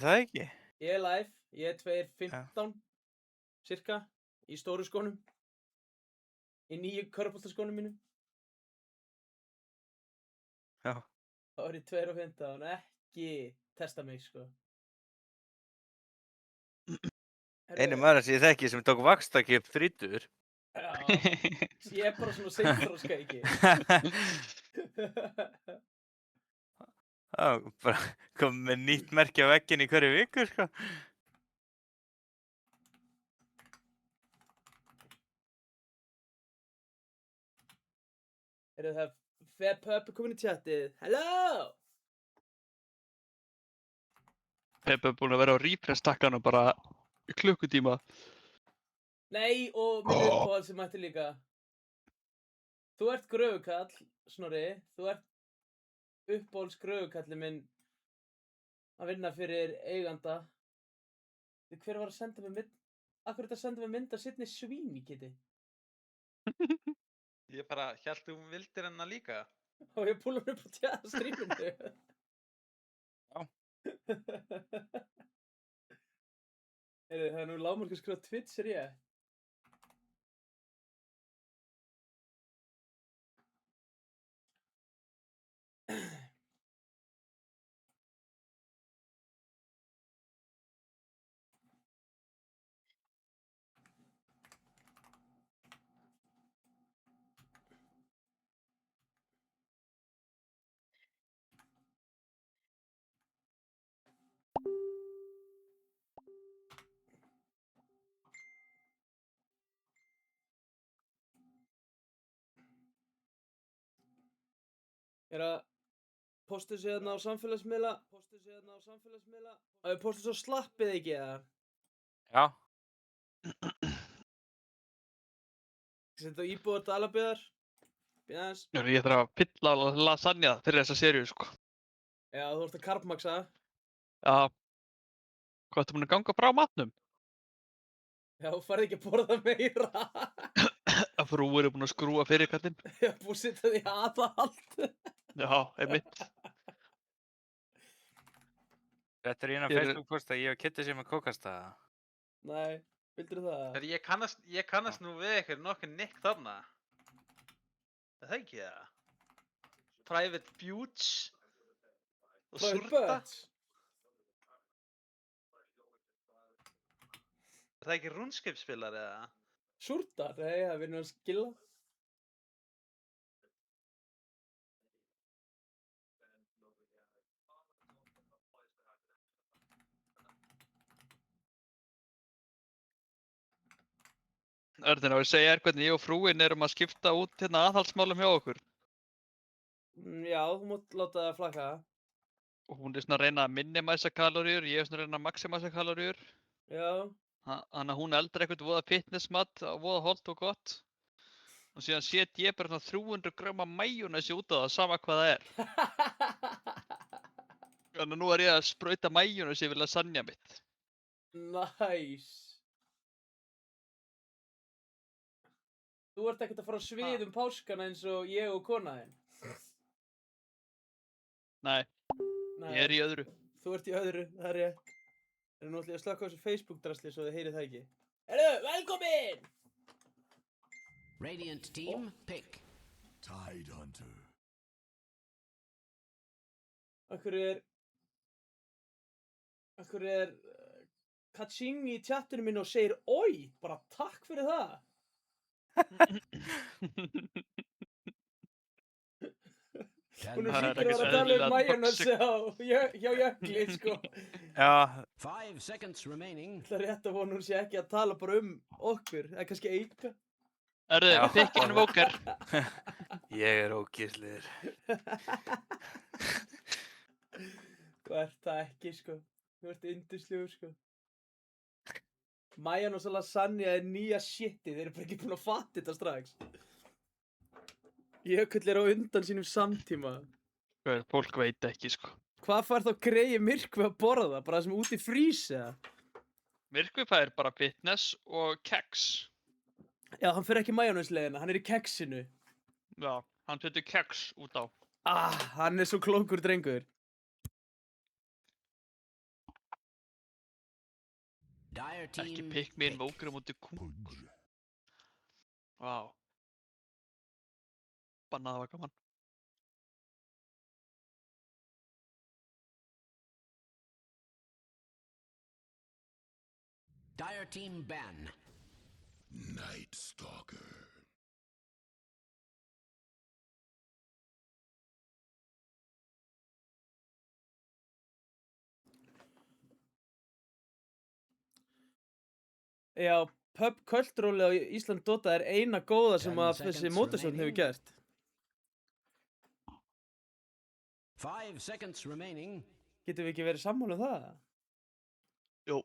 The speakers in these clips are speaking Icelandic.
Það ekki? Ég er live, ég er Já. 2.15 cirka í stóru skónum í nýju körfuboltaskónum mínum. Já. Þá er ég 2.15, ekki testa mig sko. Einu maður sem ég þekki sem tók vaxtaki upp 30. Já, ég er bara svona seinþroska ekki. Já, bara komið með nýtt merki á vegginn í hverju viku, sko. Heyrðu, það Fair Pup komin í chatið. Hello! Pep er búinn að vera á refresh-takkanum bara í klukkutíma. Nei, og minn uppáhald sem mætti líka. Þú ert gröfukall, Snorri. Þú ert uppáhalds gröfukalli minn að vinna fyrir eiganda. Hver var að senda mér mynd? Akkur er þetta að senda mér mynd að Sydney Sweeney, Kitty? Ég bara hélt þú vildir hennar líka. Og ég púla mér upp á tjá stríminu. Já. Heyrðu, það er nú lágmark að skrifa Twitch, er ég? Ég er að posta sig hérna á samfélagsmiðla. Og ég posta svo slappið ekki, eða? Já. Ég senda á íbúðar Dalabyggðar. Býða aðeins. Ég þarf að pilla lasagna fyrir þessa seríu, sko. Já, þú ert að karpmaxa. Já. Hvað ertu búinn að ganga frá matnum? Já, þú farið ekki að borða meira. Að frúin er búinn að skrúa fyrir kallinn. Ég hef búið að setja því aðhald. Já, einmitt. Þetta er eina Facebook-post að ég og Kitty sem að kókast það. Nei, vildur það? Ég kannast nú við ykkur nokkuð Nick þarna. Það ekki það? Private Buttes og Surta. Er það ekki RuneScape-spilar eða? Surta? Nei, það er vinnur að skilla. Örðin, á ég segja þér hvernig ég og frúin erum að skipta út hérna aðhaldsmálum hjá okkur. Já, þú mátt láta það flakka. Og hún er svona að reyna að minimæsa kaloríur, ég er svona að reyna að maximæsa kaloríur. Já. Þannig að hún eldar eitthvað voða fitnessmat, voða holdt og gott. Og síðan set ég bara svona 300 grömm af majónesi út á það, sama hvað það er. Þannig að nú er ég að sprauta majónesi yfir lasagna mitt. Nice. Þú ert ekkert að fara á svið páskana eins og ég og konaðinn. Nei, ég er í öðru. Þú ert í öðru, það er rétt. En nú ætlum ég að slaka á þessu Facebook-drasli svo þið heyrið það ekki. Heyrðu, velkomin! Radiant team, pick. Tidehunter. Akkur er Kaching í chattinu mínu og segir oi, bara takk fyrir það. Hún er sikkert að vera að tala majónesi hjá Jökli, sko. Já. 5 seconds remaining. Það er rétt að vona hún sé ekki að tala bara okkur, eða kannski Eika. Erðu, pickinn vókar. Ég er ógeðslegur. Þú ert það ekki, sko. Þú ert yndislegur, sko. Majónes og lasagna er nýja shitið, þeir eru bara ekki búin að fatta þetta strax. Jökull er á undan sínum samtíma. Fólk veit ekki, sko. Hvað fær þá greið Myrkvi að borða? Bara það sem er út í frís, eða? Myrkvi fær bara fitness og keks. Já, hann fer ekki majóneslegina, hann er í keksinu. Já, hann setur keks út á. Hann er svo klókur drengur. Dire Ekki team pikk mér með pick. ógri á móti kung. Pudge. Vá. Bannað var gaman. Dire team ban. Night Stalker. Já, pub kvöldróli á Ísland Dota er eina góða sem 10 að þessi seconds mótastjórn hefur remaining. gert. 5 seconds remaining. Getum við ekki verið sammála um það? Jú.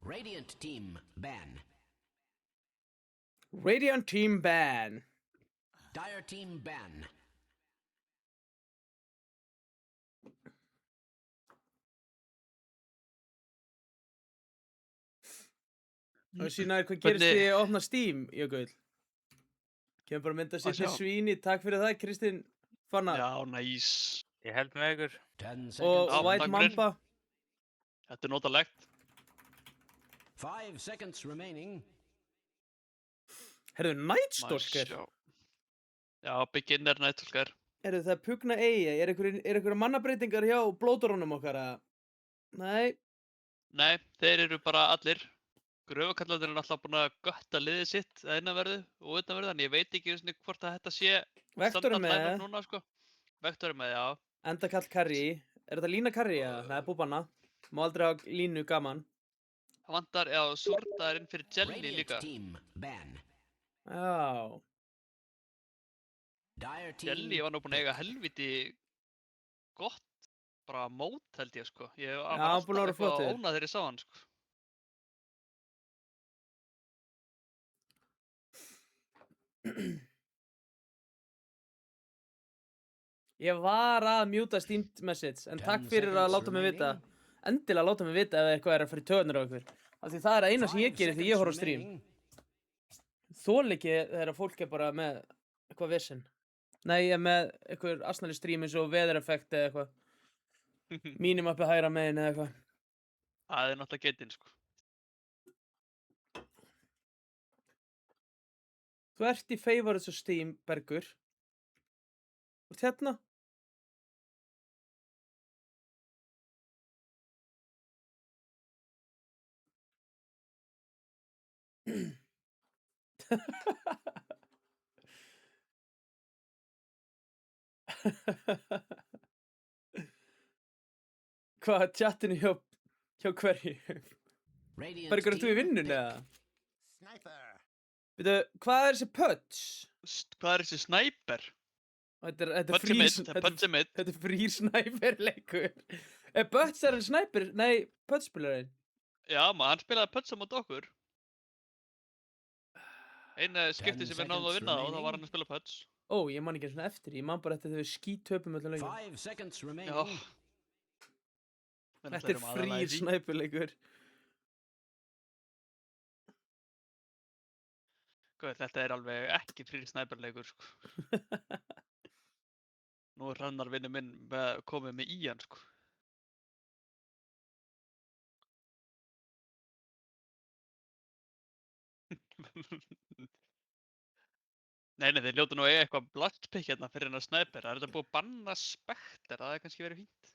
Radiant team ban. Radiant Team ban. Dire team ban. Og sína hvað gerist Hvernig- því að opna Steam, Jökull. Kemur bara að mynda sér Að til sjá. svíni, takk fyrir það, Kristín Fannar. Já, næs. Ég held með ykkur. 10 Og seconds Já, White takk remaining. fyrir. Mamba. Þetta er notalegt. 5 seconds remaining. Herðu, Nightstalker. Sjá. Já, beginner nættúlkar. Herðu, það er Pugna Eyja. Er einhverja mannabreitingar hjá blóðdóranum okkar að... Nei. Nei, þeir eru bara allir. Gröfukallarnir er alltaf búin að götta liðið sitt að innanverðu og utanverðu, þannig ég veit ekki einu sinni hvort að þetta sé Vektor er standard line-up með. núna, sko. Vektor er með, já. Endakall Karri. Er þetta Lína Karri eða? Nei, búbanna. Má aldrei hafa línu gaman. Það vantar, já, Surta er inn fyrir Jelly Radiant líka. team ban. Já. Dire team Jelly var nú búin að eiga pick. helviti gott, bara mót held ég, sko. Ég Já, var hann búinn að vera alltaf eitthvað flottur. ónað þegar ég sá hann, sko. Ég var að mjúta Steam message, en 10 takk fyrir að seconds láta mig vita. remaining. Endilega láta mig vita ef eitthvað er að fara í töðnir á ykkur. Af því það er að eina sem ég 5 gerir þegar ég seconds horf á stream. remaining. Þól ekki þegar fólk er bara með eitthvað vesen. Nei, ég er með eitthvað asnali stream eins og weather effect eða eitthvað. Mínimappi hægra megin eða eitthvað. Það er náttúrulega getinn, sko. Þú ert í favorites á Steam, Bergur. Þú ert hérna? Hvað, chatinu hjá hverju? Radiant Bergur, ert þú í team vinnunni pick. eða? Sniper. Veitu, hvað er þessi putts? Hvað er þessi snæper? Þetta er Putts er frýr mitt, putts er mitt. Þetta er frýr snæperleikur. Er Butts er hann snæper? Nei, Putts spilarinn. Já, maður, hann spilaði putts á móti okkur. Einu skipti 10 sem við náðum að seconds vinna þá, þá var remaining. hann að spila putts. Ó, ég man ekki einu svona eftir. Ég man bara eftir þegar við skítöpum öllum leikum. 5 seconds Já. remaining. Við Þetta er náttúrulega erum aðallega í frýr því. snæperleikur. Guð, þetta er alveg ekki frýr snæperleikur, sko. Nú er Hrannar vinnu minn komið með í hann, sko. Nei, þeir ljótu nú að eiga eitthvað bloodpick hérna fyrir hennar snæper. Það er þetta búið að banna Spectre, það hefði kannski verið fínt.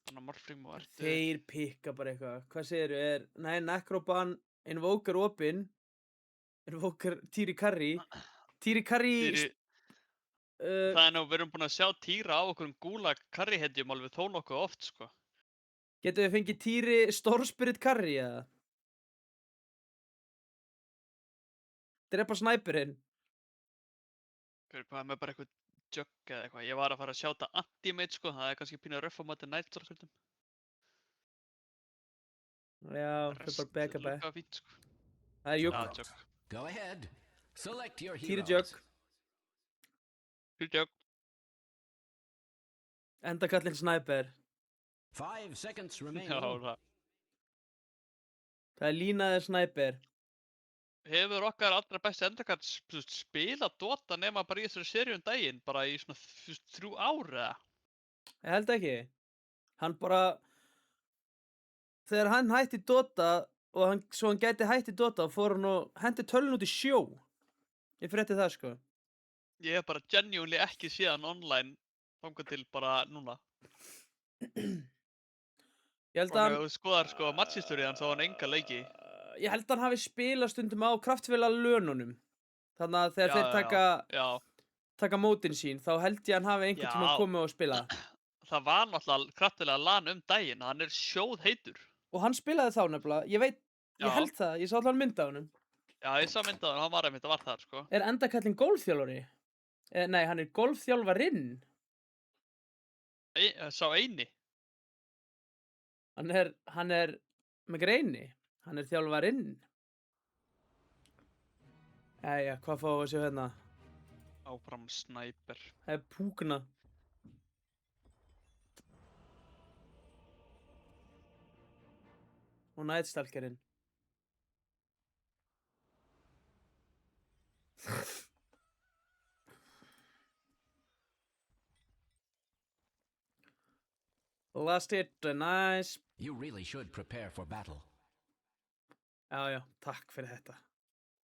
Þannig að Morfrim og ertu... Þeir pikka bara eitthvað. Hvað segirðu? Nei, Necroban, Invoker opinn. Invoker Týri Karri. Týri Karri... Týri- Það er nú, við erum búin að sjá Týra á okkur Gulag karrihetjum alveg þó nokkuð oft, sko. Getum við fengið Týri Stormspirit Karri eða? Drepa snæperinn. Hvað með bara eitthvað jugg eða eitthvað. Ég var að fara að sjáta anti-mate, sko. Það er kannski pínu röff á mati Nightstalker. Já, þau bara beka bek. Það er fínt, sko. Það er jugg. Já, jugg. Go ahead. Select your Týri heroes. jugg. Fyrir jugg. Enda kallinn snæper. 5 seconds Já, remaining. það. Það er línaði snæper. Hefur okkar allra besti endakart spila Dota nema bara í þessari seríu daginn, bara í svona 3 ár eða? Ég held ekki. Hann bara, þegar hann hætti Dota og svo hann gæti hætti Dota fór hann og hendi tölun út í sjó. Ég frétti það sko. Ég hef bara genuinely ekki séð hann online þangað til bara núna. Ég held Og að ef þú skoðar sko matchhistory hans á hann enga leiki. ég held að hann hafi spilað stundum á kraftvéla lönunum. Þannig að þegar þeir Já, taka mótin sín, þá held ég að hann hafi einhvern tíma Já. komið og spilað. það var náttúrulega kraftilega LAN daginn, hann er sjóð heitur. Og hann spilaði þá nefnilega, ég Já. held það, ég sá allan mynda á honum. Já, ég sá myndað hann var einmitt að var þar, sko. Er endakallinn golfþjálfari? Nei, hann er golfþjálfarinn. Sá eini. Hann er með greini. Hann er þjálfarinn. Jæja, hvað fáum við að sjá hérna? Áfram snæper. Það er púkna. Og nætstalkerinn. Last hit, nice. You really should prepare for battle. Já, takk fyrir þetta.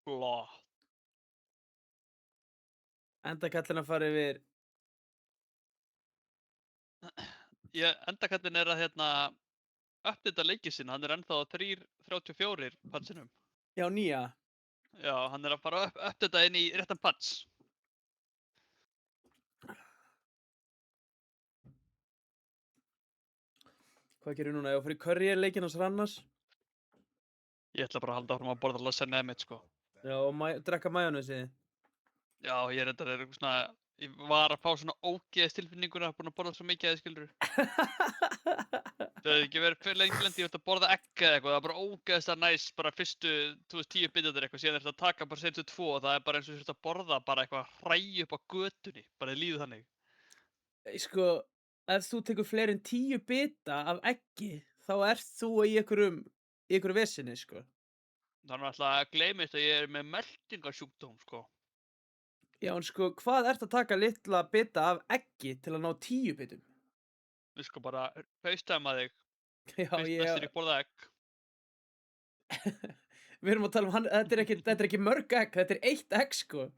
Flott. Endakallinn að fara yfir. Endakallin er að uppdata leikið sinna, hann er ennþá á 3.34 patsinum. Já, nýja. Já, hann er að fara að uppdata inn í réttan pats. Hvað gerir núna? Ég fyrir curry leikinn hans Rannars. Ég ætla bara að halda áfram að borða lasagna mitt, sko. Já, og drekka majónesið. Já, ég er svona, ég var að fá svona ógeðstilfinninguna, búinn að borða svo mikið aðeins, skilurðu. Það hefði ekki verið fyrir lengi lendi, ég ætti að borða egg eða eitthvað, það er bara ógeðslega næs, bara fyrstu, 10 bitarnir eitthvað, síðan þetta að taka bara seinustu 2 og það er bara eins og þú ert að borða bara eitthvað hræ upp á götunni, bara líður þannig. Sko, ef þú tekur fleiri en 10 bita af eggi, þá ert þú í einhverju vesinni, sko. Þannig að alltaf gleymist að ég er með meltingarsjúkdóm, sko. Já, en sko, hvað ert að taka litla bita af eggi til að ná 10 bitum? Við sko bara FaceTime þig, Já, fyrst mestir ég borða egg. Við erum að tala hann, þetta er ekki mörg egg, þetta er 1 egg, sko.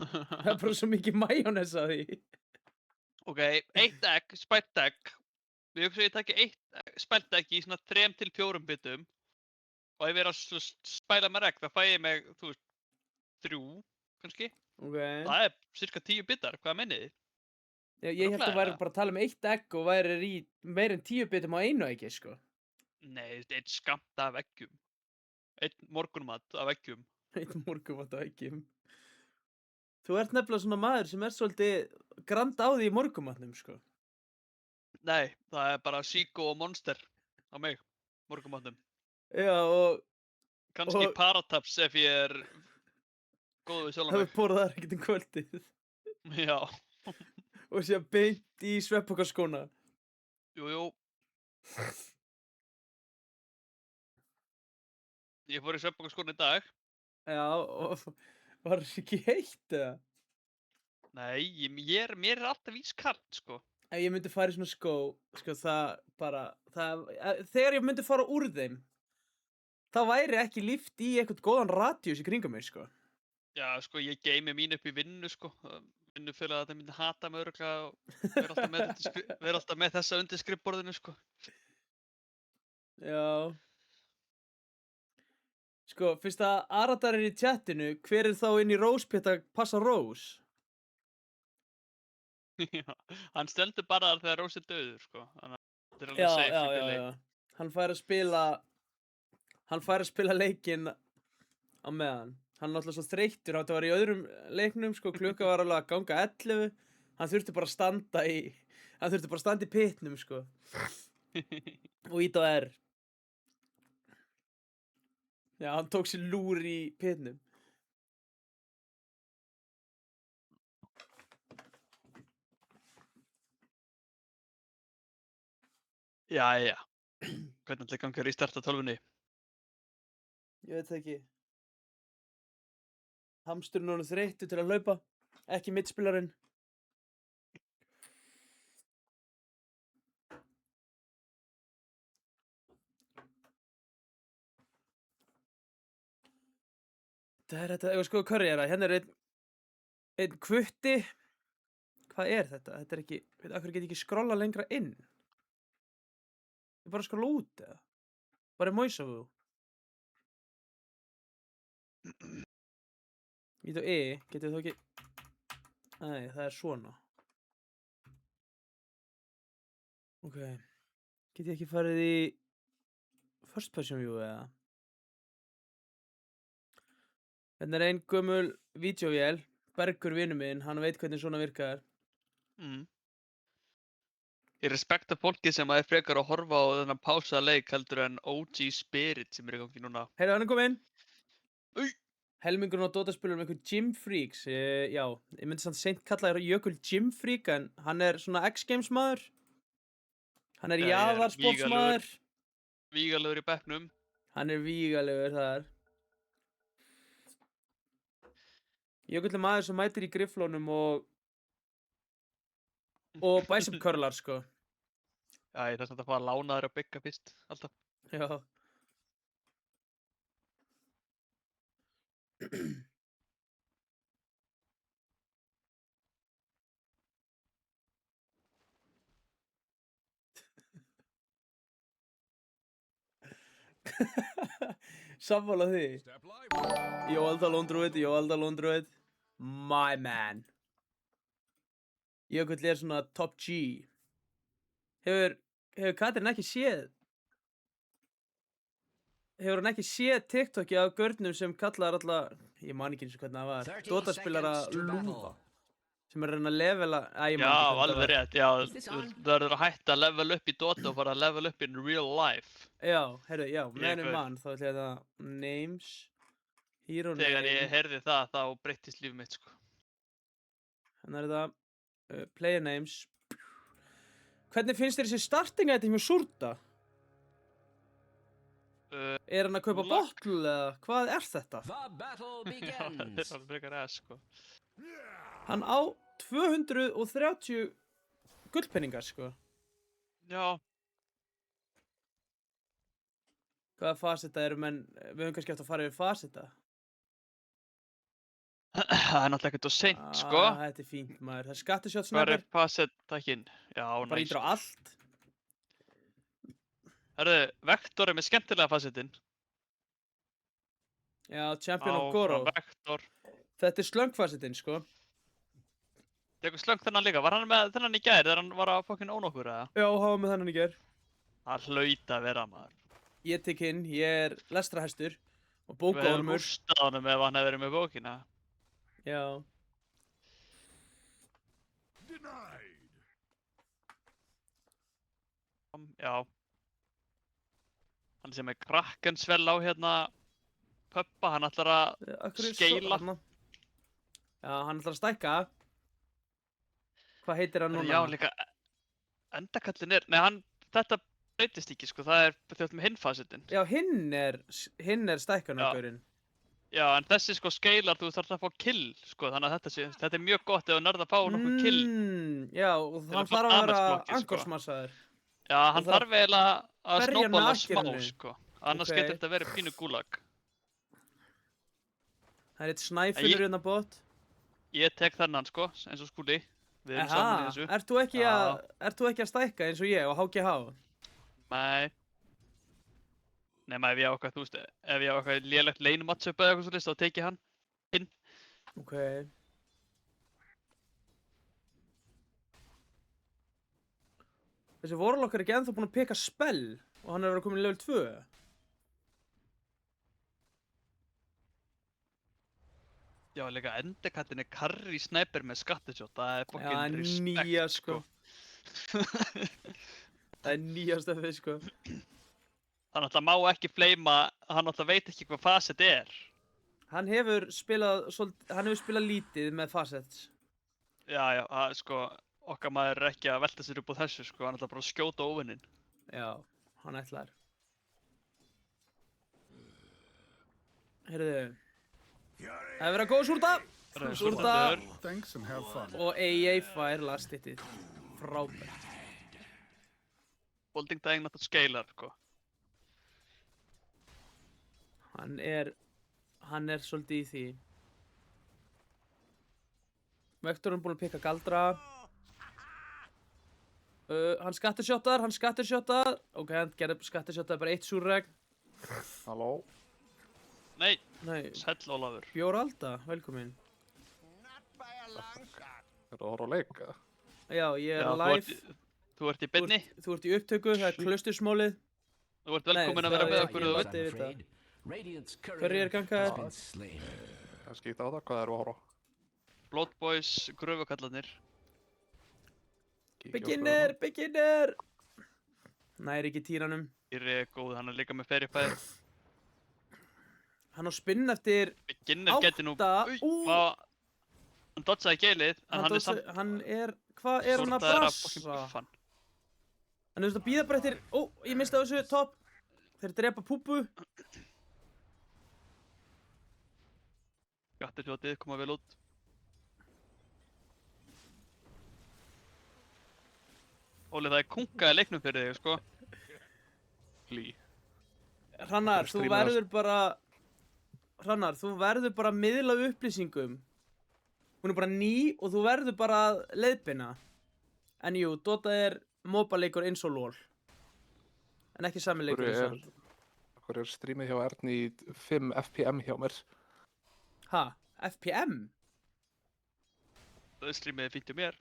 Það er bara svo mikið majónes að því. Ok, 1 egg, spælt egg. Við hugsa að ég taki 1 spælt egg í svona 3 til 4 bitum. Og ef ég er að spæla mér egg, þá fæ ég mig, 3, kannski. Ok. Það er cirka 10 bitar, hvað mennið þið? Já, ég held að þú væri bara að tala um 1 egg og væri í meir en 10 bitum á einu eggi, sko. Nei, 1 skammt af eggjum. 1 morgunmat af eggjum. 1 morgumat á eggjum. Þú ert nefnilega svona maður sem er svolítið grand á því í morgumatnum, sko. Nei, það er bara Psycho og Monster á mig, morgunmatnum. Já, og Kannski Og- Parataps ef ég er góð við sjálf hefur mig. borðað ekkert um kvöldið. Já, Og sé að beint í sveppokaskóna. jú. Ég fór í svefnbókaskóna í dag. Já, og var það ekki heitt eða? Nei, mér er alltaf ískalt, sko. Ef ég myndi fara í svona skó, sko, þegar ég myndi fara úr þeim, þá væri ekki líft í eitthvað góðan radíus í kringum mig, sko. Já, sko, ég geymi mín upp í vinnu, sko. Vinnufélag að það myndi hata mig örugglega og vera alltaf með þessa undir skrifborðinu, sko. Já. Sko, fyrst að Aradar er í tjattinu, hver er þá inn í Róspét að passa Rós? Já, hann stendur bara þar þegar Rós er dauður, sko. Þannig að þetta er alveg Já, safe já, í já, bili. já. Hann fær að spila leikinn á meðan. Hann er náttúrulega svo þreyttur, þetta var í öðrum leiknum, sko, klukka var alveg að ganga 11. Hann þurfti bara að standa í pitnum, sko. Og ít á R. Já, hann tók sér lúr í pitnum. Jæja. Hvernig ætli gangi að restarta tölvunni? Ég veit það ekki. Hamsturinn er orðinn þreyttur til að hlaupa. Ekki mittspilarinn. Það er þetta, ef við skoðum curry hérna er einn kvutti. Hvað er þetta? Þetta er ekki, akkur get ég ekki skrolla lengra inn? Ég bara skrolla út, eða? Bara er Moisavu? Ít og getur þú ekki... Nei, það er svona. Ok. Get ég ekki farið í... First person view, eða? Hérna er ein gömul vídeóvél. Bergur vinur minn, hann veit hvernig svona virkar. Ég respekta fólkið sem er frekar að horfa á þennan pásaða leik heldur en OG Spirit sem er í gangi núna. Heyrðu, hann er kominn. Új. Helmingurinn á Dota-spilum einhver Gym Freaks. Já, ég myndi samt seint kalla þér Jökul Gym Freak, en hann er svona X-Games maður. Hann er Já, ég er jaðarsportsmaður. Vígalegur í bekknum. Hann er vígalegur þar. Jökull er maður sem mætir í grifflónum og bicep curlar, sko. Já, ég þarf samt að fara að lána þér að bygga fyrst, alltaf. Já. Sammála því. Step lively. Jóaldal Ondruid. My man. Jökull er svona top G. Hefur Katrín ekki séð? Hefur hann ekki séð TikTokið af gaurnum sem kallar alla... Ég man ekki eins og hvernig það var. 30 Dota-spilara seconds to lúfa. battle. Sem er að reyna að levela... ég man Já, ekki hvernig það alveg var. rétt, já. Is this on? Það verður að hætta að level upp í Dota og fara að level upp in real life. Já, heyrðu, já, meðan gaur. mann, þá ætla ég að names, hero Þegar ég name, heyrði það, þá breyttist líf mitt, sko. hann er þetta, player names. Hvernig finnst þér þessi starting item hjá Surta? Er hann að kaupa lag. bottle eða hvað er þetta? The battle Já, það er begins. alveg frekar ass, sko. Hann á 230 gullpenningar, sko. Já, Hvaða fasetta eru menn, við höfum kannski eftir að fara yfir fasetta. það er náttúrulega ekkert of seint, sko. Þetta er fínt, maður. Það er skattusjótt Hvað er snabber. facet-takkinn? Já, Bara næs. ítur á allt. Herðu, Vektor er með skemmtilega facetinn. Já, Champion of Goro. Vektor. Þetta er slöngfasettinn, sko. Tekur slöng þennan líka. Var hann með þennan í gær þegar hann var að fokkin ón okkur, eða? Já, hafa með þennan í ger. Það hlaut að vera, maður. Ég tek inn, ég er lestrahestur og Við hefum bókaormur. rústað honum ef hann hefði verið með bókina. Já. Denied. Já. Hann sem er krakkensvel á hérna pöppa, hann ætlar að Af hverju er Skeila. þarna? Já, hann ætlar að stækka. Hvað heitir hann núna? Já, líka endakallin er, nei hann, þetta breytist ekki sko, það er þjótt með hinn fasettinn. Já, hinn er stækkanargaurinn. Já, en þessi sko skeilar, þú þarf að fá kill sko, þannig að þetta er mjög gott ef þú nærð að fá nokkuð kill. Já, og Til að hann fá þarf að vera damage-blockið, sko. angorsmassaður. Já, hann það þarf eiginlega að berja snowballa nakinu. smá sko, annars Ok. getur þetta verið pínu gúlag. Það er eitt snæfilur hérna bótt. Ég tek þennan sko, eins og Skúli, við erum saman í þessu. Ert þú ekki að stækka eins og ég og HGH? Nei. Nema ef ég á eitthvað, þú veist, ef ég á eitthvað lélegt lane-matchup eða eitthvað svolítið, þá tek ég hann inn. Ok. Þessi Warlock er ekki ennþá búinn að peka spell og hann er að vera komin í level 2. Já, líka endekallin er carry sniper með skattisjót, það er Já, fucking respect, nýja sko. Það er nýja stöfið sko. Hann alltaf má ekki fleima, hann alltaf veit ekki hvað facet er. Hann hefur spilað lítið með facets. Já, sko, okkar maður er ekki að velta sér upp á þessu, sko, hann alltaf bara að skjóta óvinnin. Já, hann ætlar. Heyrðu, það er verið að góða Surta. Surta Thanks and have fun. og AA fær last hitið. Frábært. Bolding daginn náttúrulega skeilar, sko. Hann er hann er svolítið í því. Vektor er búinn að pikka galdra. Hann skattersjóttar. Ok, hann gerði skattersjóttar bara 1 súrregn. Halló? Nei, Sæll Ólafur. Bjóralda, velkomin. Er það að horfa á leika? Já, ég er Já, live. Þú ert í beinni. Þú ert í upptöku, það er klaustursmálið. Þú ert velkomin að vera með okkur. ég Þú veit veit. þetta. Radiant's Hverju courier er ganga has þér? been slain. Það skýta á það, hvað eru að horfa á? Blood Boys, gröfukallarnir. Beginner! Næri ekki tíranum. Írri er góð, hann er líka með ferri fæðir. Hann á spinn eftir Beginner geti nú... 8. Hann dodsaði geilið, en hann er samt... Hvað er hann að sortaður af brassa? fucking buffan. Hann er að býða bara eftir... ég misti á þessu, topp. Þeir drepa púpu. Skattirfjótið koma vel út. Óli, það er kunga í leiknum fyrir þig, sko. Lí. Hrannar, þú Streama verður bara... Hrannar, þú verður bara að miðla upplýsingum. Hún er bara ný og þú verður bara að leiðbeina. En jú, Dota er MOBA-leikur eins og LOL. En ekki sami leikur eins og LOL. Hvað er streamið hjá Erni í 5 FPM hjá mér? Ha? FPM? Það er streamiði fínt hjá mér.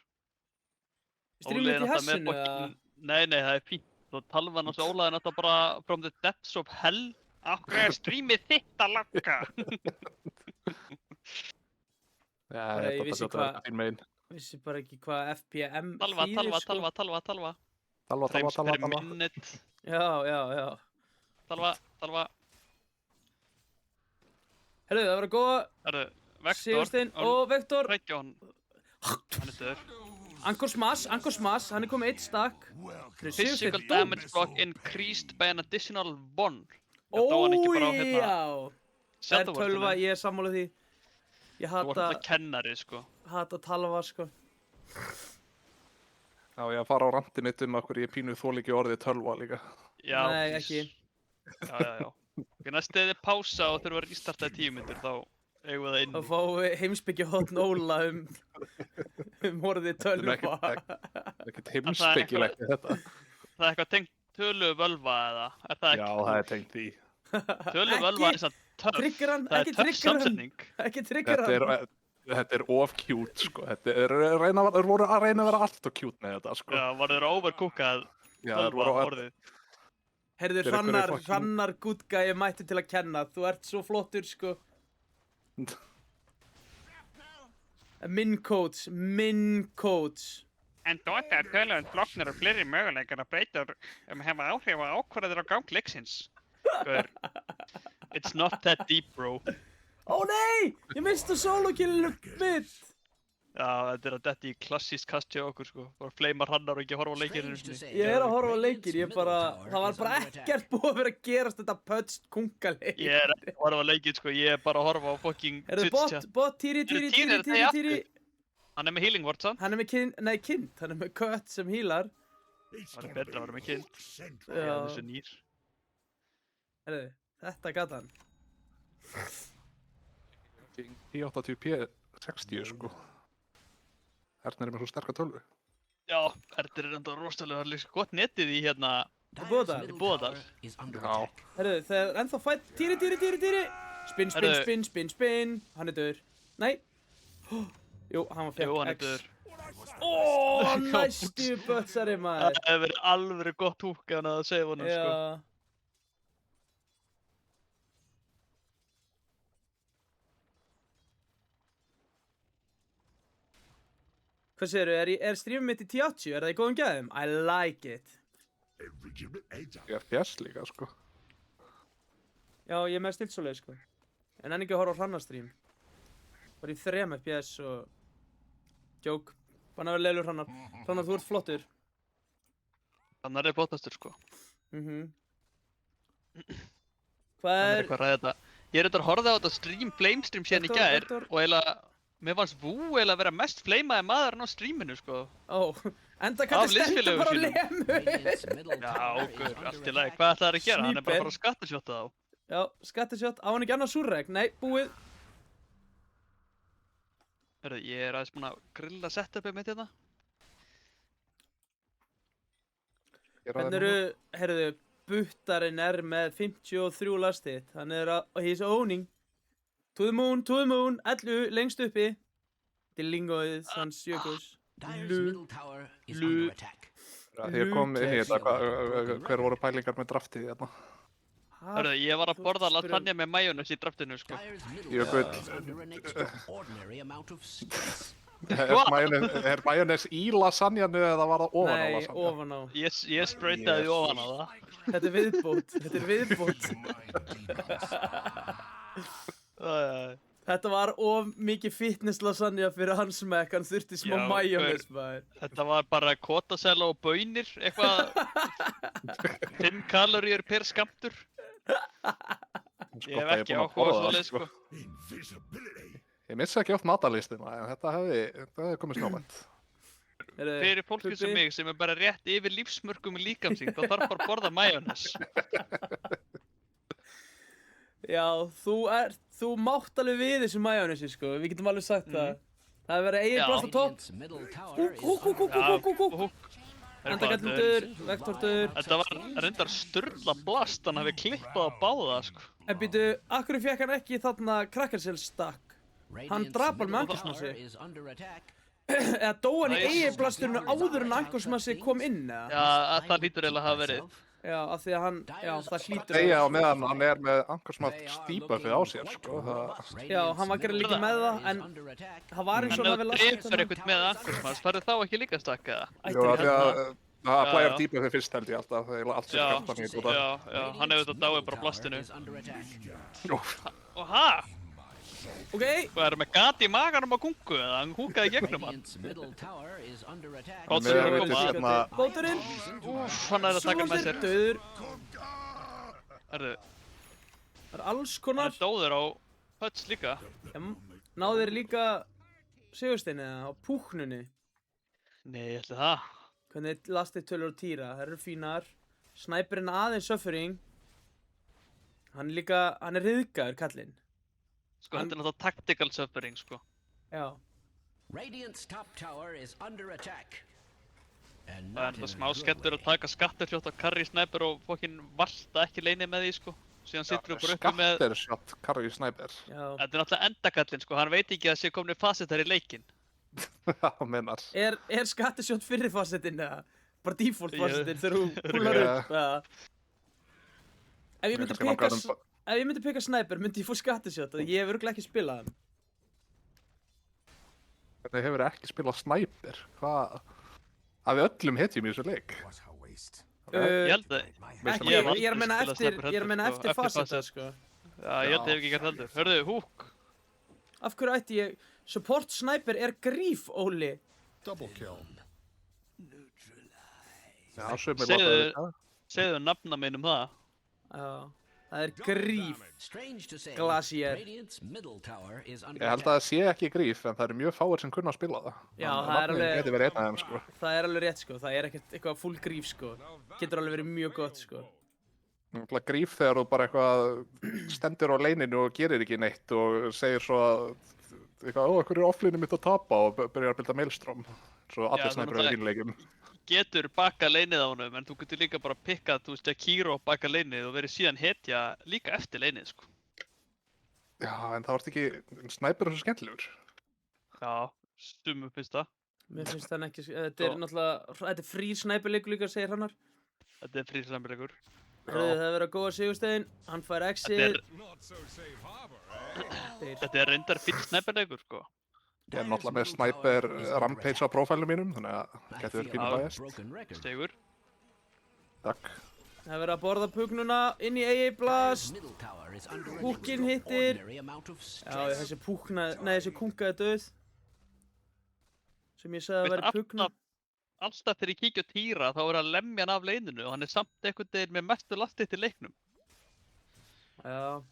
Streamið til hessinu eða? Nei, það er fínt. Þú talvan og Óla er náttúrulega bara from the depths of hell. Akkur er streamið þitt að lagga. Já, Bara, ég þetta vissi er þetta þín megin. Vissi bara ekki hvað FPM Talva. Talva. Frames per minute. Já. Talva. Herru, það var að góða Herru, Vektor. Sigursteinn og Vektor. Rækjón. Hann er döður. Anchor Smash, hann er komið 1 stakk. Physical damage block increased by an additional 1. Þetta var hann ekki bara á hérna... Já. Það er tölva, ég er sammálað því. Ég Þú var hata þetta kennari, sko. talva, sko. Já, ég að fara á randin eitt okkur ég pínu þól ekki orðið tölva líka. Já, Nei, please. ekki. Já. Ok, næstu eða pása og þurfa að restarta í 10 mínútur, þá eigum við það inn. Þá fáum við heimsbyggja hotn Óla orðið tölva. Það er ekkert heimspekilegt í þetta. Það er eitthvað tengt tölu völva eða, er það Já, ekki? það er tengt í. Tölu völva er þess að töff. Trigger hann, Það ekki er töff trigger hann. samsetning. Ekki trigger hann. Þetta er of cute, sko. Þeir voru að reyna að vera allt og cute með þetta, sko. Já, var þeir að overcookað Já, þeir voru völva að... orðið. Herðu, Þeir eru einhverjir fucking- Hrannar good guy er mættur til að kenna. Þú ert svo flottur, sko. Minn coach. En Dota er töluðum flokknir og fleiri möguleikar að breyta hefa áhrif á ákvarðir á gang leiksins. It's not that deep, bro. Ó nei! Ég misti solo-killinu mitt! Já, þetta er að detti í klassískt kast hjá okkur, sko. Bara fleimar hannar og ekki horfa á leikinu. Ég er að horfa á leikir, það var bara ekkert búið að vera að gerast þetta pötst kungaleik. Ég er ekki að horfa á leikinn, sko. Ég er bara að horfa á fucking Twitch chat. Bot, Týri. Hann er með healing word, sann? Hann er með kind, hann er með kött sem healar. Það er betra að vera með kind. Já. Já, þessu nýr. Herðu, þetta gat hann. 1080p 60, sko. Erna er með svo sterka tölvu. Já, Erdir er enda rosalega, það er líka gott netið í hérna... Búðardal. Búðardal. Já. Herðu, það er ennþá fætt. Týri. Spinn. Hann er döður. Nei. Jú, hann var Jú, hann er X. döður. Næstu bötsari, maður. Það hefur verið alveg gott húk ef hann að segja honum, sko. Já. Hvað segirðu, er streamið mitt í 1080? Er það í góðum gæðum? I like it. Ég er fjess líka, sko. Já, ég er með stilsóleið, sko. En enn ekki að horfa á Hrannarstream. Bara í 3 FPS og... Joke. Bann að vera leiðilegur Hrannar. Hrannar, þú ert flottur. Hann er flottastur, sko. Hvað Hann er er... eitthvað að ræða þetta. Ég er eitthvað að horfa á þetta flamestream síðan í gær og eiginlega... Mér fannst Vú eiginlega vera mest flamaði maðurinn á streaminu, sko. Enda kannski stendur bara á lemu. Já, okkur, allt í lagi. Hvað ætlaði það að gera? Hann er bara að fara að skattasjóta þá. Já, skattisjótt, á hann ekki annað súrreg? Nei, búið. Hörðu, ég er aðeins búinn að grilla setupið mitt hérna. Hvernig eru, heyrðu, buttarinn er með 53 lastið. Hann er he's owning. To the moon, 11, lengst uppi. Til lingoið hans Jökuls. Dyer's Lu- middle tower is under attack. Þegar ég kom inn í þetta, hver voru pælingar með draftið hérna? Hörðu, ég var að Þú borða spyrir- lasagna með majónes í draftinu, sko. Dyer's middle Jökull. tower is under an extraordinary amount of stress. Er majónes í lasagnu eða var það ofan á Nei, lasagnu? ofan á. Ég spraytaði ofan á það. Þetta er viðbót, þetta er viðbót. Þetta var of mikið fitness lasagna fyrir hans smekk, hann þurfti smá Já, majónes maður. Þetta var bara kotasela og baunir, eitthvað 5 kaloríur per skammtur. Ég hef ekki áhuga á svoleið, sko. Invisibility. Ég missi ekki oft matalistina, en þetta hefði komið snjóvænt. Fyrir fólki sem mig sem er bara rétt yfir lífsmörkum í líkamsýnd, þá þarf bara að borða majónes. Já, þú mátt alveg við þessu majónesi, sko, við getum alveg sagt það. Það er verið eigin Já. blast á topp. Radiant's middle tower is Húk. Endakallundur, vektortur. Þetta var reyndar sturla blast, hann hafi klippað á báða, sko. En býtu, akkur fekk hann ekki þarna krakkarselstakk? Hann drap hann með middle tower ankursmassi. is under attack. Eða dó hann í Nei. eigin blasturinu áður en ankursmassi kom inn, eða? Já, það hlýtur eiginlega að hafa verið. Já, af því að hann, já, það hlýtur Segja á meðan hann er með ankursmatt stípafið á sér, sko. Já, hann var að gera líka með það, en Under attack. það var eins og En hann ef hafi þú drefur eitthvað með ankursmass, færðu þá ekki líka stakk, eða? Jú, af því að það Já, plæjar já. dýpafið fyrst held ég alltaf, þegar allt sem Já, kraftan í þetta. já, hann hefur þetta dáið bara á blastinu. Is under attack. Og ha? Ok, Hvað er með gati í maganum á kungu, eða hann húkaði gegnum hann? Radiant's middle tower is under attack. Hvað Með er að að við koma? hérna, bóturinn, Úff, hann er að taka með sér. döður, Herðu, það er alls hann konar. er dóður á Huts líka. Náðu þeir líka sigursteinni á púknunni. Nei, ég ætli það. Hvernig lastið tölur og týra, það eru fínar. Snæperinn aðeins suffering. Hann er líka, hann er riðgaður, kallinn. Sko, þetta er náttúrulega tactical suffering, sko. Já. Radiant's top tower is under attack. And Það er not in þetta a smá good skettur way. að taka skatturhjótt á Karri Snæper og fokkin valta ekki leinið með því, sko. Síðan sittur þú bara uppi með... skattershot, Karri Snæper. Já. Þetta er náttúrulega endakallinn, sko. Hann veit ekki að sé komin fasettar í leikinn. Já, mennar. Er skattisjótt fyrir fasettinn eða? Bara default Ég- fasettinn þegar þú púlar upp eða? Ef ég myndi peka, ef ég myndi peka Sniper myndi ég fá skattisjótt og ég hef örugglega ekki spilað hann. Hvernig hefur ekki spilað Snæper? Hvað? Af öllum hetjum í þessu leik. What a waste. Ég held að... Ekki, Ég hef ég er að menna aldrei spilað eftir, Sniper ég er að menna heldur, sko, eftir eftir fasetta Facet. sko. Já, ég held að ég hef ekki gert heldur. Hörðu, húk. Af hverju ætti ég, support Sniper er gríf, Óli. Double kill. Já, sumir Segðu- láta þetta. Segðu nafna minn um það. Já, það er gríf. Strange to say, Glacier. Radiant's middle tower is under Ég held að það sé ekki gríf, en það eru mjög fáir sem kunna að spila það. Já, Þannig að það er nafnið alveg- geti verið einn af þeim, sko. Það er alveg rétt sko, það er ekkert eitthvað full gríf sko. Getur alveg verið mjög gott sko. Náttúrulega gríf þegar þú bara eitthvað stendur á leininu og gerir ekki neitt og segir svo að eitthvað, okkur er offline mitt að tapa og byrjar að bilda maelstrom. Svo Já, allir þú snæpur náttúrulega- í þínleikum. Getur baka leinið á honum, en þú getur líka bara pikkað, þú veist, Jakiro og baka leinið og verið síðan hetja líka eftir leinið, sko. Já, en það varst ekki, snæpur er svo skemmtilegur. Já, sumum finnst það. Mér finnst það ekki, þetta er Svo- náttúrulega, þetta er frí Sniper-leikur líka, segir hannar. Þetta er frísamleikur. Hörðu, það er verið að góða sigurstein, hann fær Þetta exit. er, Not so safe harbor, eh? Þeir- þetta er reyndar fínn snæperleikur, sko. Ég er náttúrulega með snæper rampage á prófælum mínum, þannig að það getur verið pínu bæjast. broken record. Stegur. Takk. Það er verið að borða pugnuna inn í AA Blast. Middle tower is under an Húkinn hittir. extraordinary amount of Já, stress. þessi púkna, nei þessi kunga er döð. Sem ég sagði að Veist, vera pugna. Alltaf þegar ég kíkja á Týra, þá er að lemja hann af leininu og hann er samt einhvern veginn með mestu lastið til leiknum. Já,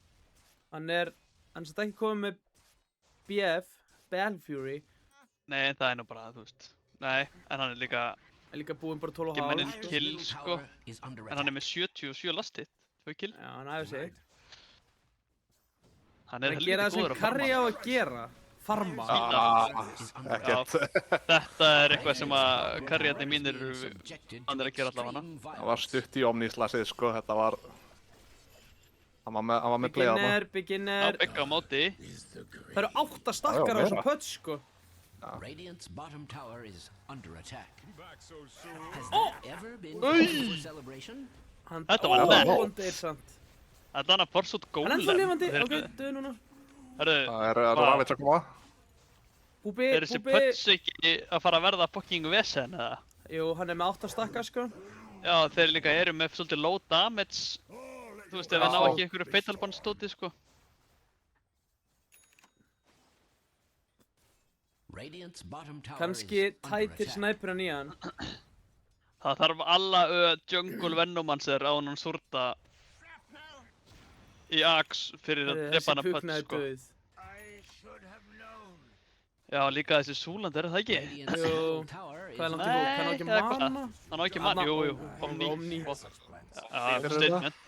hann er satt ekki komið með BF, Battle Fury. Nei, en það er nú bara, þú veist. Nei, en hann er líka, Er líka búinn bara 12 og Ekki mennin hálf. kill, Middle sko. tower is under en hann er attack. með 77 lastið. 2 kill. Já, hann æfir sig. Hann er Að gera það helviti sem góður að Karri farma. á að gera. Farma. Ekkert. Þetta er eitthvað sem að karriarnir mínir eru vandir að gera allavega. Það var stutt í omníslasið, sko. Þetta var... Hann var með playðarna. Á Beginner. bygga á móti. Það eru 8 stakkar á Já, þessum meira. pöts, sko. Radiant's bottom tower is under attack. Back so soon. Has there ever been cause for celebration? Hann... Þetta var Ó, nett. hann deyr samt. Þetta er hann að forsa út Hann gólem. er ennþá lifandi. Ok, döðu núna. Herru, Það er rafið að koma. Búbi, er þessi Búbi. pöts ekki að fara að verða fucking vesen eða? Jú, hann er með 8 stakkar, sko. Já, þeir líka eru með svolítið low damage. Þú veist, ef við ná ekki einhverju fatalband-stóti, sko. Radiant's bottom tower Kanski is under tætir attack. snæpurinn í hann. Það þarf alla jungle Venomancer á hann surta í Axe fyrir að drepa Þessi hana pöts, pugnaði sko. döð. Já, líka þessi Súland, er það ekki? Radiant's Jú. middle tower is Hvað er langt í Nei, húk? Hann á ekki eða hvað? mana? Hann á ekki mann, jú, jú, Omni. Omni. Já, Fyrir statement.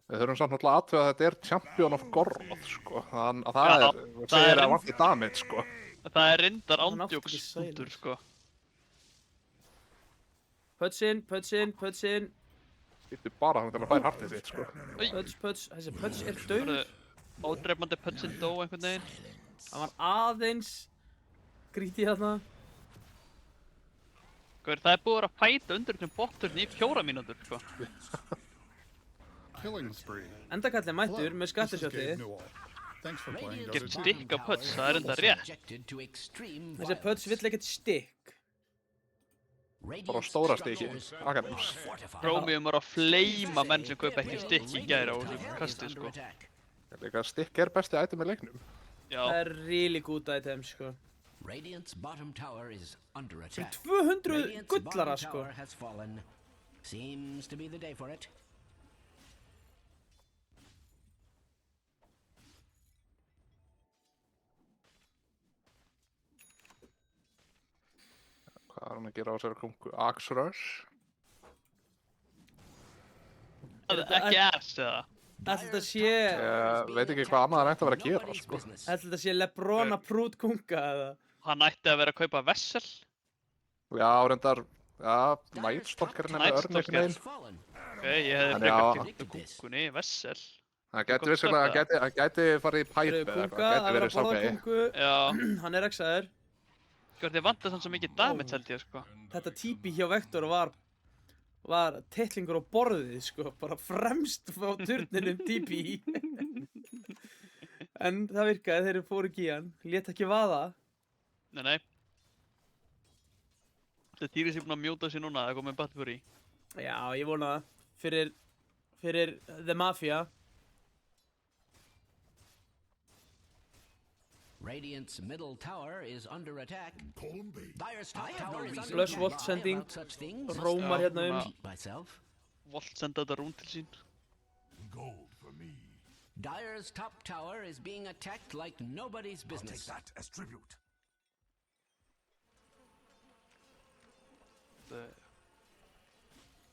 Við þurfum samt náttúrulega aðtöða að þetta er Champion of Gorroth, sko. Það Já, er... það segir er- að vanti damage, sko. Það er reyndar Hann átti ándjóks ekki sælir. punktur, sko. Pötsinn, pötsinn, pötsinn. Þetta er bara hann til að færa hartið sitt, sko. Pöts, pöts. Þessi pöts er döð. Ódreifandi pötsinn dó einhvern veginn. Hann var aðeins grítið þarna. Gaur, það er búið að vera að fæta undir einhvern botturinn í 4 mínútur, sko. Killing spree. Endakallið mættur með This is skattisjótið. Gabe Newell. Thanks for playing Get Dota 2. stick á pöts, það er enda rétt. Subjected to extreme Þessi pöts vill ekkert stikk. Bara á stóra stiki. Akademics. Chromium var að fleima menn sem kaupa ekki stikk í gæra á þessu kasti, sko. Líka stick er besti item í leiknum. Já, Það er really good item, sko. Radiant's bottom tower is under attack. 200 Radiant's gullara, bottom sko. tower has fallen. Seems to be the day for it. Hvað er hann að gera á þessari kungu? Axe Rush? það er ekki ass, eða? Þetta sé... Ég veit ekki hvað annað það ætti að vera að gera, Nobody's sko. business. Þetta sé Lebrona Prút kunga, eða? Hann ætti að vera að kaupa vessel. Já, reyndar... Já, Nightstalkerinn er með örn einhvern Nightstalker. veginn. Fallen. Ok, ég hefði En frekar já. kippt kungunni, vessel. Það gæti Gott vissulega, sagt hann gæti farið í pipe Heyrðu, eða kunga, eitthvað. það Gæti verður verið að borða sábæði. kungu. Já, Hann er exaður. sko, þið vantar þannig svo mikið damage held ég, sko. Þetta típi hjá Vektor var titlingur á borðið, sko. Bara fremst á turninum típi. En það virkaði, þeir fóru ekki í hann. Lét ekki vaða. Nei, nei. Þetta týri sér búin að mjóta sér núna, það er komið Bathory. Já, ég vona það. Fyrir The Mafia. Radiant's middle tower is under attack. Column B. Dire's top tower is under Flush attack. Vault sending. About such things. Rómar hérna um. Keep myself. Volt senda þetta rún til sín. Gold for me. Dire's top tower is being attacked like nobody's business. that as tribute.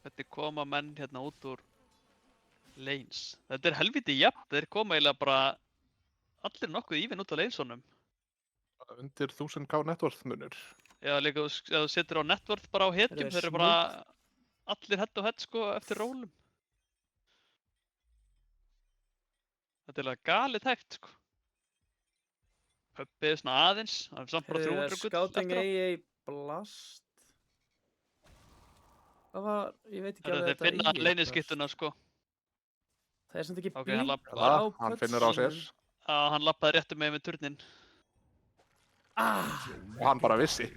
Þetta koma menn hérna út úr lanes. Þetta er helviti jafn, þeir koma eiginlega bara allir nokkuð even út á lanesonum. Undir 1000k networth munur. Já, líka ef þú setur á networth bara á hetjum, Þeir eru þeir eru bara allir head og head sko eftir rólum. Þetta er alveg galið tækt sko. Puppið er svona aðeins, það er samt bara 300 gull Scouting eftir á. AA Blast. Það var, ég veit ekki Þeir finna leyniskittuna sko. Það er samt ekki Ok, hann blink lappar. Já, hann finnur á sér. Já, hann lappaði réttum með turnin. Og hann bara vissi.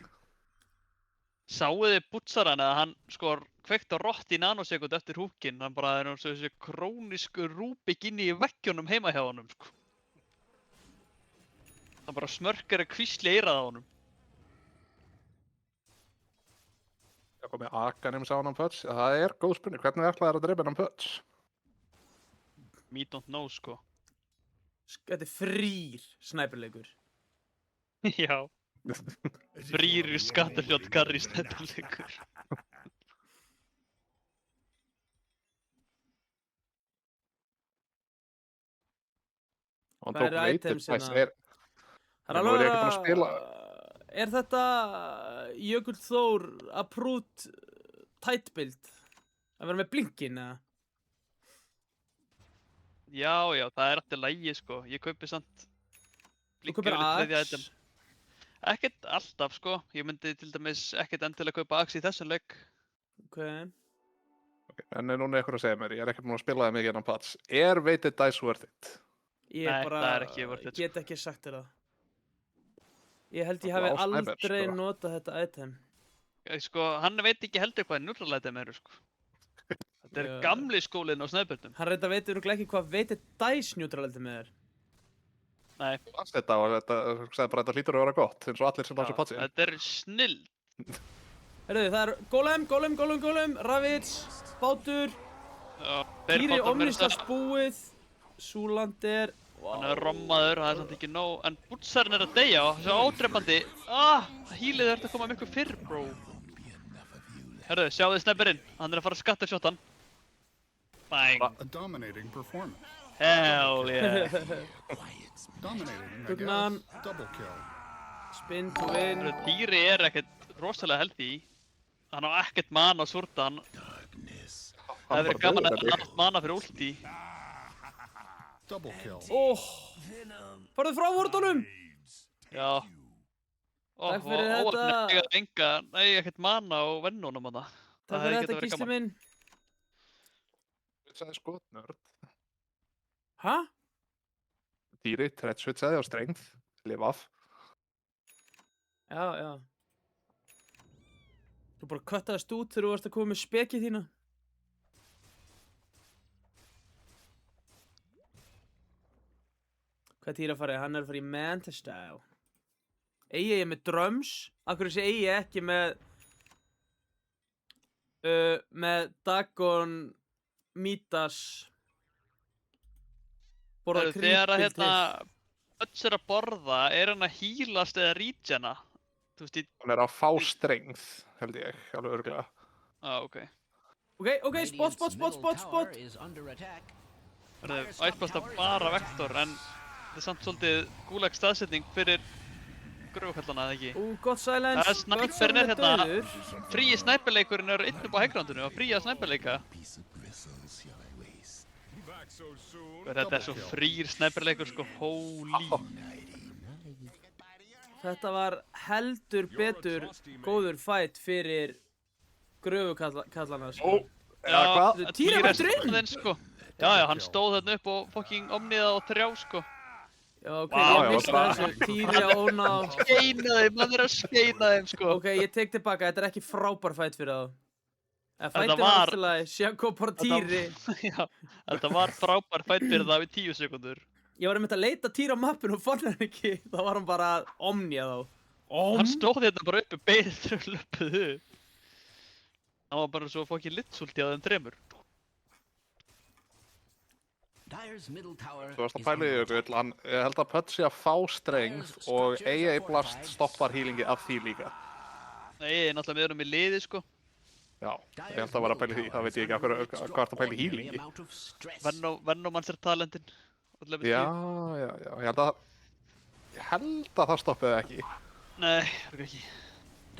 Sáuð þið butsaran eða hann sko kveikt á rott í nanosekund eftir húkinn. Hann bara er þessi krónisku rúbik inni í vekkjunum heima hjá honum sko. Það bara smörkar að kvísli eirað á honum. Það komið Akanim sá hann Pöts. Það er góð spurning. Hvernig ætlaði þær að drepa hann Pöts? Me don't know sko. Þetta er frýr snæperleikur. Já. Frýr skattaljótt karri snættarleikur. Hann Hvað tók eru Weighted items Dice. hérna? Það er Nú er ég alveg ekki búinn að spila. Er þetta Jökull Þór approved tight build? Að vera með blinkin eða? Já, það er alltaf lægi sko. Ég kaupi samt Þú kaupir þriðja Axe. item. Ekkert alltaf sko. Ég myndi til dæmis ekkert endilega kaupa Axe í þessum leik. Ok. En núna er ykkur að segja mér, ég er ekkert múin að spila það mikið innan pats. Er Weighted Dice worth it? Ég Nei, bara það er ekki worth it, get ekki sagt þér það. Ég held ég Það hafi á sniper, aldrei sko. notað þetta item. Sko, hann veit ekki heldur hvað neutral item eru sko. Þetta er Já. gamli skólinn á snæðbörnum. Hann reynda veitur örugglega ekki hvað Weighted Dice neutral item er. Nei, Fannst þetta og þetta, sagði bara, þetta hlýtur að vera gott, eins og allir sem lásu patsi. þetta er snill. Herruðu, það er Golem, Ravage, Bátur, Já, Týri bátar meira að Omnistars segja. búið, Súlander. Hann er rommaður, það er samt ekki nóg. En bútsarinn er að deyja og þessu ádrepandi. Hílið þurft að koma miklu fyrr, bro. Herru, sjáu þið snæperinn. Hann er að fara að skatta shottan. Bang. A dominating performance. Hell yeah. Dominating, I Dugnan. guess. Double kill. Spin to win. Herru, Týri er ekkert rosalega healthy. Hann á ekkert mana að surta hann. Það hefur verið gaman að hafa mana fyrir ulti. Double kill. Farðu frá vortunum! Já. Takk fyrir þetta. Nei, ekkert mana á vennunum hana. Takk fyrir þetta, Gísli minn. Switchaði skotnörd. Hæ? Týri, threat switchaði á strength, live af. Já. Þú bara köttaðist út þegar þú varst að koma með spekið þína. Hvað er Týri að fara í? Hann er að fara í Mantis-style. Eigi ég með drums? Akkur þessi eigi ég ekki með Dagon, Midas, borða Þegar að creepil Butts er að borða, er hann að healast eða regena? Þú veist, Hann er að fá strength, held ég, alveg örgulega. ok. Ok, spot. Is under attack. Það er ætlast að bara vektor, en þetta er samt svolítið gúleg staðsetning fyrir gröfukallana, eða ekki? Gott silence. Það er snæperinn er hérna. dauður. Fríi snæperleikurinn er einn upp á hægrandinu og fríi að snæperleika. Þetta er svo frýr snæperleikur, sko, holy. Þetta var heldur betur góður fight fyrir gröfukallana, sko. Eða hvað? Týri var drinn! Þinn, sko. Já, hann stóð þarna upp og fucking omniða og þrjá, sko. Já, ok, Vá, ég já, mista bara- þessu. Týri að óna á. Skeina þeim, hann er að skeina þeim, sko. Ok, ég tek tilbaka, þetta er ekki frábær fight fyrir þá. En Þetta fightin var- var alltaf lagi, síðan kom bara Týri. Já, þetta var frábær fætt fyrir það við 10 sekundur. Ég var einmitt að leita Týri á mappinu og fann hann ekki. Þá var hann bara að omnja þá. Hann stóð hérna bara uppi beðið þegar við löpuðu. Hann var bara svo fucking litsulti á þeim þremur. Dire's middle tower Þú varst að is pæla í under ykkur, attack. ég held að Pött sé að fá strength og AA Blast stoppar healingi af því líka. Nei, náttúrulega við erum í liði, sko. Já, ég held að vera að pæla í því, það veit ég ekki hvað er að pæla í The healingi. amount of stress. Venomancer talentinn. Já, ég held að það stoppið ekki. Nei, það ekki.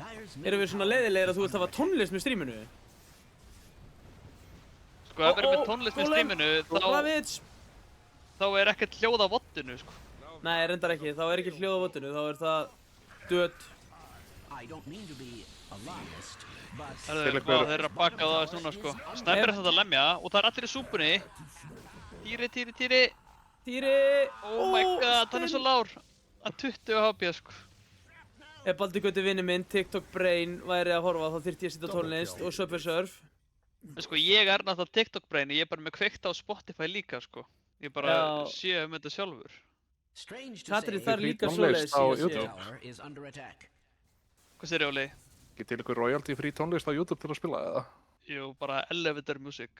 Dire's Erum middle við svona tower leiðilegir að is þú vilt hafa tónlist með stríminu? Sko, ef við erum með tónlist með streaminu, Ravage! þá er ekkert hljóð á voddinu, sko. Nei, reyndar ekki, þá er ekki hljóð á votinu, þá er það död. I don't mean to be alarmist, but Herðu, þeir eru að baka það aðeins núna, sko. Snæper er þetta að lemja og það er allir í súpunni. Týri. Týri! Oh my god, hann er svo lár. Að 20 HP, sko. Ef Baldur Gauti vinni minn, TikTok Brain væri að horfa, þá þyrfti ég að sitja tónlist og Subway Surf. En sko, ég er náttúrulega TikTok brain, ég er bara með kveikt á Spotify líka, sko. Ég bara Já. sé þetta sjálfur. strange to Katrín say, þar líka tónlist svoleiðis á ég sé. YouTube. tower is under attack. Hvað sér ég, Óli? Ekki til ykkur royalty free tónlist á YouTube til að spila eða? Jú, bara elevator music.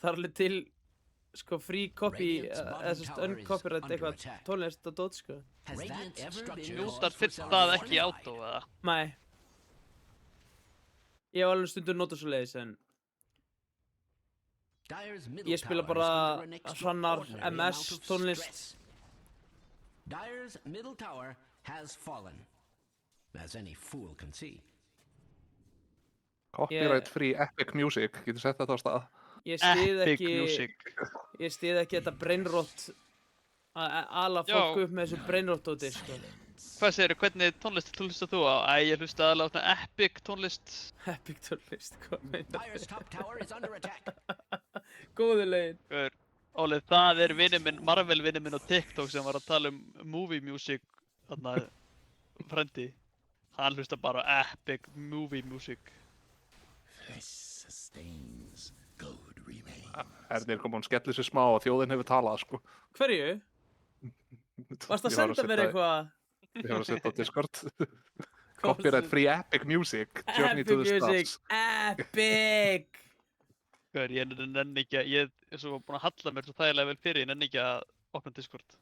Það er alveg til, sko, free copy, Radiant's bottom eða svona tower is uncopyright under eitthvað attack. tónlist og dót, sko. Has that Radiant's ever been structures used Notar for fyrst selling það ekki fortified? átó, eða? Nei. Ég hef alveg stundur notað svoleiðis, en Dyer's middle Ég spila tower bara is under an hrannar extraordinary MS amount of tónlist. stress. Dyer's middle tower has fallen, as any fool can see. Copyright free epic music, getur sett þetta á stað. Ég stið Epic ekki, music. ég stið ekki þetta brainrot að ala fólk Já. upp með þessu brainrot-dóti, sko. Hvað segirðu, hvernig tónlist hlustar þú á? Æ, ég hlusta aðalega á svona epic tónlist. Epic tónlist, hvað meinar? Dyer's top tower is under attack. Góðu legin. Hver, Óli, það er vinur minn, Marvel vinur minn á TikTok sem var að tala um movie music, þarna, frendi. Hann hlusta bara á epic movie music. Ernir kom hún skellir sér smá og þjóðin hefur talað, sko. Hverju? Varst að Ég var senda mér eitthvað? Ég var að setja á Discord. Hvað Copyright varstu- free epic music, Journey to Epic the music, Stars. epic! Hver, ég nenni ekki að, ég er svo búinn að halla mér svo þægilega vel fyrir, ég nenni ekki að opna Discord.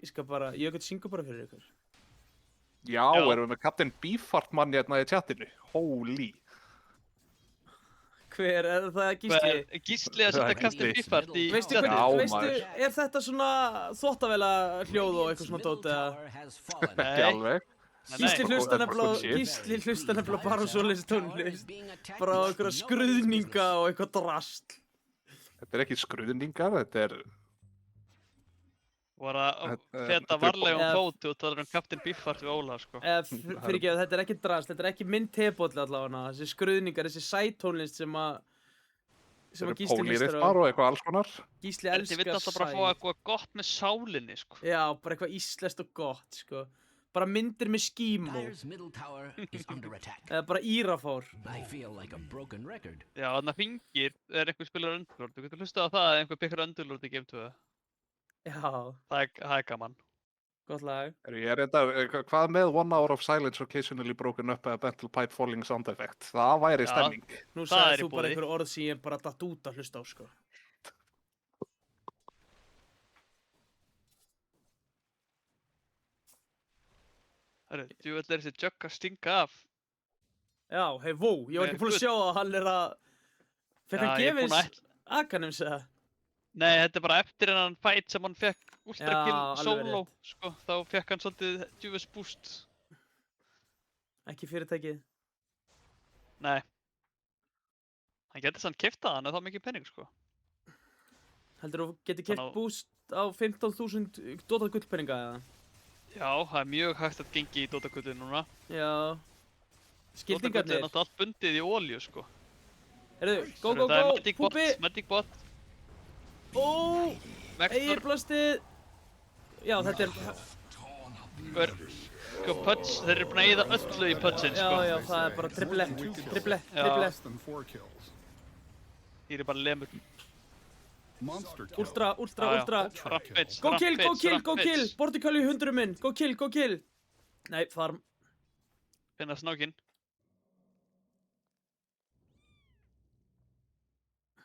Ég skal bara, ég get syngu bara fyrir ykkur. Já, Já. erum við með Captain Beefheart mann hérna í chatinu? Holy. Hver, er það Gísli? Gísli að Það er setja Captain Gísli. Beefheart í Veistu, Já, hvernig, veistu, maður. er þetta svona þvóttavela hljóð og eitthvað svona middle dót eða? tower has fallen. Ekki alveg. Gísli Nei. hlusta Nei. nefnilega, Shit. Gísli hlusta nefnilega bara á svoleiðis Tower is tónlist. being attacked Bara á with einhverja no skruðninga resistance. og eitthvað drast. Þetta er ekki skruðningar, þetta er... Var að Þetta- feta þetta er varlega Eða- fót og talar um Captain Beefheart við Óla, sko. Fyrirgeðu, þetta er ekki drast, þetta er ekki minn tebóll allavega. Þessi skruðningar, þessi sætónlist sem að Þetta Gísli hlustar póliriffar á. og eitthvað alls konar. Gísli Ég vil elskar alltaf bara fá eitthvað gott með sálinni, sko. Já, bara eitthvað íslenskt og gott, sko. Bara myndir með skímó. Dyer's middle tower is under attack. Eða bara írafár. I feel like a broken record. Já, þannig að hringir er einhver spilar Underlord. Þú getur hlustað á það að einhver pikkar Underlord í Game 2. Já, Það er gaman. gott lag. Ég er þetta, hvað með One Hour of Silence Occasionally Broken Up eða Battle Pipe Falling Sound Effect? Það væri Já. stemning. Nú Það sagði er í þú bara boði. einhver orð sem ég bara datt út að hlusta á, sko. Herru, djúvel er þessi jugg að stinga af. Já, hei, vó, ég var ekki búinn að sjá að hann er að... Fekk hann Já, ég er búinn gefins að Akanims eða? Nei, þetta er bara eftir hennan fight sem hann fekk Ultra Já, Kill alveg solo, rétt. sko. Þá fekk hann svolítið djúvis boost. Ekki fyrirtækið. Nei. Hann getur samt keyptað hann eða þá mikið penning, sko. Heldur þú geti Hann kert á- boost á 15.000 Dota gullpenninga eða? Já, það er mjög hægt að gengi í Dota-kutið núna. Já. Dota-kutið er Skildingarnir. náttúrulega allt bundið í olju, sko. Heyrðu, go, Herru, go, það er go, Magic Bot, Púpi! Magic Bot, Ó, Vector, eigirblastið. Já, þetta er... hver, sko, Pudge, þeir eru búin að eyða öllu í Pudgein, Já, sko. já, það er bara triple, triple, Já. triple. Less than 4 kills. Þeir eru bara lemur. Monster kill. Ultra, ultra, Já, já. ultra. Rampage, Go kill, go Rampage, kill, go kill. Rampage. Bortikali hundurum minn. Go kill, go kill. Nei, farm. Finna snákinn.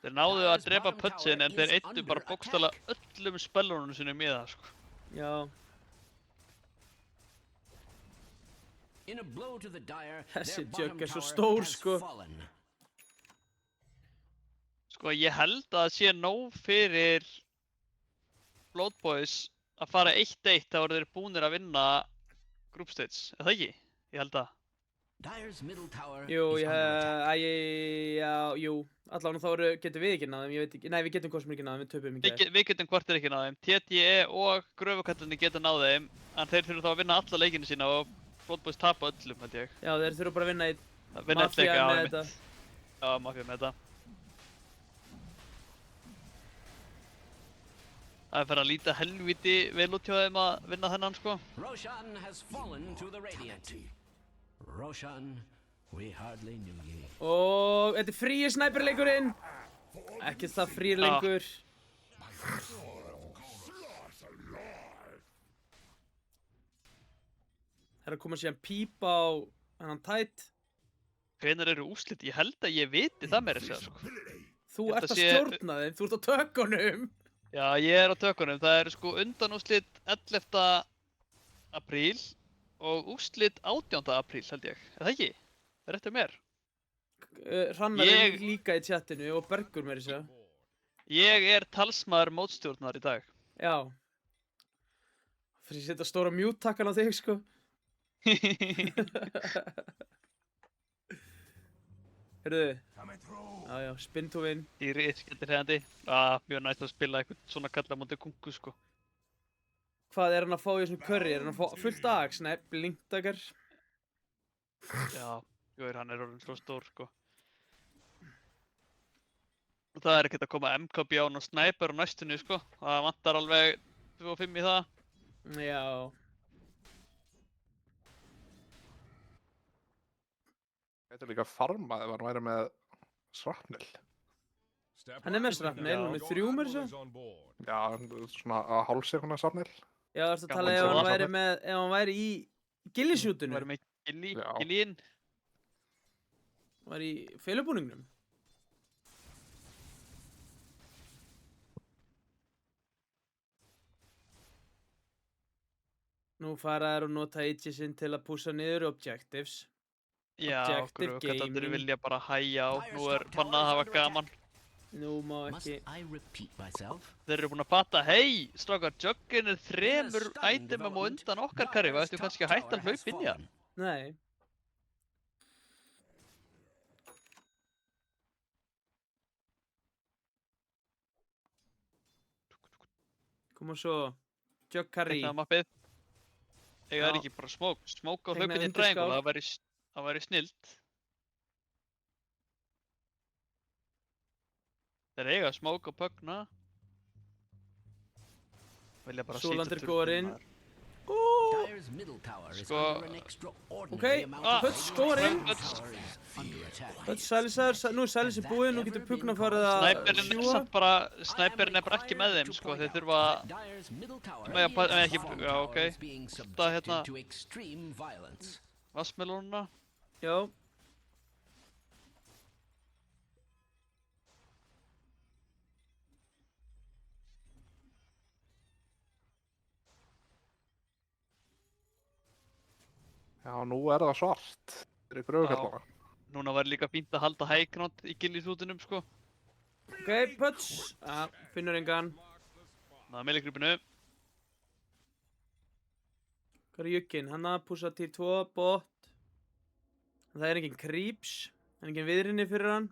Þeir náðu að drepa Pudgein en þeir eittu bara bókstala öllum spellunum sinum í það, sko. Já. In a blow to the Dyer, Þessi their jugg bottom er svo tower stór, has sko. fallen. Sko, ég held að það sé nóg fyrir Blood Boys að fara 1-1 þá eru þeir búnir að vinna Group Stage, er það ekki? Ég held að. Dyer's middle tower Jú, is under attack. já, jú. Allan þá getum við ekki náðum, ég veit ekki. Nei, við getum hvað sem ekki náðum, við töpum ekki. Við getum hvort er ekki náð þeim. TTE og Gröfukallinni geta náð þeim, en þeir þurfa þá að vinna alla leikinu sína og Blood Boys tapa öllum, held ég. Já, þeir þurfa bara að vinna í Að vinna Mafia leika, já, með einmitt. þetta. Já, Mafia með þetta. Það er fyrir að líta helviti vel út hjá þeim að vinna þennan, sko. Roshan has fallen to the Radiant. Roshan, we hardly knew ye. Og þetta er fríi snæperleikurinn. Ekki það fríi Já. lengur. Það er að koma síðan pípa á hennan tætt. Hvenær eru úrslit? Ég held að ég viti það meira sér, sko. Þú Ég held ert að að sé- stjórna þeim, þú ert á tökunum. Já, ég er á tökunum. Það eru sko undanúrslit 11. apríl og úrslit 18. apríl, held ég. Er það ekki? Það er eftir mér. Hrannar er Ég- líka í chatinu og Bergur meira þess að. Ég er talsmaður mótstjórnar í dag. Já. Fyrir að setja stóra mute-takkan á þig, sko. Heyrðu. Já, já, spin to win. Dýri skemmtir hefandi. Mjög næst að spila eitthvað svona kalla mútið kungu, sko. Hvað er hann að fá í þessum curry? Er hann að fá fullt dags? Nei, blinkdagar. Já, hann er orðinn svo stór, sko. Og það er ekkert að koma MKB án og Sniper á næstunni, sko. Það vantar alveg 2 og 5 í það. Já. Þetta er líka farma ef hann væri með srapnel. Hann er með srapnel, hann er með 3 meira þess að. Já, svona að hálfsekunda srapnel. Já, það er að Gaman tala ef svo hann það. væri með, ef hann væri í gillisjútinu. Væri með Já. gillín. Væri í felubúningnum. Nú fara þær og nota Aegisinn til að pússa niður objectives. Já, Objective okkur kallandir gaming. vilja bara hæja á. Nú er bannað að hafa gaman. Nú má Must ekki. I repeat myself? Þeir eru búin að fatta, hei, strákar, Juggin er 3 itemum og undan okkar karri, hvað ættu kannski að hætta að hlaupa inn í hann? Nei. Koma svo. Jug curry. Teiknaða mappið. Eiga það Já. ekki bara smók á Teiknaði hlaupinni í undirskál. triangle, það væri snilt. Þeir eiga smók og pögna. Vilja bara Súlandir sýta góðar inn. maður. Dyer's middle tower is Sko- under an extraordinary Okay, amount ah, of Pöts skóar inn. tower is under attack. Pöts sælisar, nú er sælis í búið, nú getur Pugna farið að Snæperinn er sjúga. samt bara, snæperinn er bara ekki með þeim, sko, þeir þurfa að... Dyer's middle tower Nei, is ekki- falling já, tower ok. is being Það subjected hérna- to extreme violence. Vassmelónuna. Já. Já, nú er það svart. Þetta er gröfukallana. Núna var líka fínt að halda hægnátt í gillisútunum, sko. Ok, Pöts. Finnur engan. Það er meiligripinu. Hvað er jugginn? Hann að pússa til 2 bot. Það er engin creeps. Það er engin viðrinni fyrir hann.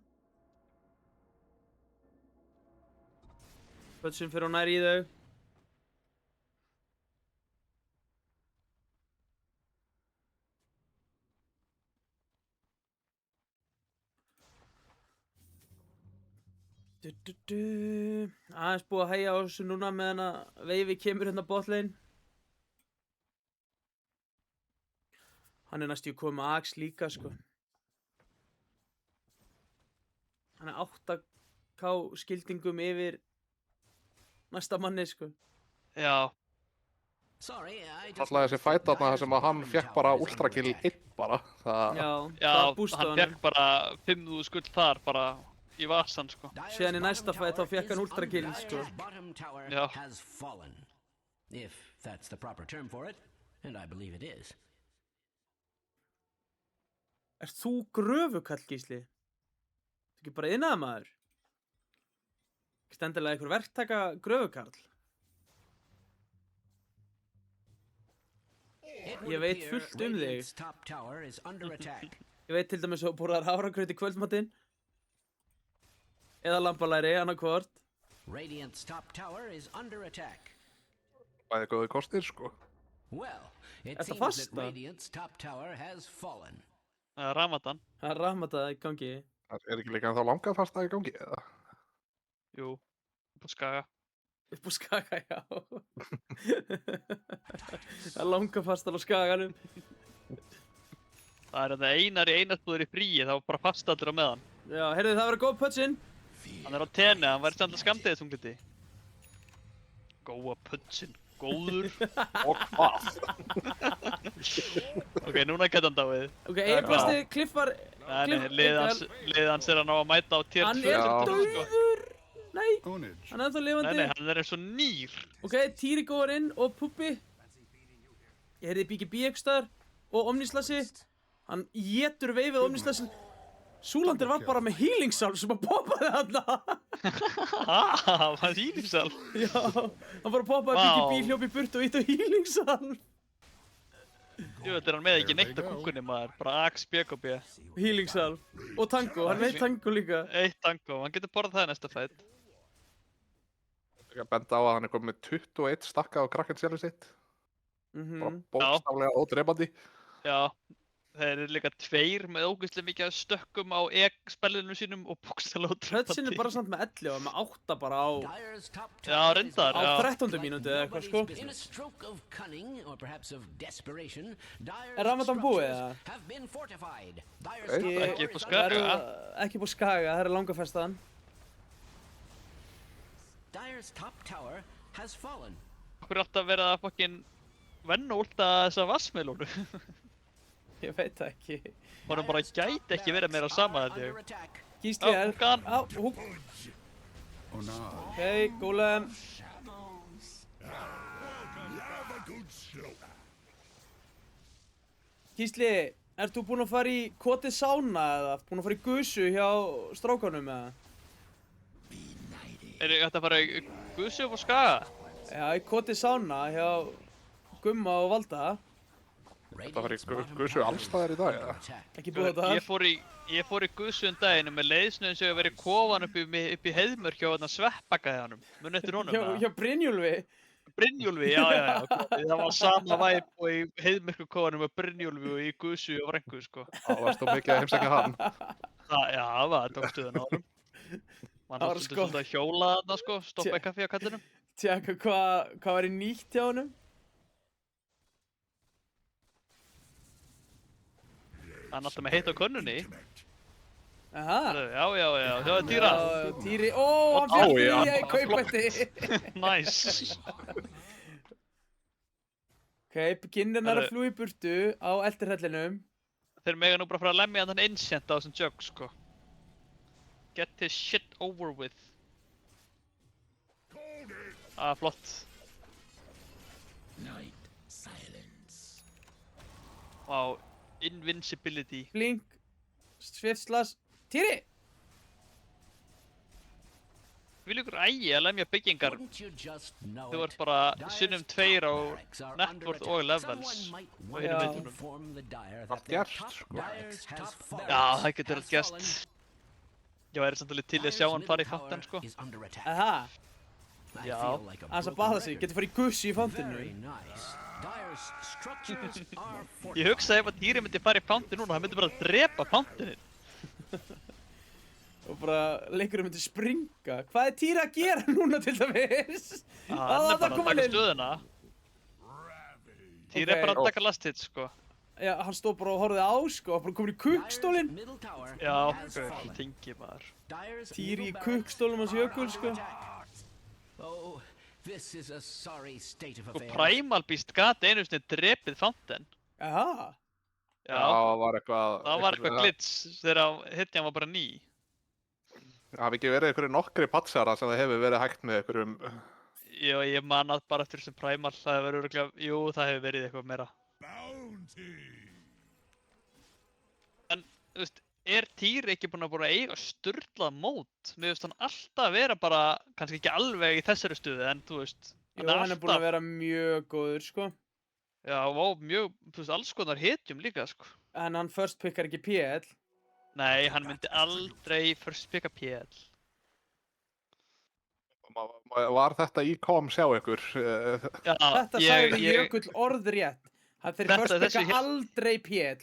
Pötsin fyrir hún nær í þau. Aðeins búið að hægja á þessu núna meðan að Veifi kemur hérna botlane. Hann er næstu komið með Axe líka, sko. Hann er 8k skildingum yfir næsta manni, sko. Já, Sorry, I just Alltaf þessi fæt þarna þar sem að hann fekk bara ultrakill 1 bara. Það, Já, já, það bústaði hann honum. fekk bara 5.000 skull þar, bara í vasan, sko. Dyer's Síðan í næsta bottom fight þá tower fékk hann is ultra under kill, attack. sko. Dyer's bottom tower Já. has fallen. If that's the proper term for it, and I believe it is. Ert þú gröfukall, Gísli? Þú ekki bara iðnaðarmaður? Ekki stendilega einhver verktaka gröfukall? It Ég would veit appear fullt þig. Radiant's top tower is under attack. Ég veit til dæmis að þú borðar hafragraut í kvöldmatinn. Eða lambalæri, annarkvort. Radiant's top tower is under attack. bæði góði kostir, sko. Well, it Ertu að seems that fasta? Radiant's top tower has fallen. Það er Ramadan. Það er rahmatað í gangi. Það er ekki líka ennþá langa fasta í gangi, eða? Jú, upp á Skaga. Upp á Skaga, já. Það er langa fastan á Skaganum. Það er þetta einar í einarsbúður í fríi, það var bara fast allir á meðan. Já, heyrðu það verður góð pötsinn. Hann er á tenni, hann væri samt að skamdegi þungliti. Góa putsin, góður. Og hvað? Ok, núna geta hann dáið. Ok, eiginplasti kliffar... Nei, liðið hans er að ná að mæta á tier 2. Hann er Já. dauður! Nei, Ownage. hann er ennþá Nei, lifandi. nei, hann er eins og nýr. Ok, Týri góður inn og Puppi. Ég heyrði BGB einhvers staðar. Og Omnislassi. Hann étur veifið Omnislassin. Súlandir var bara með healing salve sem að poppaði þarna. Það var hýlingsal. Já, hann bara poppaði Vá. byggi bíl, hljóp í burt og ítt á healing salve. Jú, þetta er hann með ekki neitt á kúkunni maður. Bara Axe, BKB. Healing salve. Og tango, hann veit tango líka. Eitt tango, hann getur borðað það í næsta fætt. Ég benda á að hann er komið með 21 stakka á Kraken sjálfur sitt. Bara bókstaflega ódreipandi. Já, þeir eru líka 2 með ógeðslega mikið af stökkum á spellinu sínum og bókstaflega Hudson er bara samt með 11 og með 8 bara á Dyer's top Já, tower reyndar, á já. 13. mínútu eða eitthvað sko. In a stroke of cunning or perhaps of desperation, Dyer's Er Ramadan búið, eða? structures have been fortified. Dyer's Hey. top Ekki upp á tower is Skaga. under- Ekki búið skaga, það er langafestan. Dyer's top tower has fallen. Okkur er alltaf verið að fucking venna últa þessa vassmelónu. Ég veit það ekki. Honum bara gæti ekki verið meira sama Under þetta. attack. Gísli Á, er... húkan. Á, húk. Oh no. Ok, Golem. Gísli, ert þú búinn að fara í kotið sána eða búinn að fara í gusu hjá strákanum eða? Er þetta að fara í gusu upp á Skaga? Já, í kotið sána hjá Gumma og Valda. Þetta var í gusu allstaðar í dag, eða? Ekki búið þetta Ég fór í gusu daginn með leiðsnöðin sem hefur verið kofan upp í heiðmörk hjá þarna sveppakaðanum. Muni eftir honum hjá, hjá Brynjólfi. Brynjólfi, já. Það var sama væp og í heiðmörku kofanum með Brynjólfi og í gusu og Vrengu, sko. Það varst þú mikið að heimsækja hann. Já, það tók stuðan á honum. Man Það var átti sko- svolítið að hjóla þarna, sko, stoppa í kaffi á kallinum. Tjekka hvað var í nýtt hjá honum. Hann alltaf með heitt á könnunni. Aha. Já, það var týra. Já, Týri, ó, hann Ó, fekk já. nýja í kaupætti. Nice. Ok, Ginnin er að Herru. flúa í burtu á eldirhellinum. Þeir mega nú bara fara að lemja þann Ancient á þessum jug, sko. Get this shit over with. Flott. Vá, invincibility. Blink, sviftslas, Týri! Vil ykkur ægi að lemja byggingar. Wouldn't you just know Þau it? voru bara sinnum 2 á Barracks are net under worth attack. og levels. Someone might Og want hinum Já. to veitunum. inform the Dire Allt that their gert, top sko. barracks has fallen. Já, það getur allt Has gerst. fallen. Ég væri samt alveg til í að sjá hann fara í fountain, sko. Is under attack. Aha, I Já. feel like a aðeins að broken baða sig, record. getur farið í gussi í Very fontinu. nice. Dire's structures are Ég fortified. hugsaði ef að Týri myndi fara í fountain núna, hann myndi bara drepa fountainin. Og bara leikurinn myndi springa. Hvað er Týri að gera núna til dæmis? Hann Það er bara að kom hann taka inn. stöðuna. Týri Ok. er bara að taka last hit, sko. Já, hann stóð bara og horfði á, sko, bara komin í kukkstólinn. Dire's middle tower Já, has guð, fallen. tengi maður. Dire's Týri í middle barracks kukkstólnum hans are Jökul, sko. under attack. Oh, this is a sorry state of Sko, affairs. Primal Beast gat einu sinni drepið fountain. Aha, Já, Það var eitthvað... það var eitthvað glitch þegar hitjan var bara ný. Það hafi ekki verið einhverju nokkri patsara sem það hefur verið hægt með einhverjum... Já, ég man að bara eftir þessum Primal, það hefur verið örugglega, jú, það hefur verið eitthvað meira. En, þú veist, er Týri ekki búinn að eiga sturlað mót? Mér finnst hann alltaf vera bara, kannski ekki alveg í þessari stuði, en þú veist, jú, hann er búinn að vera mjög góður, sko. Já, og mjög, þú veist, alls konar hitjum líka, sko. En hann first pickar ekki PL. Nei, hann myndi aldrei first picka PL. Var þetta í kom sjá ykkur? Já, Þetta sagði Jökull orðrétt. Hann þeir first Þessu picka aldrei PL.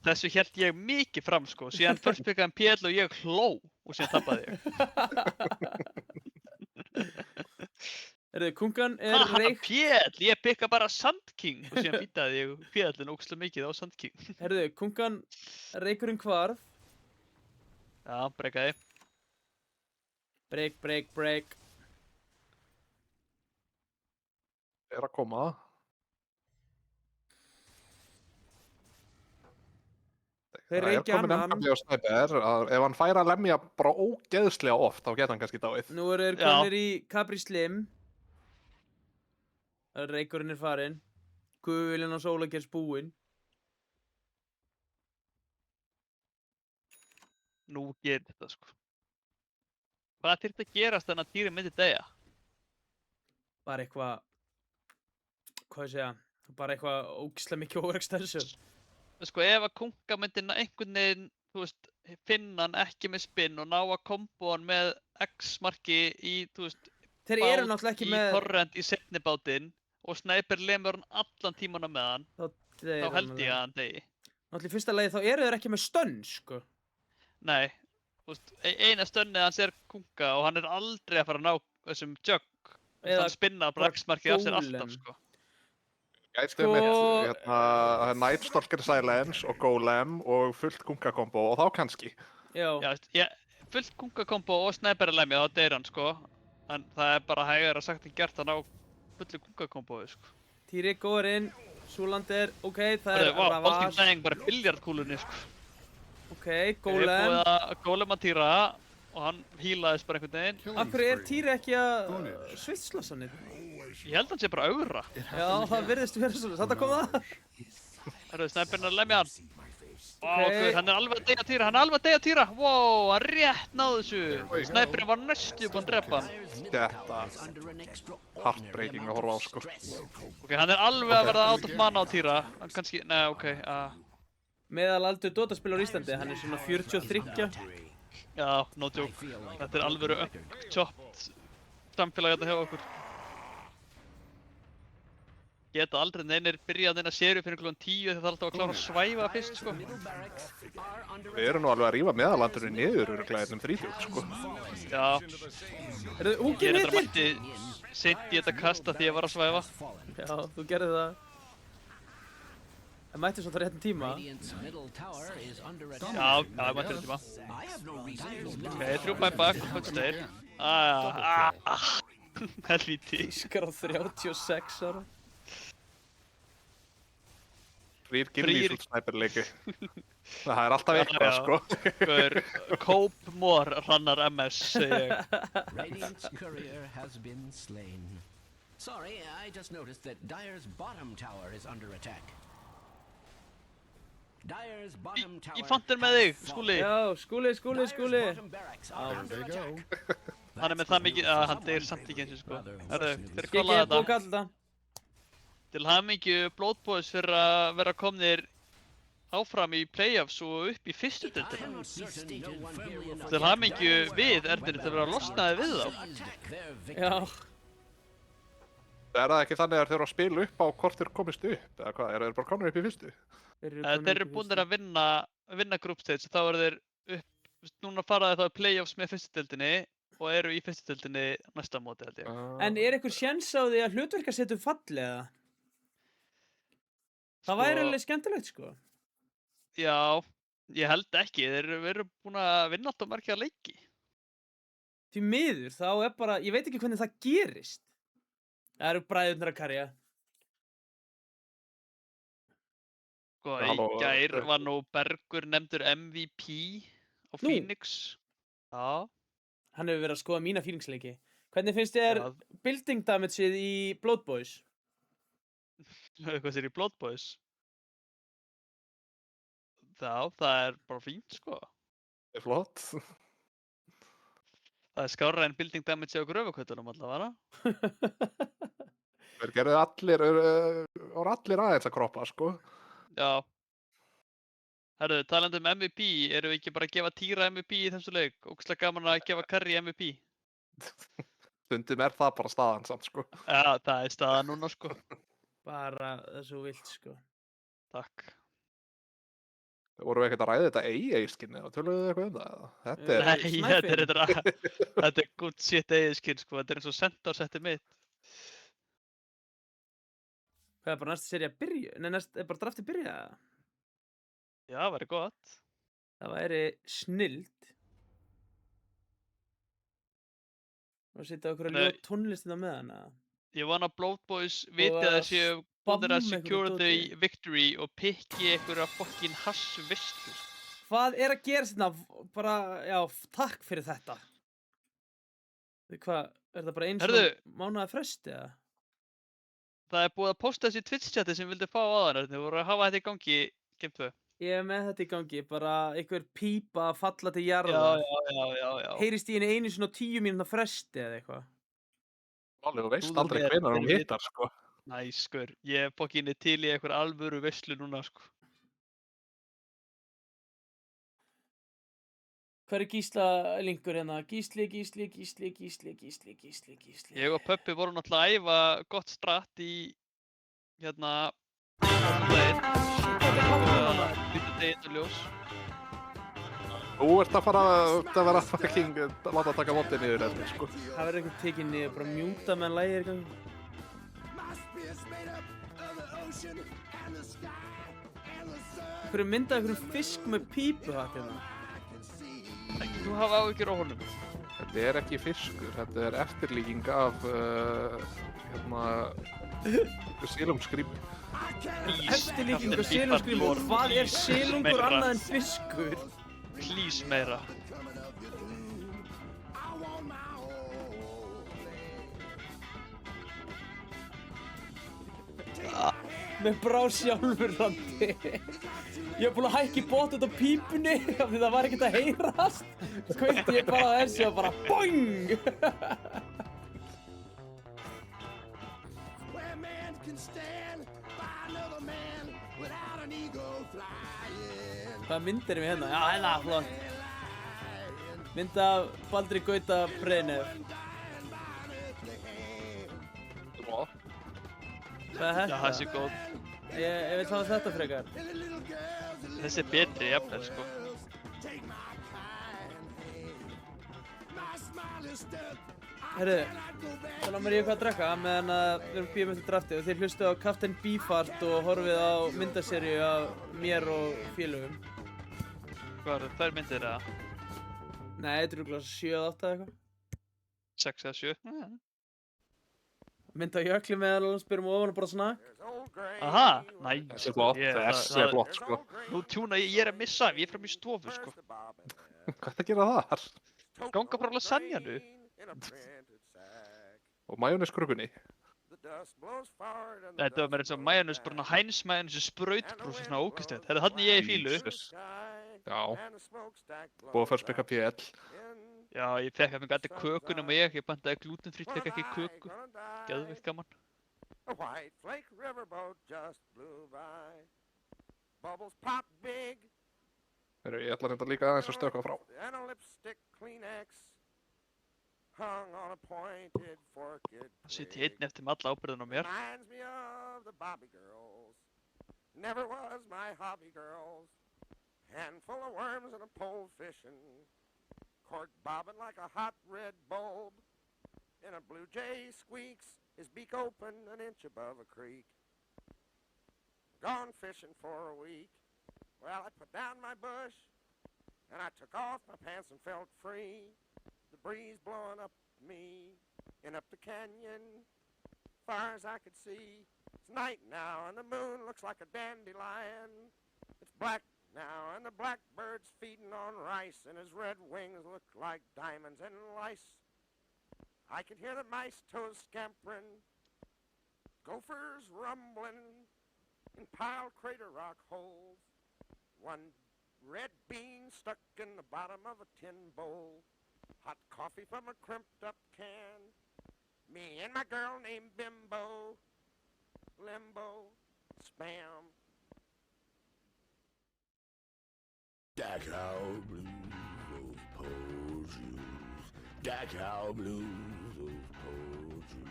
Þessu held ég mikið fram, sko. Síðan first pickaði hann PL og ég hló og síðan tappaði ég. Erðu, kungan er Ha, reik... PL, ég pikka bara Sand King og síðan býtaði ég PL-in ógstlega mikið á Sand King. Erðu, kungan reikurinn hvarf. Já, breykaði. Break, break, break. Er að koma. Þeir Það er reykja komin annan. MKB á Sniper að ef hann fær að lemja bara ógeðslega oft þá geta hann kannski dáið. Nú eru þeir Já. konir í Capri Slim. Reikurinn er farinn. Guðviljan á Sólagers búinn. nú gerir þetta sko. Hvað þyrfti að gerast þannig að Týri myndi deyja? Bara eitthvað, hvað ég segja, bara eitthvað ógislega mikið órekst þessu. Sko ef að Kunga myndi einhvern veginn, þú veist, finna hann ekki með spinn og ná að kombo hann með X-marki í, þú veist, Þeir eru náttúrulega ekki í með, torrent í seinni bátinn og Sniper lemur hann allan tímana með hann, þá held ég að hann degi. Náttúrulega í fyrsta lagi þá eru þeir ekki með stönn, sko. Nei, þú veist, eina stönnið hans er Kunga og hann er aldrei að fara að ná þessum jug. Eða Hann spinna bara X-markið af sér alltaf, Golem. sko. Gæti mitt Night Stalker Silence og Golem og fullt kungakombo og þá kannski. Já, Já, veist, fullt Kunga-kombo og Sniper að lemja, þá deyr hann, sko. En það er bara hægara sagt en gert að ná fullu Kunga-kombói, sko. Týri góður inn, Súlandir, ok, það Það er er, vá, Ravage, Balding Dang bara biljardkúlunni, sko. ok, Ég er Golem. búið að Golem að týra og hann hílaðist bara einhvern veginn. Killing Akkur er spree. Týri ekki að svitslasa niður? Ég held að hann sé bara augra. Já, það virðist vera svona, þetta kom það. Herru, Snæpirinn að lemja hann. Ó, Ok. guð, hann er alveg að deyja Týra, hann er alveg að deyja Týra. Wow, hann rétt náði þessu. Snæpirinn var næstu búinn að drepa hann. Þetta heartbreaking að horfa á, sko. Ok, hann er alveg að verða out of mana á Týra. Hann kannski, nei, ok, Meðal aldur Dota-spil á Íslandi, hann er svona 43. já, no joke. Þetta er alveg uppchopped samfélag þetta hjá okkur. Geta aldrei neinir byrjað neina séru fyrir klukkan 10 þegar það er alltaf að klára að svæfa fyrst, sko. Við erum nú alveg að rífa meðalandurinn niður örugglega um 30, sko. Já, Herðu, ég húkir er þetta hittir! mætti seint í þetta kasta því ég var að svæfa. Já, þú gerði það. Það mætti svona á réttum tíma. Radiant's middle tower is under Já, attack. já, ég mætti þetta tíma. I have no reason to believe Ok, 3 bæn bak, punch þeir. Helvíti. Ískar á 36 ára. Frýr gilvís út snæperleiki. Það er alltaf eitthvað, Já, sko. Gaur, Cope More rannar MS, segi ég. Radiant's courier has been slain. Sorry, I just noticed that Dire's bottom tower is under attack. Dire's bottom tower. Ég fant þér með þig, Skúli. Já, Skúli. Dire's bottom barracks are There under they go. attack. Hann er með það mikið, hann deyr samt ekki eins og sko. Herru, þeir Gekki, kollaði þetta. bóka alltaf. Til hamingju Blood Boys fyrir að vera komnir áfram í playoffs og upp í fyrstu I deildina. am certain no one firmly enough Til hamingju við Ernir til að vera losnaði við þá. attack their victory. Já, Er það ekki þannig að þeir eru að spila upp á hvort þeir komist upp? Eða hvað, eru þeir bara komin upp í fyrstu? Þeir eru búinir að vinna group stage og þá eru þeir upp, núna faraði þá í playoffs með fyrstu deildinni og eru í fyrstu deildinni næsta móti held ég. En er eitthvað séns á því að hlutverkasetum falli eða? Það væri Sko- alveg skemmtilegt, sko. Já, ég held ekki, þeir eru búin að vinna alltaf margir leiki. Því miður, þá er bara, ég veit ekki hvernig það gerist. Það eru bræðurnir að karja. Sko, Já, í og- gær var nú Bergur nefndur MVP á Nú. Phoenix. Já, Hann hefur verið að skoða mína fílingsleiki. Hvernig finnst þér já, building damageið í Blood Boys? eitthvað sér í Blood Boys. Já, það er bara fínt sko. Það er flott. Það er skárra en building damage á gröfukvötunum allavega. Þeir gerðu allir, voru allir aðeins að kroppa, sko. Já. Herru, talandi um MVP, erum við ekki bara að gefa Týra MVP í þessu leik? Ógeðslega gaman að gefa Curry MVP. Stundum er það bara staðan samt, sko. Já, það er staðan núna sko. Bara þessu vilt, sko. Takk. Voru við ekkert að ræða þetta EA-skinni og töluðu þið eitthvað um það? Eða? Þetta er, Nei, Snæfinn. þetta er good shit eigin sko. Þetta er eins og Centaur setti mitt. Hvað er bara næsta seri að byrja? Nei, er bara draftið byrja? Já, það væri gott. Það væri snild. Og setja okkur að Nei. ljóða tónlistina með hana. Ég vona að Blood Boys viti að að þeir séu búinir spamma að einhverju secure the dóti. victory og pikki einhverja fokkin hassvislu. Hvað er að gera þetta? Bara, já, takk fyrir þetta. Hvað, er það bara eins Heyrðu. og mánuða fresti, eða? Það er búið að posta þessi Twitch chati sem vildi fá á þann. Þið voru að hafa þetta í gangi, Game 2. Ég er með þetta í gangi, bara einhver pípa að falla til Já, jarðar. já. Heyrist í henni einu sinni á 10 mínútna fresti eða eitthvað. Máli, þú veist Þú aldrei er- hvenær hún er- hittar, sko. Næs, skur. Ég er fokkinni til í einhver alvöru veislu núna, sko. Hver er Gísla linkur hérna? Gísli. Ég og Pöppi vorum náttúrulega að æfa gott stratt í, hérna, daginn. Daginn og ljós. Þú ert að fara að vera fucking láta taka mótið niður eftir, sko. Það verður eitthvað tekið niður, bara mjúta meðan lægið er í gangi. Hver er myndað einhverjum fisk með pípuhatt hérna? Ekki þú hafa áhyggjur á honum. Þetta er ekki fiskur, þetta er eftirlíking af, silungsgrími. Eftirlíking og silungsgrímur. Hvað er silungur annað en fiskur? Please meira. Með brá sjálfurlandi. Ég var búinn að hækka í botið á pípunni af því það var ekkert að heyrast. Kveikti ég bara á þessu og bara BOING! Hvaða myndir er við hérna? Já, hérna, flott. Mynd af Baldri Gauta Brynef. Hvað er Já, þetta? þessi er góð. Ég vil hafa þetta frekar. Þessi er betri, jafnvel, sko. Herru, þá lág mér í eitthvað að drekka meðan að við erum bíum eftir drafti og þið hlustu á Captain Beefheart og horfið á myndaserju af mér og félögum. Hvað eru þær myndir eða? Nei, þetta eru gláð 7-8 eða eitthvað. 6 eða 7? Mynd á jökli meðal annars byrjum ofan og bara snakk. Aha, næ. Þessi er flott, þessi er flott, sko. Nú tjúna ég er að missa, ég er fram í stofu, sko. Hvað er að gera þar? Ganga bara lasagnu. Og majóneskrukkunni. Þetta var mér eins og majónus, bara Heinz majónus sprautbrúsi, svona ógæstlegt. Þetta er þannig ég í fílu. Já. Búið að fyrst byggja PL. Já, ég fekk að mig allir kökunum og ég bandaði glútenfrýtt, fekk ekki köku. Geðveikt gaman. A white flake riverboat just blew by. Bubbles pop big. Ég ætla reynda líka aðeins að stökka frá. And a lipstick Kleenex hung on a pointed forked Það sitt ég einn eftir með alla ábyrðin á mér. reminds me of the Bobby girls. Never was my hobby girls. Handful of worms and a pole fishing. Cork bobbing like a hot red bulb. And a blue jay squeaks, his beak open an inch above a creek. Gone fishing for a week. Well, I put down my bush, and I took off my pants and felt free. The breeze blowing up me, and up the canyon, far as I could see. It's night now, and the moon looks like a dandelion. It's black now, and the blackbird's feeding on rice, and his red wings look like diamonds and lice. I could hear the mice toes scampering, gophers rumbling in piled crater rock holes. One red bean stuck in the bottom of a tin bowl. Hot coffee from a crimped up can. Me and my girl named Bimbo. Limbo. Spam. Dachau blues, those pole shoes. Dachau blues, those pole shoes.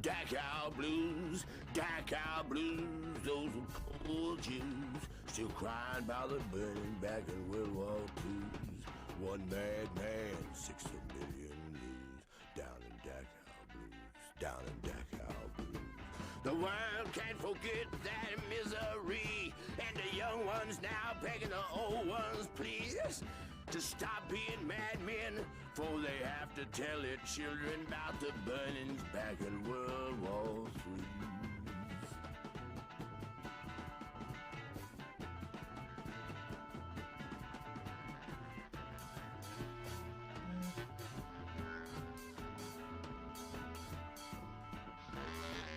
Dachau blues, those pole shoes. Still crying about the burning back in World War II's. One mad man, 60 million lose. Down in Dachau blues, down in Dachau blues. The world can't forget that misery, and the young ones now begging the old ones, please, to stop being madmen, for they have to tell their children about the burnings back in World War III.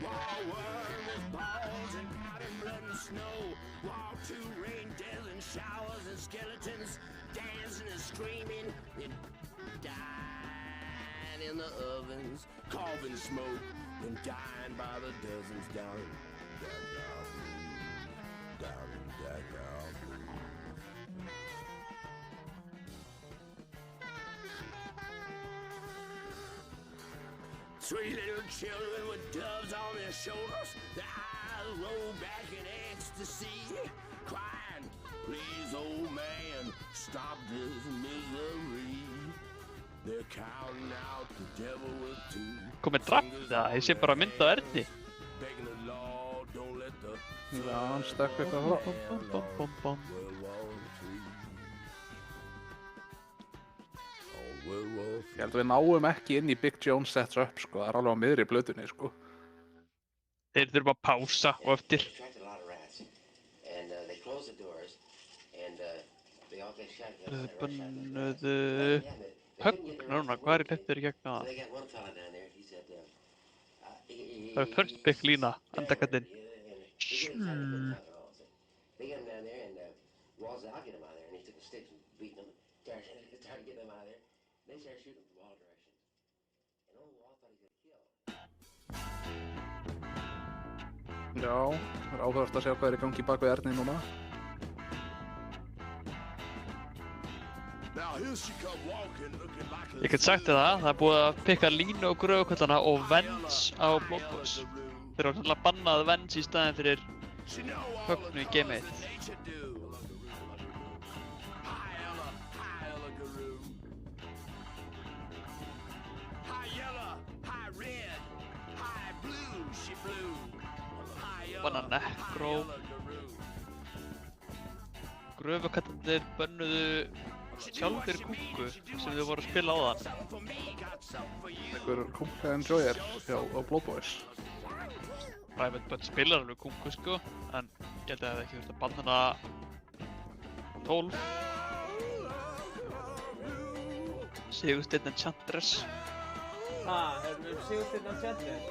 War was balls and powder, blood and snow. War 2 rain, desert. skeletons dancing and screaming. It died in the ovens, carving smoke and dying by the dozens down in Dachau Blues. Down in Dachau Blues. Three little children with doves on their shoulders, their eyes roll back in ecstasy, crying, please, old man, stop this misery. They're counting out the devil with two. Komið draft það, ég sé bara mynd á Erni. Begging the Lord, don't let the Já, hann stökk eitthvað frá. Ég held að við náum ekki inn í Big Jones sets up, sko. Það alveg á miðri blötunni, sko. Þeir þurfa að pása og eftir. Bönnuðu högn núna, hvað í hleyptur í gegn á það? Það first pick lína, andakatinn. Já, það er áhugavert að sjá hvað er í gangi bak við Erni núna. Ég get sagt þér það er búið að pikka línu og gröfukvöllana og Vents á Bloodboys. Þeir eru alltaf bannað Vents í staðinn fyrir högnu í Game 1. Banna Necro. Gröfukvöllanir bönnuðu sjálfur kúku sem þau voru að spila á þann. Einhver kúka enjoyer hjá Bloodboys. Private Butt spilar alveg kúku sko, en ég held að það hefði ekki þurft að banna hana 12. Sigursteinn Enchantress. Erum við Sigursteinn Enchantress?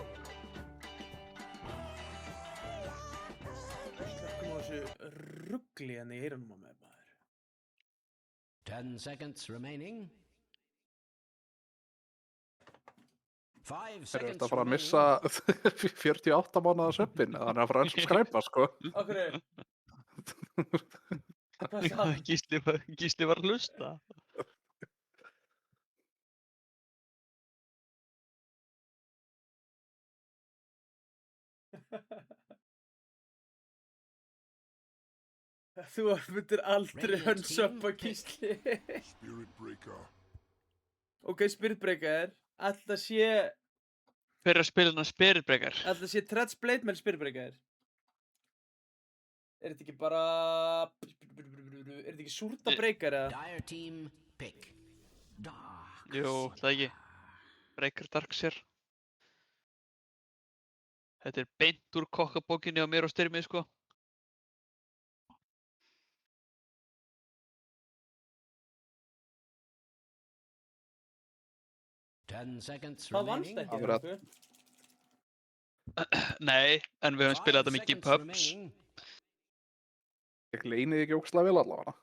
Slökkum á þessu ruggli hérna í eyrunum á mér, maður. 10 seconds remaining. 5 Þeir eru seconds þetta að fara að remaining. missa 48 mánuða söppin, þannig að fara að skræpa, sko. Okkur, hvað sagði? Gísli var að hlusta. Þú myndir aldrei unsubba Gísli. Spirit Breaker. Ok, Spirit Breaker. Alltaf sé Fyrir að spila hana Spirit Breaker. Treads Blade með Spirit Breaker. Er þetta ekki bara... Er þetta ekki Surta Breaker eða? Dire team pick. Dark. Jú, það ekki. Breaker Darkseer. Þetta er beint úr kokkabókinni á mér og Styrmi, sko. Það vannst ekki Það þessu. Nei, en við höfum spilað þetta mikið í pubs. Ég leynið ekki ókslega vel allavega.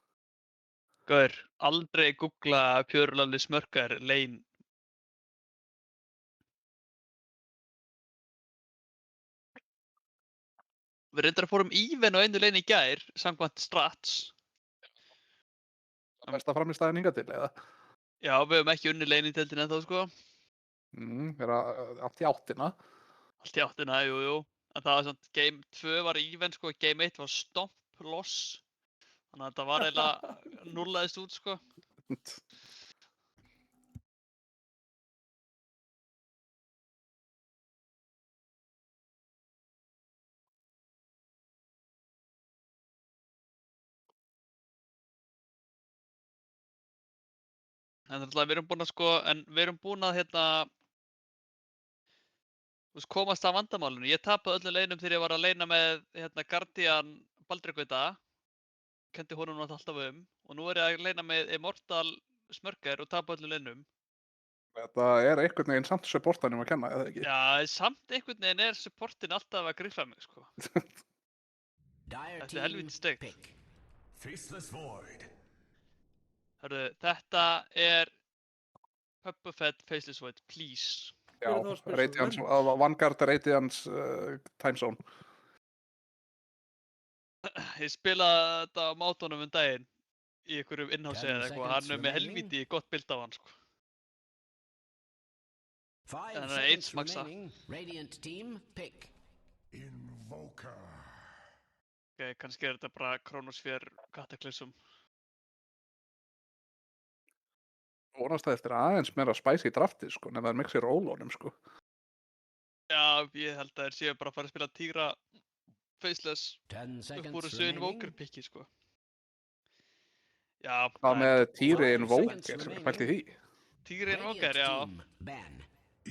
Gaur, aldrei googla Pjörulalli smörkar lein. Við reyndar að fórum even á einu lein í gær, samkvæmt strats. Það besta framistæðin hingað til, eða? Já, við höfum ekki unni lein í deildinni ennþá, sko. Er allt í áttina. Allt í áttina, jú. En það var samt, Game 2 var even, sko, Game 1 var stomp loss. Þannig að þetta var eiginlega nullaðist út, sko. En þannig að við erum búin að sko, við erum búin að hérna, komast að vandamálinu. Ég tapaði öllum leinum þegar ég var að leina með hérna Guardian Baldrigauta. Kendi honum náttúrulega alltaf og nú er ég að leina með Immortal Smörker og tapa öllum leinum. Þetta er einhvern veginn samt supportanum að kenna, eða ekki? Já, samt einhvern veginn er supportin alltaf að griffa mig, sko. Þetta er helvítið steikt. Faceless Void. Hörru, þetta er Puppa Fett Faceless Void, please. Já, Hver er þá Space Radiance, Revenge? Vanguard Radiance Time Zone. Ég spilaði þetta á mátunum daginn í einhverjum innhási 10 eða eitthvað. seconds Hann er með remaining. helvíti gott bild á hann, sko. 5 And seconds eight maksa. remaining. Radiant team, pick. Invoker. Ok, kannski er þetta bara Chronosphere Cataclysm. Vonast það eftir aðeins meira spicy drafti, sko, nema það er mixi rólónum, sko. Já, ég held að þeir séu bara að fara að spila Tigra Faceless 10 upp seconds úr þessu Invoker remaining. pikki, sko. Já, Hvað með Týri Five Invoker, seconds pælti því? Tigri Invoker, Radiant já. team, ban.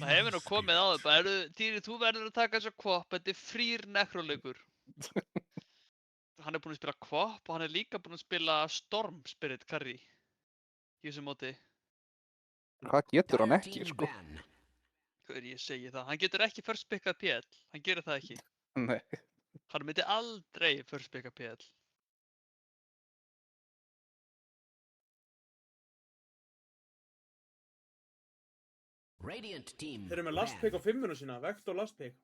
Það hefur nú komið á það, bara, Týri, þú verður að taka þessu kvop, þetta er frýr nekroleikur. Hann er búinn að spila kvop og hann er líka búinn að spila Storm Spirit Carry í þessu móti. Hvað getur hann Dire ekki, team sko? ban. Hvað er ég að segja það? Hann getur ekki first pickað PL, hann gerir það ekki. Nei. Hann myndi aldrei first pickað PL. Radiant team, Þeir eru með last ban. pick á 5 sína, Vector last pick.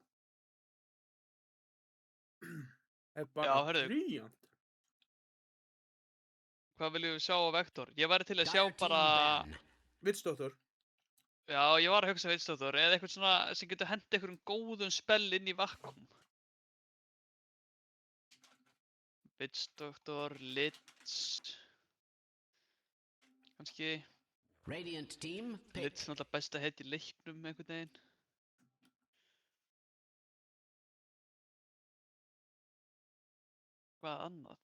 Er bara Já, heyrðu. brilliant. Hvað viljum við sjá á Vector? Ég væri til að sjá Dire team bara... ban. Vitsdóttur. Já, ég var að hugsa Vitsdóttur, eða eitthvað svona sem getur hent einhverjum góðum spell inn í vakuum. Vitsdóttur, Litz... Kannski... Radiant team, pick. Litz er náttúrulega best að heita í leiknum einhvern veginn. Hvað annað?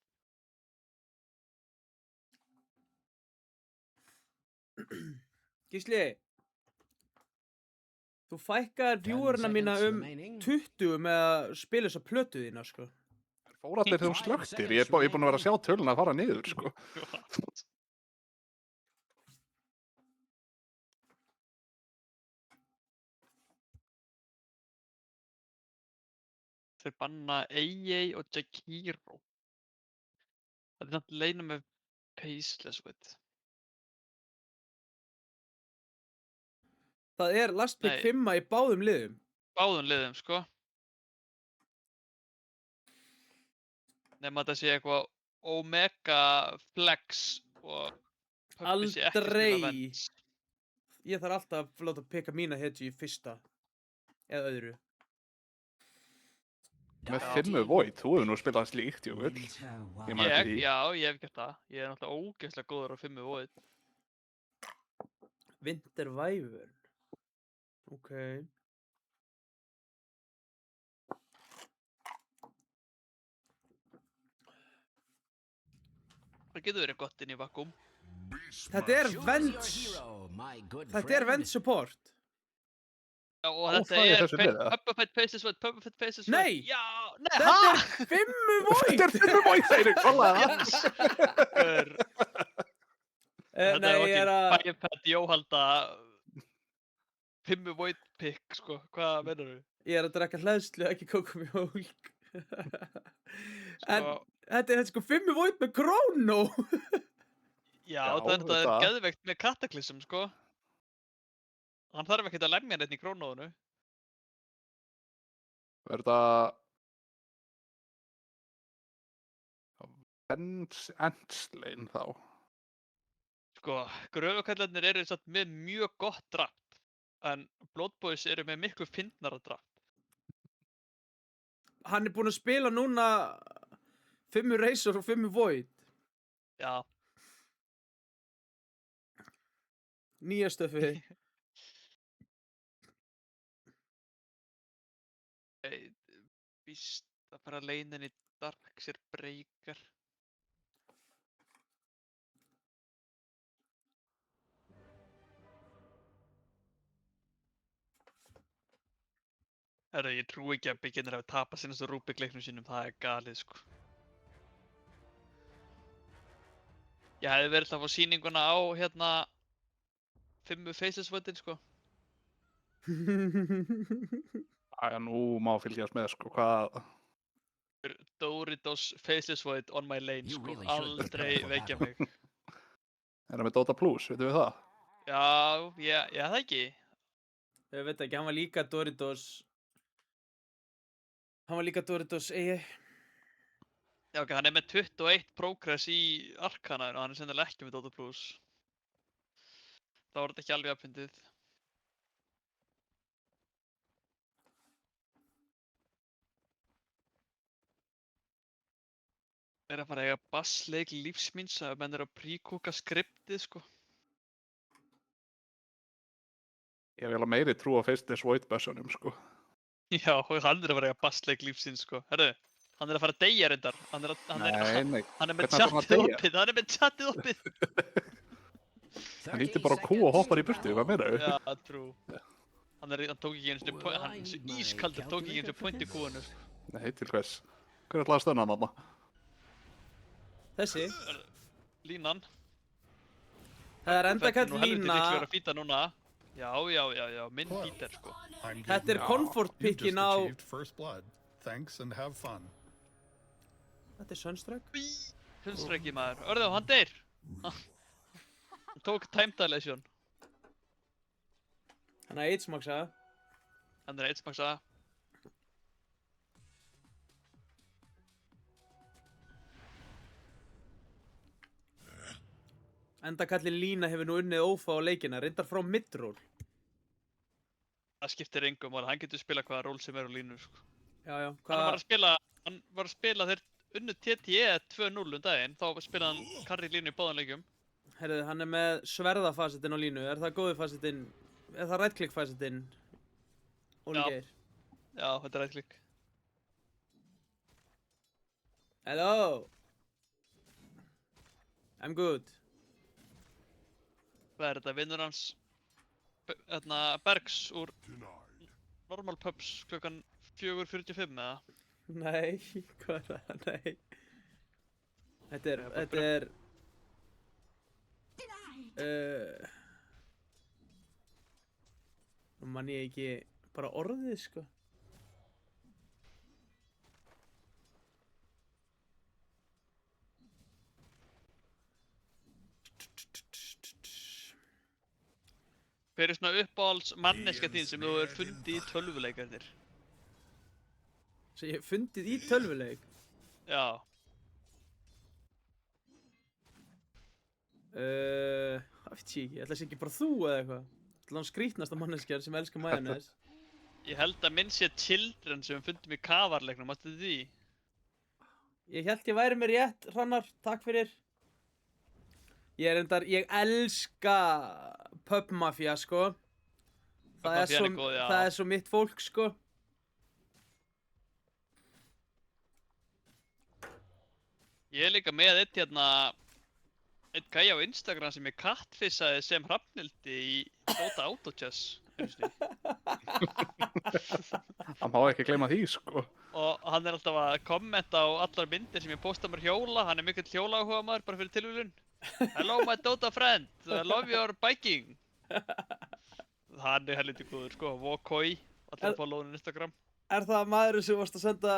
Gísli. Þú fækkar 10 viewerna mína seconds um remaining. 20 með að spila þessa plötu þína, sko. Fór allir þegar Five slöktir, seconds ég er búinn að vera að sjá remaining. töluna að fara niður, sko. Þeir banna EA og Jakiro. Það er náttúrulega leina með Faceless Void. Það er last pick Nei. 5 í báðum liðum. Báðum liðum, sko. Nefn að þetta sé eitthvað Omega Flex og Puppi sé ekki að spila Aldrei. Vents. Ég þarf alltaf að láta pikka mína hedgi í fyrsta. Eða öðru. Með Dire 5 team, Void, þú hefur nú spilað slíkt, jú, vill. Ég man eftir því. Já, ég hef gert það. Ég er náttúrulega ógeðslega góður á 5 Void. Winter Wyvern. Ok. Það getur verið gott inn í vakuum. Þetta er choose your Vents. hero, my good Þetta er friend. Vents support. Já, og Ó, þetta það er er þessi liða. Puppa Fett Faceless Void, Puppa Fett Faceless Void. Nei! Já, nei, Þetta hæ? er 5 Void! Þetta er 5 Void, þeir eru kollaða. Þetta Nei, er ég er að... ekki Pæpet Jóhalda 5 Void pick, sko. Hvað mennur þú? Ég er að drekka hlæðslu, ekki kókumjólk. En Sko, þetta er sko 5 Void með Chrono. já, Já, það er þetta þetta. geðveikt með Cataclysm, sko. Hann þarf ekkert að lemja neitt í krónóðinu. Er þetta... Endslein þá. Sko, gröfukallarnir eru satt með mjög gott draft, en Blood Boys eru með miklu fyndnara draft. Hann er búinn að spila núna 5 Razor og 5 Void. Já, Nýja stöfið. víst að fara leinin í Darkseer Breaker. Herra, ég trúi ekki að beginner hafi tapað sinnastu Rubik-leiknum sínum, það er galið, sko. Ég hefði verið að fá sýninguna á, hérna, 5 Faceless Voidin, sko. Æja, nú má fylgjast með, sko, hvað... Doritos Faceless Void on my lane, You sko. really should Aldrei prepare for veikja battle. mig. Er hann með Dota Plus, veitum við það? Já, það ekki. Ég veit ekki, hann var líka Doritos eigi. Já, ok, hann er með 21 progress í Arcana og hann er sennilega ekki með Dota Plus. Það var þetta ekki alveg uppfyndið. Er að fara að eiga bassleik lífsmíns að menn eru að príkúka skriptið, sko. Ég vil að meiri trú á Fitness Void bössunum, sko. Já, og hann er að fara að eiga bassleik lífsins, sko. Herru, hann er að fara að deyja reyndar. Hann er með Hvernig tjattið opið. Hann ítti bara á kú og hoppar í burtu, hvað meina þau? Já, trú. Hann tók ekki eins og hann ískaldur tók ekki eins og point í kúinu. Nei, til hvers? Hver ætlaði að stöna hann, mamma? Þessi. Línan. Það er endakall lína. Helviti líklegur að fýta núna. Já, minn fýter, sko. Þetta er comfort pickin á... Thanks and have fun. Þetta er Sunstrike. Sunstrike maður. Örðu, hann deyr. Hann tók time dilation. Hann er AIDS-maksa. Endakalli lína hefur nú unnið ófá á leikina, reyndar frá midroll. Það skiptir engum máli, hann getur spila hvaða ról sem er á línu, sko. Já, Hann var að spila þeir unnu TTE 2-0 daginn, þá spilaði hann carry línu í báðan leikjum. Herðu, hann er með sverðafasetinn á línu, er það góði fasetinn, er það right click fasetinn? Óli Geir. Já, þetta er right click. Hello. I'm good. Hvað er þetta, vinnur hans Bergs úr normal pubs klukkan 4:45 eða? Nei, hvað er það? Nei. Þetta er... Nú man ég ekki bara orðið, sko. Hver er svona uppáhalds manneska þín sem þú hefur fundið í tölvuleikarnir? Sem ég hef fundið í tölvuleik? Já. Það veit ég ekki, ætla þessi ekki bara þú eða eitthvað? Það er hann skrítnasta manneskjar sem elskar majónes. Ég held að minn sé Children sem við fundum í kafarleiknum, mástu því? Ég held ég væri með rétt, Hrannar, takk fyrir. Ég elska pubmafía, sko. Það er svo mitt fólk, sko. Ég er líka með eitt gæja á Instagram sem ég kattfissaði sem Hrafnhildi í Dota Autochess. Hann má ekki gleyma því, sko. Og hann er alltaf að kommenta á allar myndir sem ég posta mér hjóla. Hann er mikill hjólaáhuga maður bara fyrir tilvíðun. Hello my Dota friend, I love your biking. Hann er helviti góður, sko. Wokoi, allir að followa hann á Instagram. Er það maðurinn sem varst að senda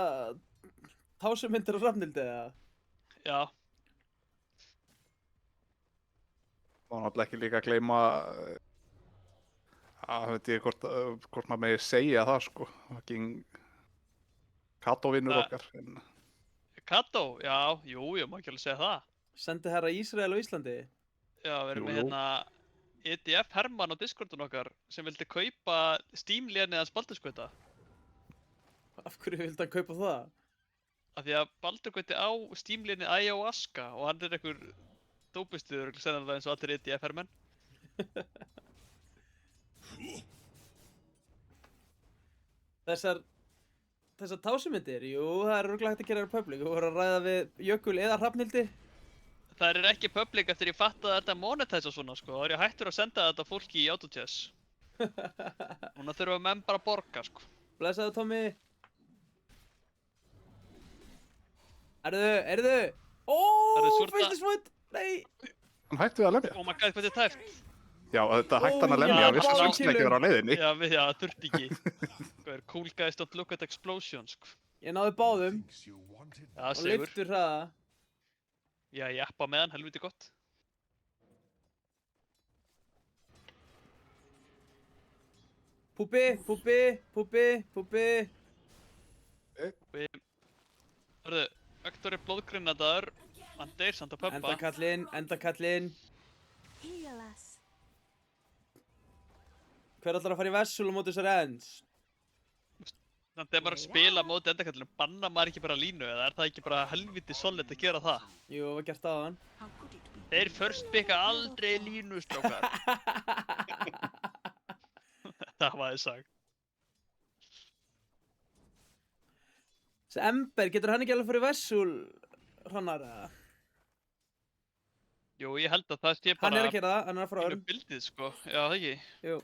tásumyndir á Hrafnhildi, eða? Já. Má náttúrulega ekki líka að gleyma veit ég hvort maður megi segja það, sko. Kato vinnur okkar. Kato? Já, jú, má ekki alveg segja það. Sendi herra Ísrael á Íslandi? Já, við erum með EDF Hermann á Discordun okkar sem vildi kaupa Steam-lénið hans Baldurskauta. Af hverju vildi hann kaupa það? Af því að Baldurskauti á Steam-lénið Ayahuasca og hann er einhver dópustuður sennilega eins og allir EDF Hermann. Þessar tásumyndir, jú, það er örugglega hægt að gera þér public. Þú voru að ræða við Jökul eða Hrafnhildi? Það er ekki public eftir ég fatt að þetta monetize og svona, sko. Það er ég hættur að senda þetta fólki í Autochess. Núna þurfa menn bara að borga, sko. Blessaðu, Tommy. Erðu? Fyrstist void! Nei! Hann hætti við að lemja. Oh my god, hvað þetta er tæft? Já, þetta hætti hann að lemja, hann vissi sem ekki vera á leiðinni. Já, þurfti ekki. Hvað er cool guys don't look at explosions, sko. Ég náði báðum. Já, og lyftur hraða. Já, ég appa með hann, helviti gott. Púbi. Hörðu, Vektor er blóðgrinadaður, hann deyr samt á pöppa. Endakallinn. Hver ætlar að fara í Vessul á móti þessar ends? Þannig að maður að spila á móti endakallinu, banna maður ekki bara línu, eða er það ekki bara helviti solid að gera það? Jú, það var gert aðan. Þeir first picka aldrei línu, strákar. Það var þið sagt. Þessi Ember, getur hann ekki alveg að fara í Vessul, Hrannar? Jú, ég held að það sé bara... Hann er að gera það, hann er að fara Pínu bildið, sko. Já, það ekki. Jú.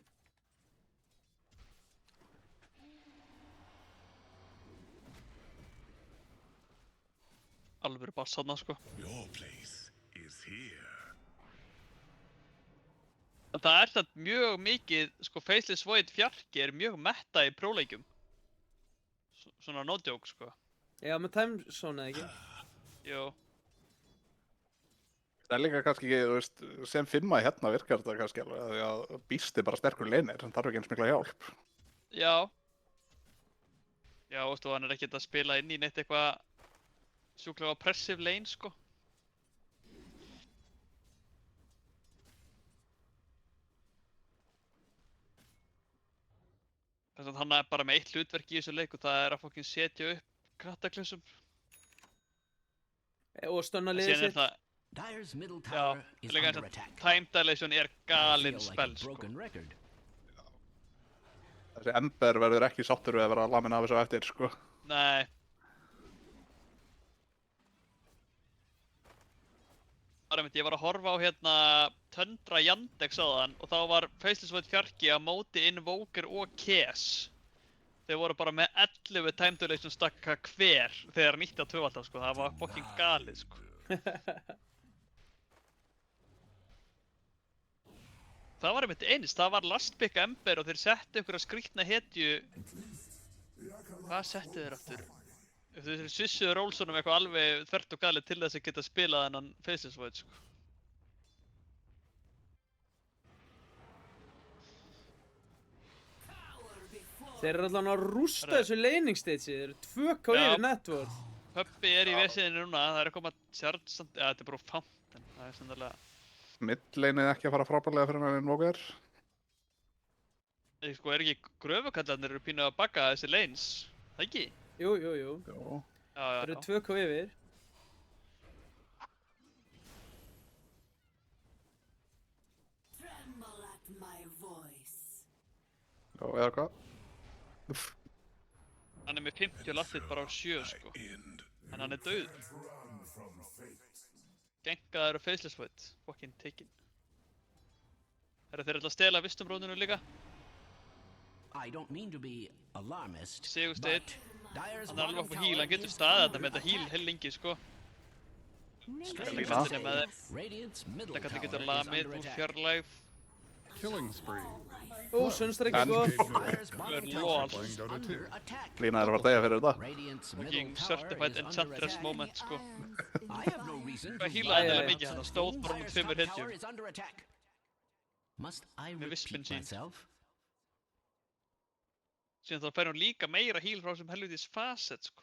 Alvöru bass þarna, sko. Your place is here. En það er það mjög mikið, sko, Faceless Void fjarki er mjög metta í próleikjum. Svona no joke, sko. Já, með time zone eða ekki? Jú. Það er líka kannski ekki, þú veist, sem 5 hérna virkar þetta kannski alveg, því að Beast er bara sterkur leinir, hann þarf ekki eins mikla hjálp. Já. Já, veistu, hann er ekkert að spila inn í neitt eitthvað sjúklega oppressive lane, sko. Þess að hann er bara með eitt hlutverk í þessu leik og það er að fokkin setja upp kataklysum. Og stönna liðið Síðan er sitt. það, Dyer's middle já, tower is líka under eins attack. að time dilation er galinn Feel like a spell, sko. broken record. Þessi Ember verður ekki sáttur við að vera lamin af þessu á eftir, sko. Nei. Ég var að horfa á hérna Tundra Yandex á þann og þá var Faceless Void fjarki á móti Invoker og Kes. Þeir voru bara með 11 time dilation stakka hver þegar nýtti á 2 alltaf, sko. Það var fucking galið, sko. Það var einmitt eins, það var last pick Ember og þeir settu einhverja skrýtna hetju. Hvað settu þeir aftur? Þeir svissuðu Rolsonum eitthvað alveg þvert og galið til þess að geta spilað þennan Faceless Void, sko. Þeir eru allan að rústa þessu laning stage, þeir eru 2k yfir network. Pöppi er í vesiðinu núna, það er að koma charge samt, ja, þetta er bara fountain, það er sannlega... Midlanið ekki að fara frábærlega fyrir hann Invoker. Sko, er ekki gröfukallarnir eru pínu að baka þessi lanes, það ekki? Jú. Jó. Já. Þeir eru 2k yfir. Já, eða hvað? Hann er með 50 lastit bara á 7, sko. En hann er dauður. Gengaður og Faceless Void, fucking taken. Þeir ætla að stela vistumróninu líka. I don't mean to be alarmist, Sigursteinn, but Dyer's hann er alveg bottom okkur heal, tower hann getur is staðið under þarna með þetta heal attack. heil lengi, sko. Strange Líka to þetta say, með þeim. Radiant's middle Líka þetta tower getur is lamið under úr attack. fjarlægð. Killing spree. Sunnstar ekki sko. Dyer's bottom Lol. tower is Playing Dota 2. under attack. Lína er að fara að deyja fyrir þetta. Radiant's Fucking middle tower certified is under enchantress attack. moment, sko. I have no reason Hvað to healaði Æ, hennilega æ, æ. mikið hann, stóð bara með Dyer's 5 top hetjum. tower is under attack. Must I Með vispin repeat sín. myself? Síðan þá fær hún líka meira heal frá þessum helvitis facet, sko.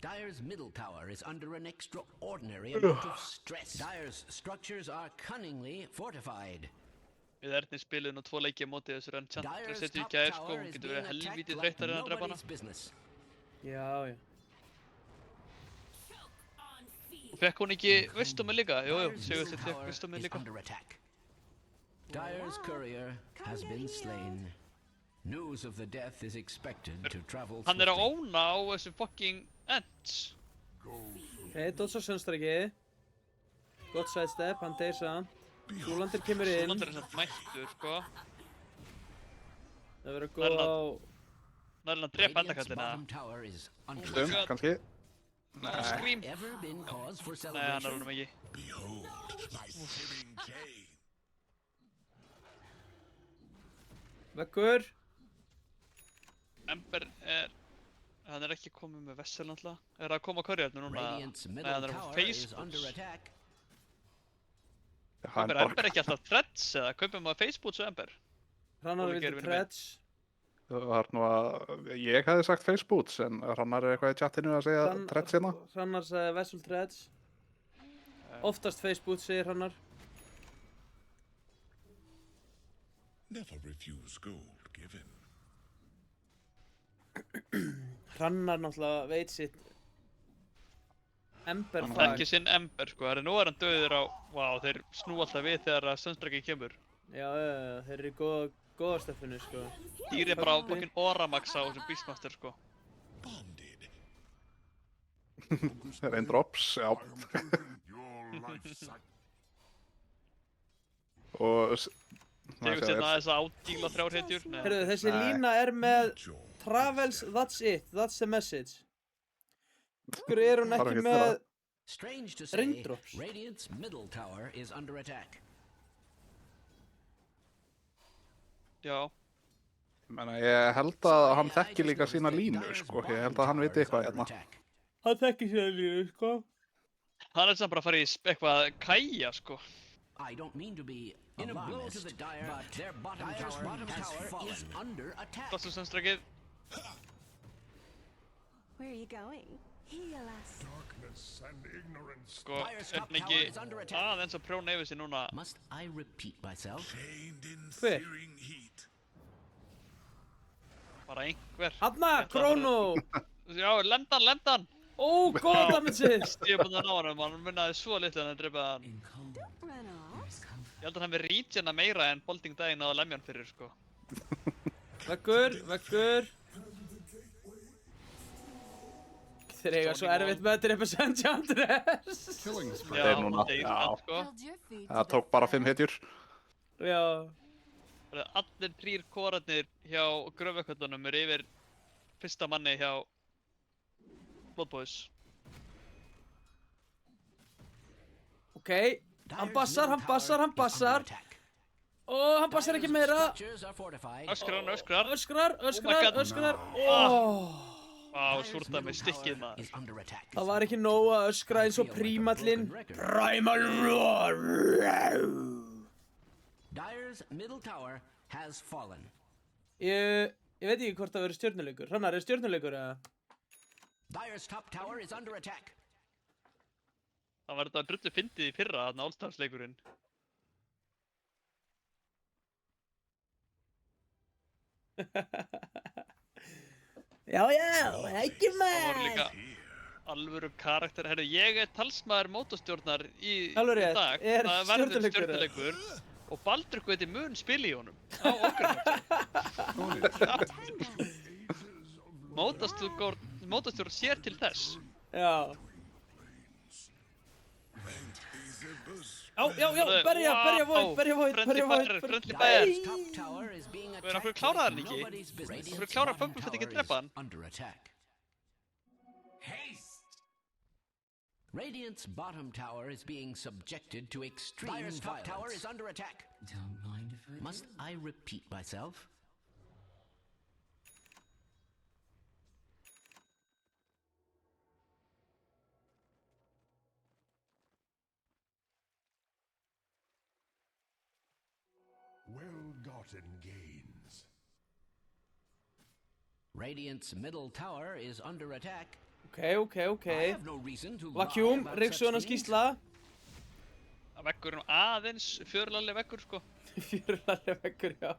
Dyer's middle tower is under an extraordinary amount of stress. Dyer's structures are cunningly fortified. Við Erni spiluðum nú 2 leiki á móti þessur enchantress Dyer's hetju í top gær, sko. tower Hún is getur being verið helvítið attacked like þreyttari en að drepa hana. nobody's business. Já. Og fekk hún ekki vistumið líka? Jú, Dyer's Sigursteinn middle fekk tower vistumið is líka. under attack. Dyer's courier has been slain. News of the death is expected to travel Hann er að swiftly. óna á þessum fucking ends. Dodds á Sunnstar ekki. Gott sidestep, hann deyr samt. Súlandir kemur inn. Súlandir er samt mættur, sko. Það verður góð á... Nærlega að drepa Radiant's endakallina. bottom tower is under Stund, attack. kannski. Scream! Ever been cause for Nei, hann er celebration? honum ekki. Behold my searing cane. Vekkur. Ember er... Hann er ekki komið með vessel náttúrulega. Er það að koma á körjarnu núna? Radiant's Nei, middle hann er á tower face is under boots. attack. Hann Kaupir Ember ekki alltaf threads eða kaupir maður Facebook svo Ember? Hrannar Óli vildi gerir vinur minn. threads. Það var nú að ég hefði sagt Facebook, en Hrannar er eitthvað í chatinu að segja threads hérna. Hrannar sagði Vessel threads. Oftast Facebook segir Hrannar. Never refuse gold given. Hrannar náttúrulega veit sitt Ember Hann fag. þekkir sinn Ember sko, nú er hann döður á, þeir snú alltaf við þegar að Sunstrike kemur. Já, þeir eru í góða stöffinu, sko. Dýri bara á fokkin Oramax á þessum Beastmaster sko. Bonded. Raindrops, já. Your life cycle. Og... Tegur sérna aðeins að ádíla 3 hetjur. Heyrðu, þessi lína er með Travels, that's it, that's the message. Hver er hún Þarf ekki ekki með... Strange to say, Raindrops. Radiant's middle tower is under attack. Já. Ég held að hann þekki líka sína línu, sko. Ég held að hann viti eitthvað hérna. Hann þekki sína línu, sko. Hann er samt bara að fara í eitthvað kæja sko. I don't mean to be in a blow to the Dire, but their bottom tower is under attack. Dastu Sunstrikeið. Where are you going? Heal us. Darkness and ignorance. Sko, ekki aðeins að prjóna yfir sig núna. Must I repeat myself? Chained in Hver? searing heat. Bara einhver. Hanna, Chrono! Já, lendan! Ó, góða damage! Stíðbundan á hann munnaði svo litlu en hann drepaði hann. Don't run off. Ég held að hann við rejena meira en Bolding daginn náða lemja hann fyrir sko. Veggur. Þeir eiga svo erfitt með að drepa St. Andres. Killing spree. Já, Þeir núna, deyr já. hann sko. Held your food Það tók bara 5 hetjur. Já. Allir 3 kórarnir hjá gröfuköllunum eru yfir fyrsta manni hjá Blood Boys. Ok, hann bassar. Ó, hann bassar ekki meira. Öskrar. Öskrar. Ó. Vá, súrtaði með stikkið maður. Það var ekki nóg að öskra eins og prímallinn. Primal Roar! Dire's middle tower has fallen. Ég veit ekki hvort það verður stjörnuleikur. Hrannar, er stjörnuleikur eða? Dire's top tower is under attack. Það var þetta drullu fyndið í fyrra, þarna All-Stars-leikurinn. Já, ekki Það voru líka alvöru karakter. Herru, ég er talsmaður mótostjórnar í Alveg rétt, dag. er Það verður stjörnuleikur. stjörnuleikur og Baldur Guði mun spila í honum. Á okkur. Mótostjórn sér til þess. Já. Berja Void. Friendly fire. Við erum okkur kláraði hann ekki. Við erum kláraði Fumble fyrir ekki að drepa hann. Under attack. Radiant's bottom tower is being subjected to extreme violence. Dire's top tower is under attack. Don't mind if I Must I repeat myself? Well-gotten gains. Radiant's middle tower is under attack. Ok. I have no reason to lie Vacuum, about Ríksuðan such things. skýrsla. Veggur er nú aðeins fjörlalli veggur sko. Fjörlarlega veggur, já.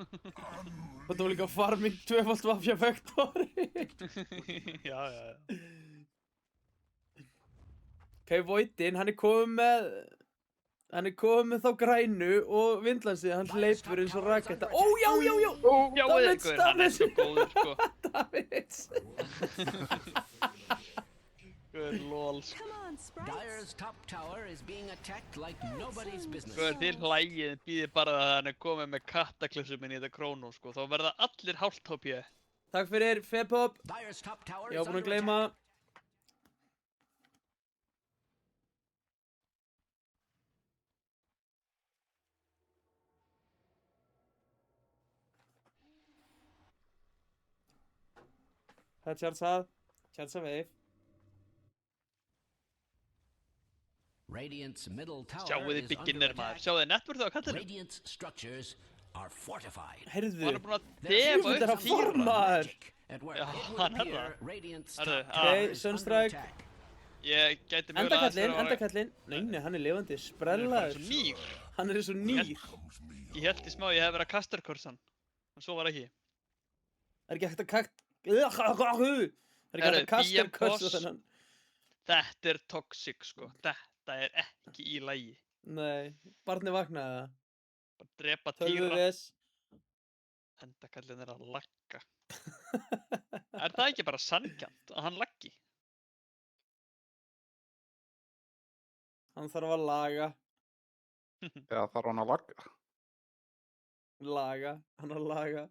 Þetta var líka farming 2x vafja vektori. Já. Ok, Voidinn, hann er komið með þá grænu og vindlansið, hann hleypur eins og raketta. Ó, já! Já, veikur, hann er svo góður sko. Davids. Guður lol. Come on, Sprites. Dire's top tower is being attacked like nobody's business. Guður til hlægið býðir bara að hann er komið með kattaklissuminn í þetta Chrono sko. Þá verða allir hálft HP. Takk fyrir, Fepop. Dire's top tower Ég is var búinn under að gleyma. attack. Það er tjartsað. Tjartsa veif. Radiant's middle tower Sjáu þið is beginner under maður, attack. sjáu þið networth á kallinum. Radiant's structures are fortified. Heyrðu, Hann er búinn að There's defa Þetta er upp að týra. forma þér. at work. Já, It would hann er appear það. Radiant's Herðu, top tower Ok, is Sunstrike. under attack. Ég gæti mögulega Endakallinn, að endakallinn. Nei, hann er lifandi, Hann er bara sprellaður. svo nýr. Hann er eins og nýr. Ég held í smá ég hef verið að kastarkorsan. En svo var ekki. Það er ekki hægt að kakt... Það er ekki hægt Herru, að kasta BM kost Boss. þennan. Þetta er toxic sko. Þetta er ekki í lagi. Nei, barnið vaknaði það. Bara drepa Tölvu týra. ves. Endakallinn er að lagga. Er það ekki bara sanngjarnt að hann laggi? Hann þarf að laga. Já, þarf hann að lagga. Laga. Hann að laga.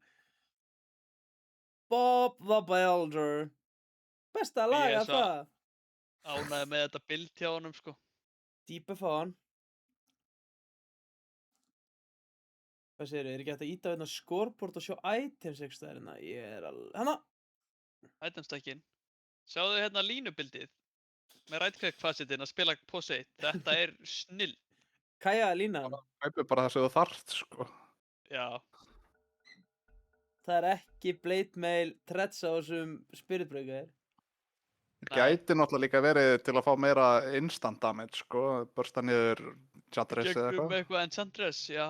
Bob the Builder. Besta að Ég er laga svo- það. Ánægði með þetta bild hjá honum sko. Deep of on. Hvað segirðu? Er ekki hægt að íta á hérna scoreboard og sjá items ekki stæðir hérna? Ég er alveg... Hanna! Itemstakkin. Sjáðu hérna línubildið. Með right click facetinn að spila poseit. Þetta er snill. Kaja línan. Kaupir bara það sem þú þarft, sko. Já. Það er ekki blade mail threads á þessum spirit breaker. Gæti náttúrulega líka verið til að fá meira instant damage, sko. Börsta niður Chatteris eða Gegnum eitthvað. eitthvað Enchantress, já.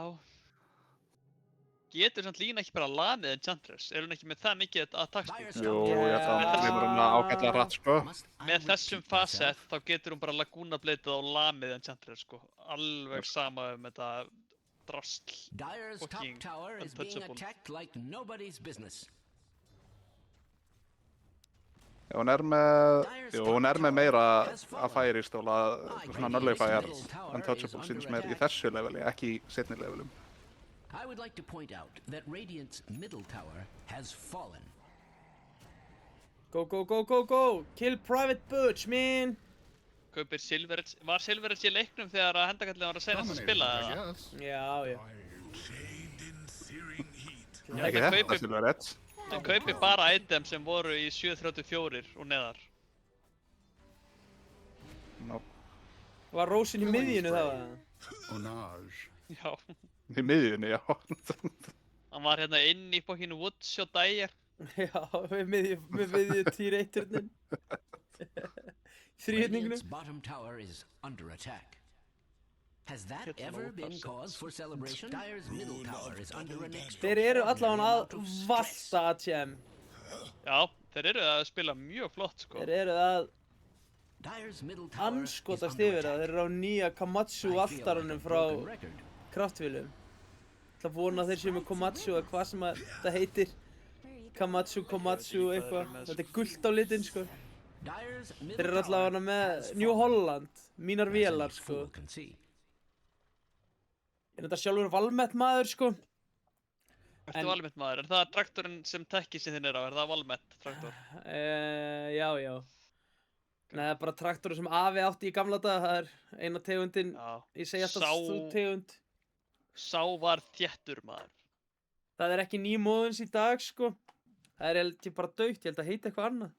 Getur samt lína ekki bara lamið Enchantress? Er hún ekki með það mikið attack speed? Jú, ég ætla að hann kemur hann ágætlega hratt, sko. Með þessum facet þá getur hún bara Laguna Blade'ið og lamið Enchantress, sko. Alveg sama um þetta drasl. Dyer's top Fucking tower is being untouchable. attacked like nobody's business. Já, hún er með meira að færi stóla, svona nullifæjar untouchable síns mér í þessu leveli, ekki í seinni levelum. I would like to point out that Radiant's middle tower has fallen. Go, go, go, go, go! Kill Private Butch, man! Kaupir Silverage. Var Silverage í leiknum þegar að hendakallið var að segja að spila það? Já, já. Ekki þetta, Silverett. En kaupi bara item sem voru í 734 og neðar. Var Rósin í miðjunu það? Onage. Já. Í miðjunni, já. Hann var hérna inn í fokkinu Woods og Dyer. Já, með miðju týr eitturnin. Þrýhyrningnum. Radiant's bottom tower is under attack. Has that ever been cause for celebration? Dyer's middle tower is under an extra. Þeir eru allavega að valta ATM. Já, þeir eru að spila mjög flott sko. Þeir eru að Dyer's middle tower is anskotast under yfir það. attack. Þeir eru á nýja Komatsu altarunum frá kraftvílum. Það vona að þeir séu með Komatsu eða hvað sem að það heitir. Komatsu eitthvað. Þetta er gult á litinn sko. Dyer's Þeir middle eru allavega tower með has New fallen, Holland. Mínar as vélar any sko. fool can see. Er þetta sjálfur Valmet maður sko? Ertu Valmet maður? Er það traktorinn sem tekki sem þinn er á? Er það Valmet traktor? Já, já. Nei, það er bara traktoru sem afi átti í gamla daga. Það er eina tegundin. Já. Ég segi alltaf þú tegund. Sá var þéttur maður. Það er ekki nýmóðins í dag sko. Það er held ég bara dautt. Ég held að heita eitthvað annað.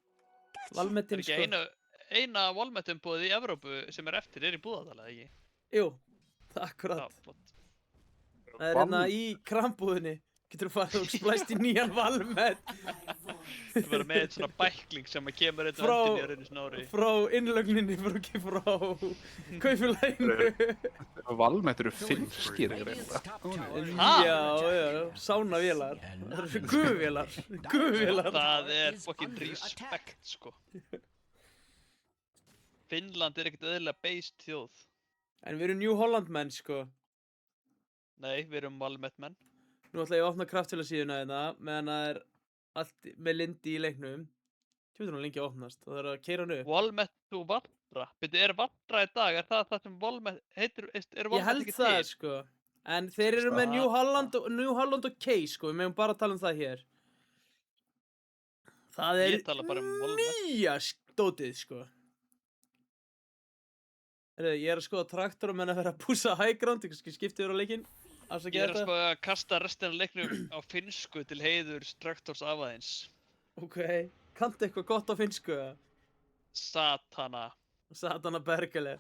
Það Valmetin er ekki eina Valmet umbúðið í Evrópu sem er eftir, er í Búðardal, eða ekki? Jú, það er akkurat. Já, flott. Það er hérna í krambúðinni. Getur þú farið og splæst í nýjan Valmet. Það verður með eitt svona bækling sem að kemur eitt Frá- vandinn í rauninu snári. Frá innlögninni frá kaupfélaginu. Valmet eru finnskir, ég Radiant's reyna. top tower is Ha? Já, sánavélar. Það eru guðvélar. Guðvélar. Það er is fucking under respect, sko. Finnland er ekkert eðlilega based þjóð. En við erum New Holland menn sko. Nei, við erum Valmet menn. Nú ætla ég að opna kraftfélagsíðuna hérna meðan það er allt með lindi í leiknum. Tjóður hún lengi að opnast og það er að keira hann upp. Valmet og Valdra. Byrju, er Valdra í dag? Er það sem Valmet heitir? Er Ég Valmet held ekki það til? sko. En þeir eru með New Holland og Case sko. Við meðum bara að tala um það hér. Það er Ég tala bara um Valmet. nýja stótið sko. Ég er að skoða traktor og menn að vera að púsa high ground. Ég skipti yfir á leikinn. Ég er að sko að kasta restina af leiknum á finnsku til heiður Traktors afaðins. Ok. Kanntu eitthvað gott á finnsku? Satana. Satana bergele.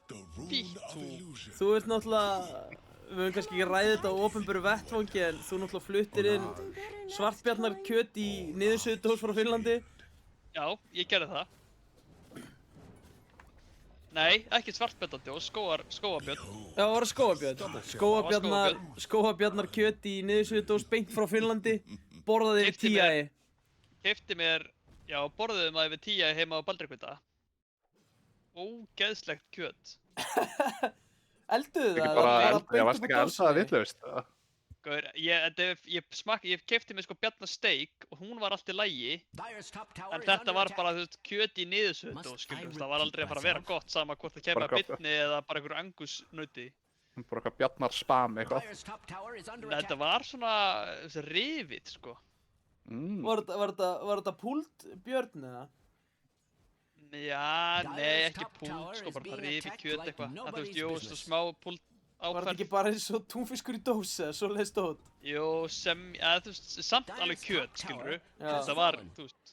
Býttu. Þú ert náttúrulega, við höfum kannski ekki ræðið þetta á opinberu vettvangi en þú náttúrulega fluttir inn svartbjarnarkjöt í niðursuðudós frá Finnlandi. Já, ég gerði það. Nei, ekki svartbjarnardjós, skógabjörn. Já, það var skógabjörn. Skógabjarnarkjöt í niðursuðudós beint frá Finnlandi. Borðaði yfir tíæi. Keypti mér, já, borðuðum það yfir tíæi heima á Baldrikvita. Ógeðslegt kjöt. Elduðu Ekki það? bara Var elda, beint ég varst upp á ekki að elda það dósinni? vitlaust. Gaur, ég keypti mér sko bjarnasteik og hún var allt í lagi. Dyer's top tower En is þetta under var attack. bara, þú veist, kjöt í niðursuðudós, skilur, það var aldrei að fara að vera gott sama hvort það kemur Bara að gott, bitni eða bara einhver angusnauti. Bara eitthvað bjarnar spam eitthvað. Dyer's top tower is under Þetta attack. var svona, þessi rifið, sko. Var þetta púlt björn eða? Já, nei, ekki top tower púlt, sko, is bara being rifið attacked kjöt like eitthvað. Það, þú nobody's veist, jú, business. smá púlt Var þetta áferð. ekki bara eins og túnfiskur í dós eða svo leið stóð? Jú, þú veist, samt alveg kjöt, skilur Já. Þetta var, þú veist.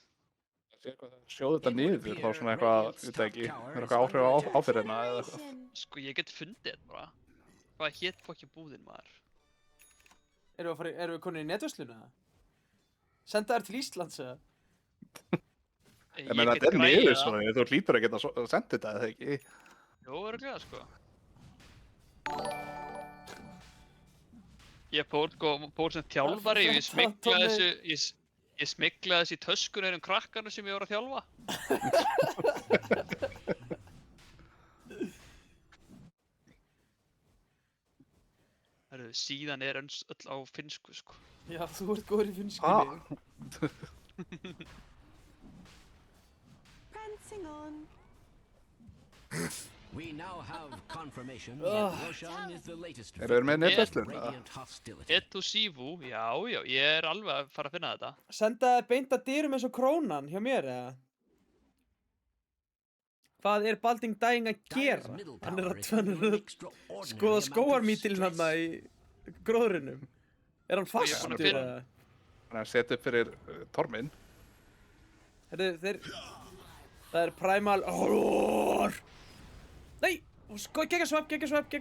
Sjóðu þetta niður, þá svona eitthvað, ég veit ekki, er eitthvað áhrif á áfyrirna eða eitthvað. Sko, ég get fundið þetta bara. Hvað hét fokki búðin, maður? Erum við konið í netversluna? Senda þær til Íslands eða? Ég meina þetta er niður svona, þú hlýtur að geta sendið þetta eða ekki. Jú, örugglega, sko. Ég fór sem þjálfari og ég smyglaði þessu í töskuna einum krakkarnir sem ég var að þjálfa. Herru, síðan er öll á finnsku, sko. Já, þú ert góður í finnskunni. Prancing on. We now have confirmation that Roshan is the latest Eru þeir með victim netverslun, of eða? radiant hostility. Etu Sivu, já, ég er alveg að fara að finna þetta. Senda þær beint að dyrum eins og krónan hjá mér eða? Hvað er Balding Dying að Dyer's gera? middle Hann er tower að is under an skoða extraordinary amount of skógarmítilinn stress. hann í gróðrinum. Er hann ég er búinn að fastur finna- eða? Þannig að setja upp fyrir Torminn. Heyrðu, það er Primal Roar. Nei, gegga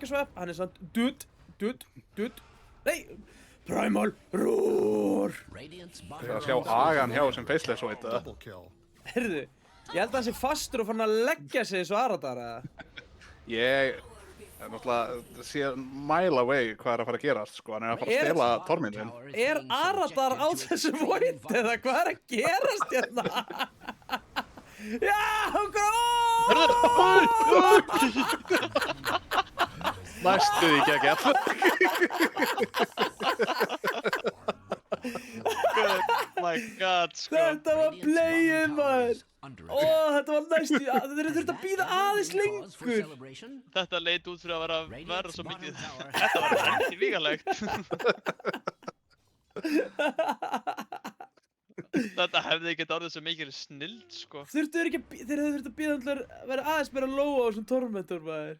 svepp. Hann er samt dutt. Nei, Primal Roar. Radiant's Þegar bottom að sjá agan hjá sem faceless og eitthvað. Double kill. Heyrðu, ég held að hann sé fastur og fann að leggja sig svo Aradar eða? Ég er náttúrulega sé mile away hvað er að fara að gerast, sko. Hann er að fara að stela Torminn þinn. Er Aradar á þessu void eða hvað er að gerast hérna? Já, Næstu því geggjall. My god, sko. Þetta var playið, maður. under Ó, þetta var næstu, þeir þurftu að býða aðeins lengur. celebration. Þetta leit út fyrir að vera verða svo Radiant's mikið. bottom tower Þetta var ekki vígalegt. Þetta hefði ekki orðið svo mikil snild, sko. Þurftu þeir ekki að þeir hefðu þurft að býða til að vera aðeins meira low á þessum Tormentor, maður.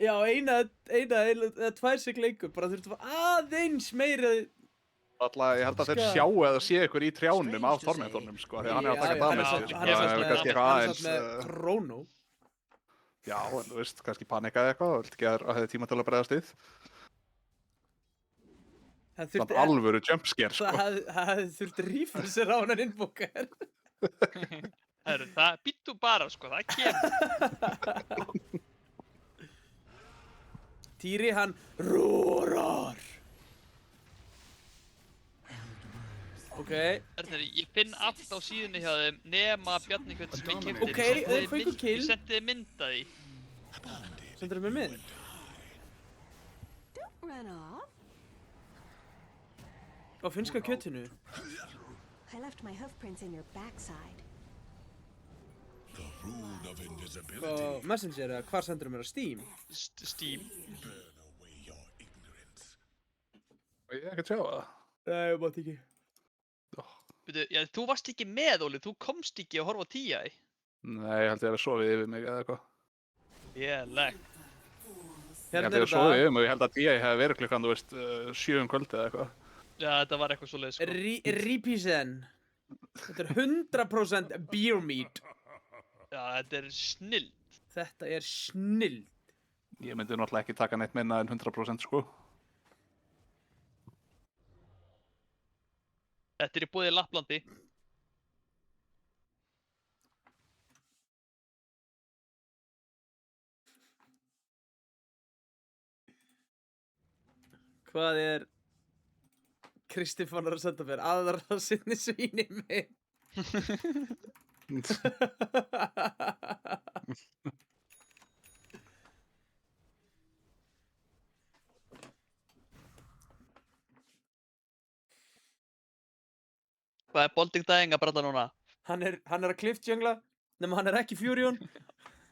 Já, eina eða tvær sig lengur, bara þurftu að fara aðeins meira. Alltaf, ég held að þeir sjáu að það sé ykkur í trjánum af Tormentornum, sko. Því að hann er að taka damage, sko. Hann er Það kannski eitthvað samt aðeins. með Chrono. Já, en þú veist, kannski panikaði eitthvað, vilt ekki að hefði tíma til að bregðast við. Það Samt þurfti alvöru jumpscare, sko. Það hefði þurfti refresher á hann innbókar. Herru, það býttu bara, sko, það kemur. Týri hann roarar. Ok, Ég finn allt á síðunni hjá þeim nema Bjarni Kvöld sem ég keypti. Ok, þeir fengu kill. Ég sendi þið mynd að því. sendur þér með mynd. Don't run off. Á finnska kjötinu. I left my hoof prints in your backside. The rune of invisibility. Á Messenger eða hvar sendur þér mér á Steam? Steam. Burn away your ignorance. Og ég ekki að sjá það. Nei, ég mátt ekki. Byrju, já, þú varst ekki með, Óli, þú komst ekki að horfa á TI. Nei, ég held ég að sofið yfir mig eða eitthvað. Ég legg. Ég Hérna held er ég að sofið þetta. yfir mig og ég held að DA hefði verið klukkan, þú veist, 7 kvöldi eða eitthvað. Já, þetta var eitthvað svoleiðis, sko. Ripisen. Þetta er 100% beer meat. Já, þetta er snill. Þetta er snill. Ég myndi náttúrulega ekki taka neitt minna en 100% sko. Þetta er í búið Lapplandi. Hvað er Kristifannar að senda mér? Aðra sinni svíni mig. Hvað er Bolding Dying að bralla núna? Hann er að Cliff jungla, nema hann er ekki Furion.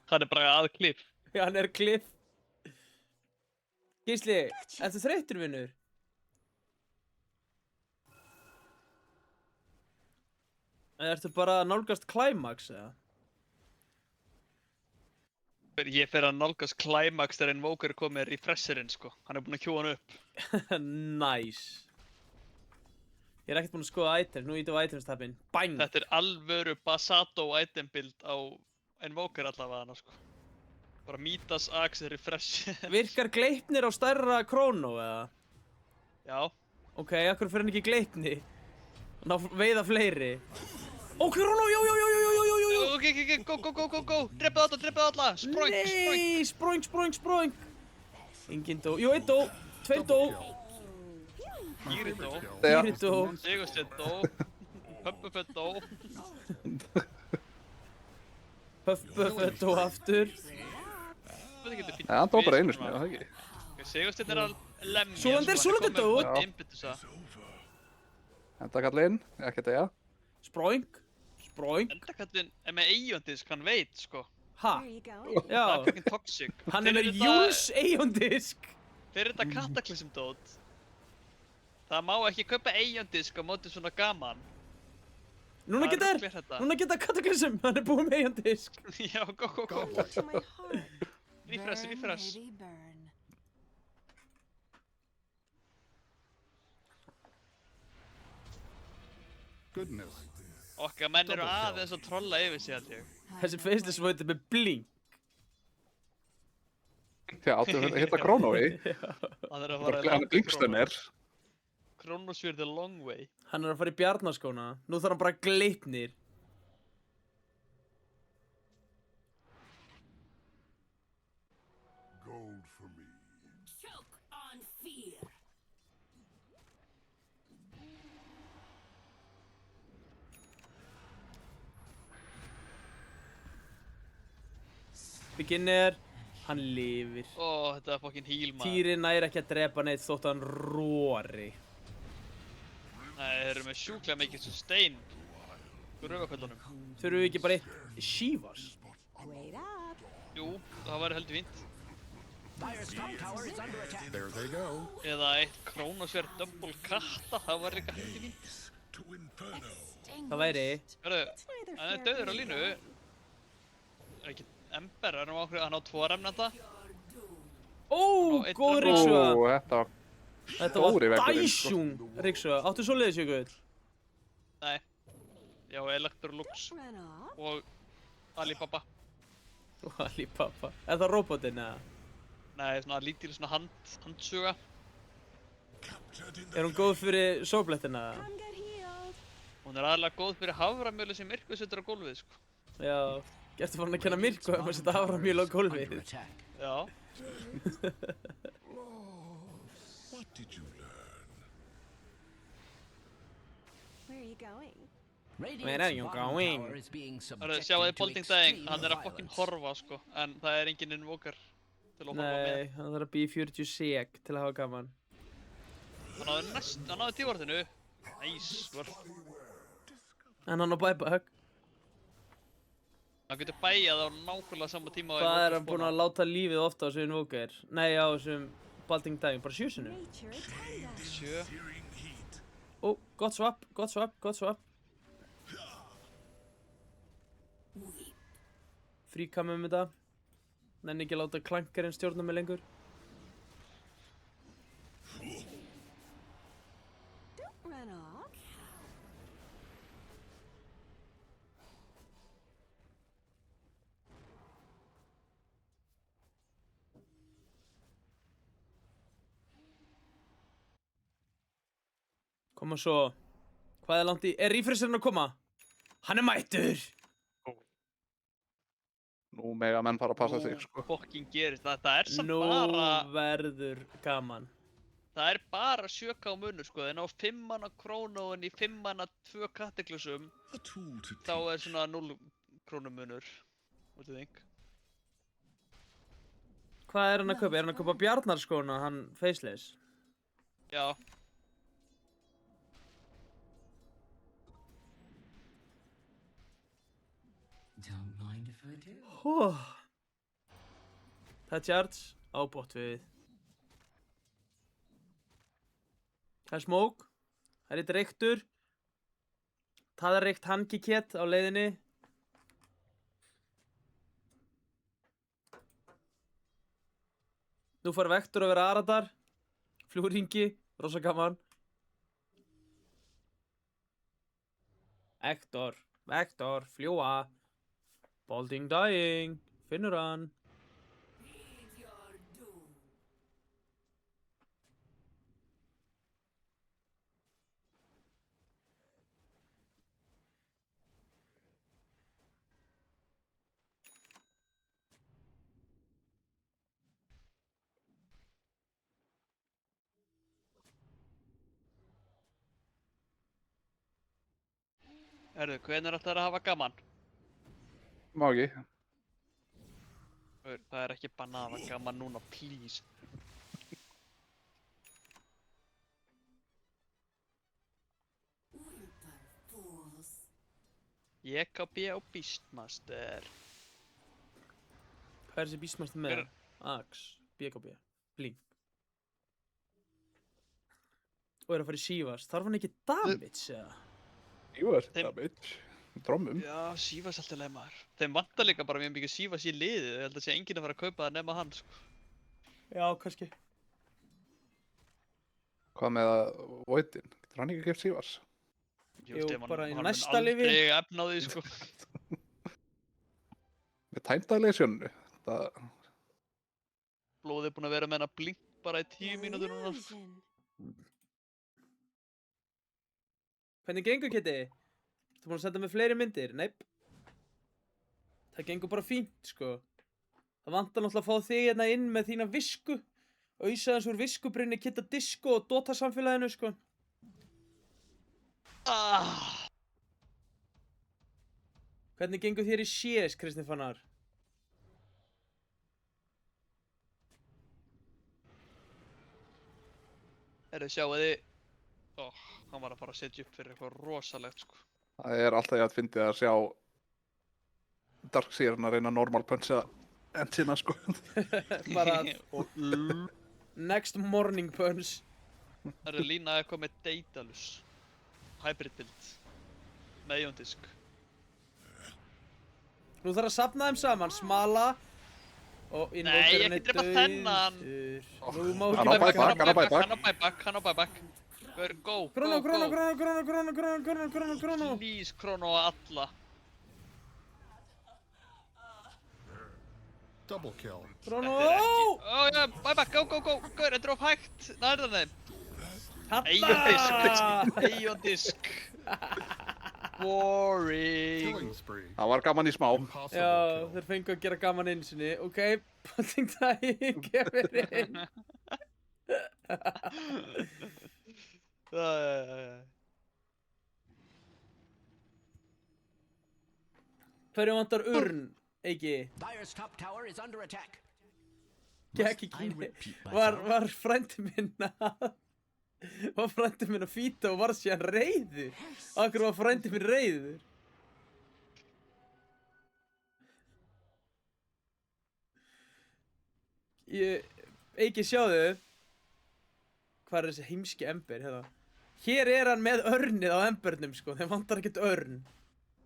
Hann er bara að Cliff. Já, hann er Cliff. Gísli, ertu þreyttur, vinnur? Eða ertu bara að nálgast Climax, eða? Ég fer að nálgast Climax þegar Invoker kom með refresherinn, sko. Hann er búinn að kjúa hann upp. Nice. Ég er ekkert búinn að skoða items, nú ítum við items-tabinn. Bang! Þetta er alvöru Basato item build á Invoker allavega hana, sko. Bara Midas, Axe, Refresh. Virkar Gleipnir á stærra Chrono, eða? Já. Ok, akkur fyrir hann ekki Gleipni? Ná veiða fleiri. Ó, Chrono, jú. Ok, go. Dreipið alla. Spróing. Enginn dó. Jú, einn dó. Tveir dó. Gíri dó. Gíri dó. Sigursteinn dó. Höppufett dó. Höppufett dó aftur. Ja, hann dó bara einu sinni, það ekki? Sigursteinn er að lemja. Súlandir dó. Impetusa. Enda kallinn, ekki þetta, já. Spróing. Endakallinn er með eigjöndisk, hann veit, sko. Ha? Það Já. er fucking toxic. Hann er með Júls eigjöndisk. Fyrir þetta Cataclysm dót. Það má ekki kaupa eigjöndisk á móti svona gaman. Núna geta Cataclysm, hann er búinn með eigjöndisk. Já, go. Refresh. Goodness. Okkar menn eru aðeins að trolla yfir sig, held ég. Þessi faceless vote er með blink. Já, áttu að hitta Chrono í. Hann er að fara Hann er blinkstunner. Chronosphere the long way. Hann er að fara í bjarnaskóna. Nú þarf hann bara Gleipnir. Gold for me. Beginner, hann lifir. Ó, þetta er fucking heal, maður. Týri næri ekki að drepa neitt þótt hann róri. Nei, þeir eru með sjúklega mikið sustain. Rauðaföllunum. Þurfum við ekki bara eitt Shivas? Jú, það væri heldur fínt. There they go. Eða eitt Chronosphere double katta, það væri líka heldur fínt. Það væri. Hörru, hann er döður á línu. Er ekki Ember, hann á 2 remnanta. Ó, góð ryksuga. Ó, þetta var stóri veggurinn, Daishun ryksuga. Áttu svoleiðis, Jökull? Nei. Já, Electrolux og Alibaba. Og Alibaba. Er það robotinn, eða? Nei, svona lítil svona handsuga. Er hún góð fyrir sóblettina? Hún er aðalega góð fyrir haframjölu sem Mirko setur á gólfið, sko. Já, ertu farin að kenna Mirko að setja haframjöl á gólfið? Já. What did you learn? Where are you going? Where are you going? Hörru, sjáu þið Bolding Dying, hann er að fucking horfa, sko. En það er enginn Invoker til að horfa með. Nei, hann þarf að býja 40 seg til að hafa gaman. Hann náði tívortinu. Nice, En hann á buyback. Hann getur bæjað á nákvæmlega sama tíma og Hvað er hann búinn að láta lífið ofta á þessum Invoker? Nei, á þessum Bolding Dying, bara 7 sinnum. 7. Ó, gott swap. Fríkam þetta. Nenni ekki að láta klankarinn stjórna mig lengur. Run off. Koma svo. Hvað er langt í... Er refresherinn að koma? Hann er mættur! Nú mega menn fara að passa sig, sko. Fucking gerist. Það er samt Nú bara... verður gaman. Það er bara 7k á munur, sko. En á 5 manna krónóin í 5 manna 2 katteklusum, A tool to þá er svona 0 krónum munur. What do you think? Hvað er hann að kaupa? Er hann að kaupa Bjarnarskóna, hann Faceless? Já. Don't mind if I do. Það er charge á bottvið. Það er smoke. Það er eitt reyktur. Það er reykt hangikett á leiðinni. Nú fær Vektor að vera Aradar. Fljúringi, rosa gaman. Vektor, fljúa. Balding dying, finnur hann. Herðu, hvenær ætlar að hafa gaman? Má ekki. Það er ekki bannað að hafa gaman núna, please. JKB og Beastmaster. Hvað er þessi Beastmaster með? Axe, BKB, Blink. Og er að fara í Sivas. Þarf hann ekki damage, eða? Jú, er þetta, bitch. Trommum. Já, Sivas alltaf leið maður. Þeim vantar líka bara mjög mikið Sivas í liðið. Ég held að sé enginn að fara að kaupa það nema hann, sko. Já, kannski. Hvað með að Voidin? Getur hann ekki keypt Sivas? Jú, bara í næsta lifi. Hann mun aldrei efna á því, sko. Með tæmdagleysjónu. Blóðið er búinn að vera með hennar Blink bara í 10 mínútur núna, sko. Hvernig gengur, Kitty? Þú búinn að senda með fleiri myndir? Neip. Það gengur bara fínt, sko. Það vantar náttúrulega að fá þig hérna inn með þína visku. Ausa þess úr viskubrunni, Kitta Disco og Dota samfélaginu, sko. Hvernig gengur þér í CS, Kristinn Fannar? Sjáu þið. Hann var að fara að setja upp fyrir eitthvað rosalegt, sko. Það er alltaf ég að fyndið að sjá Darkseerinn að reyna normal puncha endsina, sko. Bara next morning punch. Það er lína eitthvað með Daedalus. Hybrid build. Með Iondisk. Nú þarf að safna þeim saman, smala. Og Nei, ég ekki drepa þennan. Nú má Hann á buyback. Hann á buyback. Go. Krono. Please, Krono á alla. double kill. Krono. Já, buyback, go. Gaur, þetta er of hægt. Nærðan þeim. Iondisk. Boring. Killing spree. Það var gaman í smá. Impossible Já, kill. þeir fengu að gera gaman einu sinni. Ok, Balding dying, gefur inn. Hverju vantar urn, Eiki? Dire's top tower is under attack. Gekk ekki var frændi minn að fýta og var síðan reiður. Akkur var frændi minn reiður? Eiki, sjáðu. Hvað er þessi heimski ember, hérna? Hér er hann með örnið á embernum, sko. Þeim vantar ekkert örn.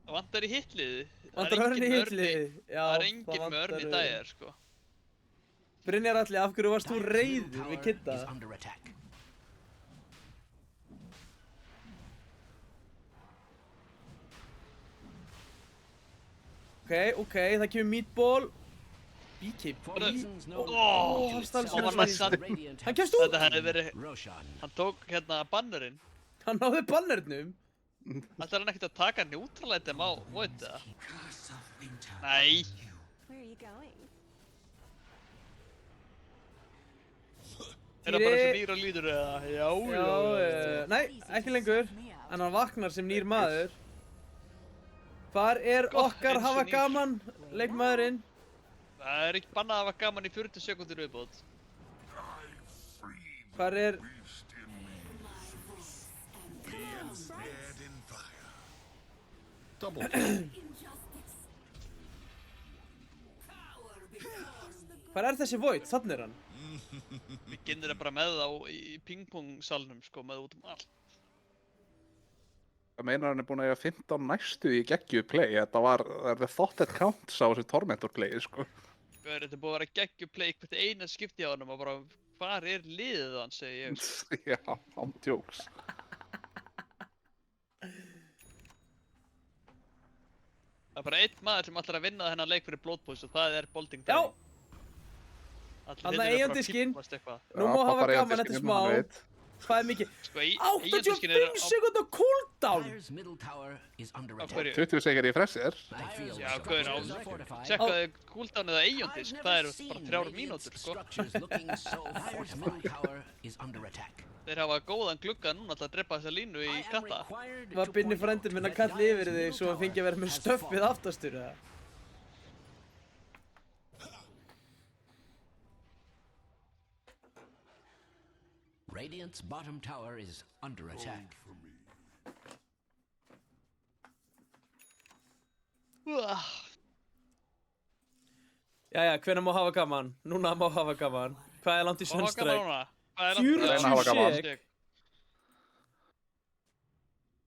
Það vantar í hitliði. Vantar örn í hitliði. Það er enginn með örn í dagir, sko. Brynjar Atli, af hverju varst þú reiður við Kidda? Ok, það kemur meatball. BKB. Hann kemst út! Þetta hefði verið... Hann tók hérna bannerinn. Hann náði bannernum. Ætlar hann ekkert að taka neutral-item á Void eða? Nei. Where are you going? Er það bara eins og nýr og lítur eða? Já. Nei, ekki lengur. En hann vaknar sem nýr maður. Hvar er Gott, okkar eins og hafa nýr. gaman leikmaðurinn? Það er ekki bannað að hafa gaman í 40 sekúndur viðbót. Hvar er... Double. Hvar er þessi Void? Þannig er hann. Við gennir það bara með þá í pingpong-salnum sko, með út allt. Það meinar hann er búinn að eiga 15 næstu í geggjuð play. Þetta var, the thought that counts á þessu Tormentor play, sko. Þetta er búið að vera geggju play hvert eina skipti á hann og bara, hvar er liðið hann, segi ég. Já, án djóks. Það er bara einn maður sem ætlar að vinna þennan leik fyrir Bloodboys og það er Bolding Já! Day. Hann er eigandiskin. Nú Já, má hafa bara gaman eftir eigandiskin, smá. hann veit. Hvað er mikið? Sko, 85 sekundar cooldown! Dyer's middle tower is under Af attack. hverju? 20 sekir í fressir. I feel Já, structures gaur á. are fortified. Tjekkaðu cooldownið að Aeondisk, I've það never eru bara seen 3 Radiant's mínútur, sko. structures looking so Dyer's middle tower is under attack. Þeir hafa góðan glugga núna til að drepa þessa línu í I am katta. required Var to Binni point frændin out minn að that kalla yfir Dyer's þig middle svo að fengi að vera tower með has stöffið fallen. aftastur, eða? Radiant's bottom tower is under attack. Jæja, hvenær má hafa gaman? Núna má hafa gaman. Hvað er langt í Hvað var gaman Sunstrike? núna? Hvað er 40 Reyna að hafa gaman. sek.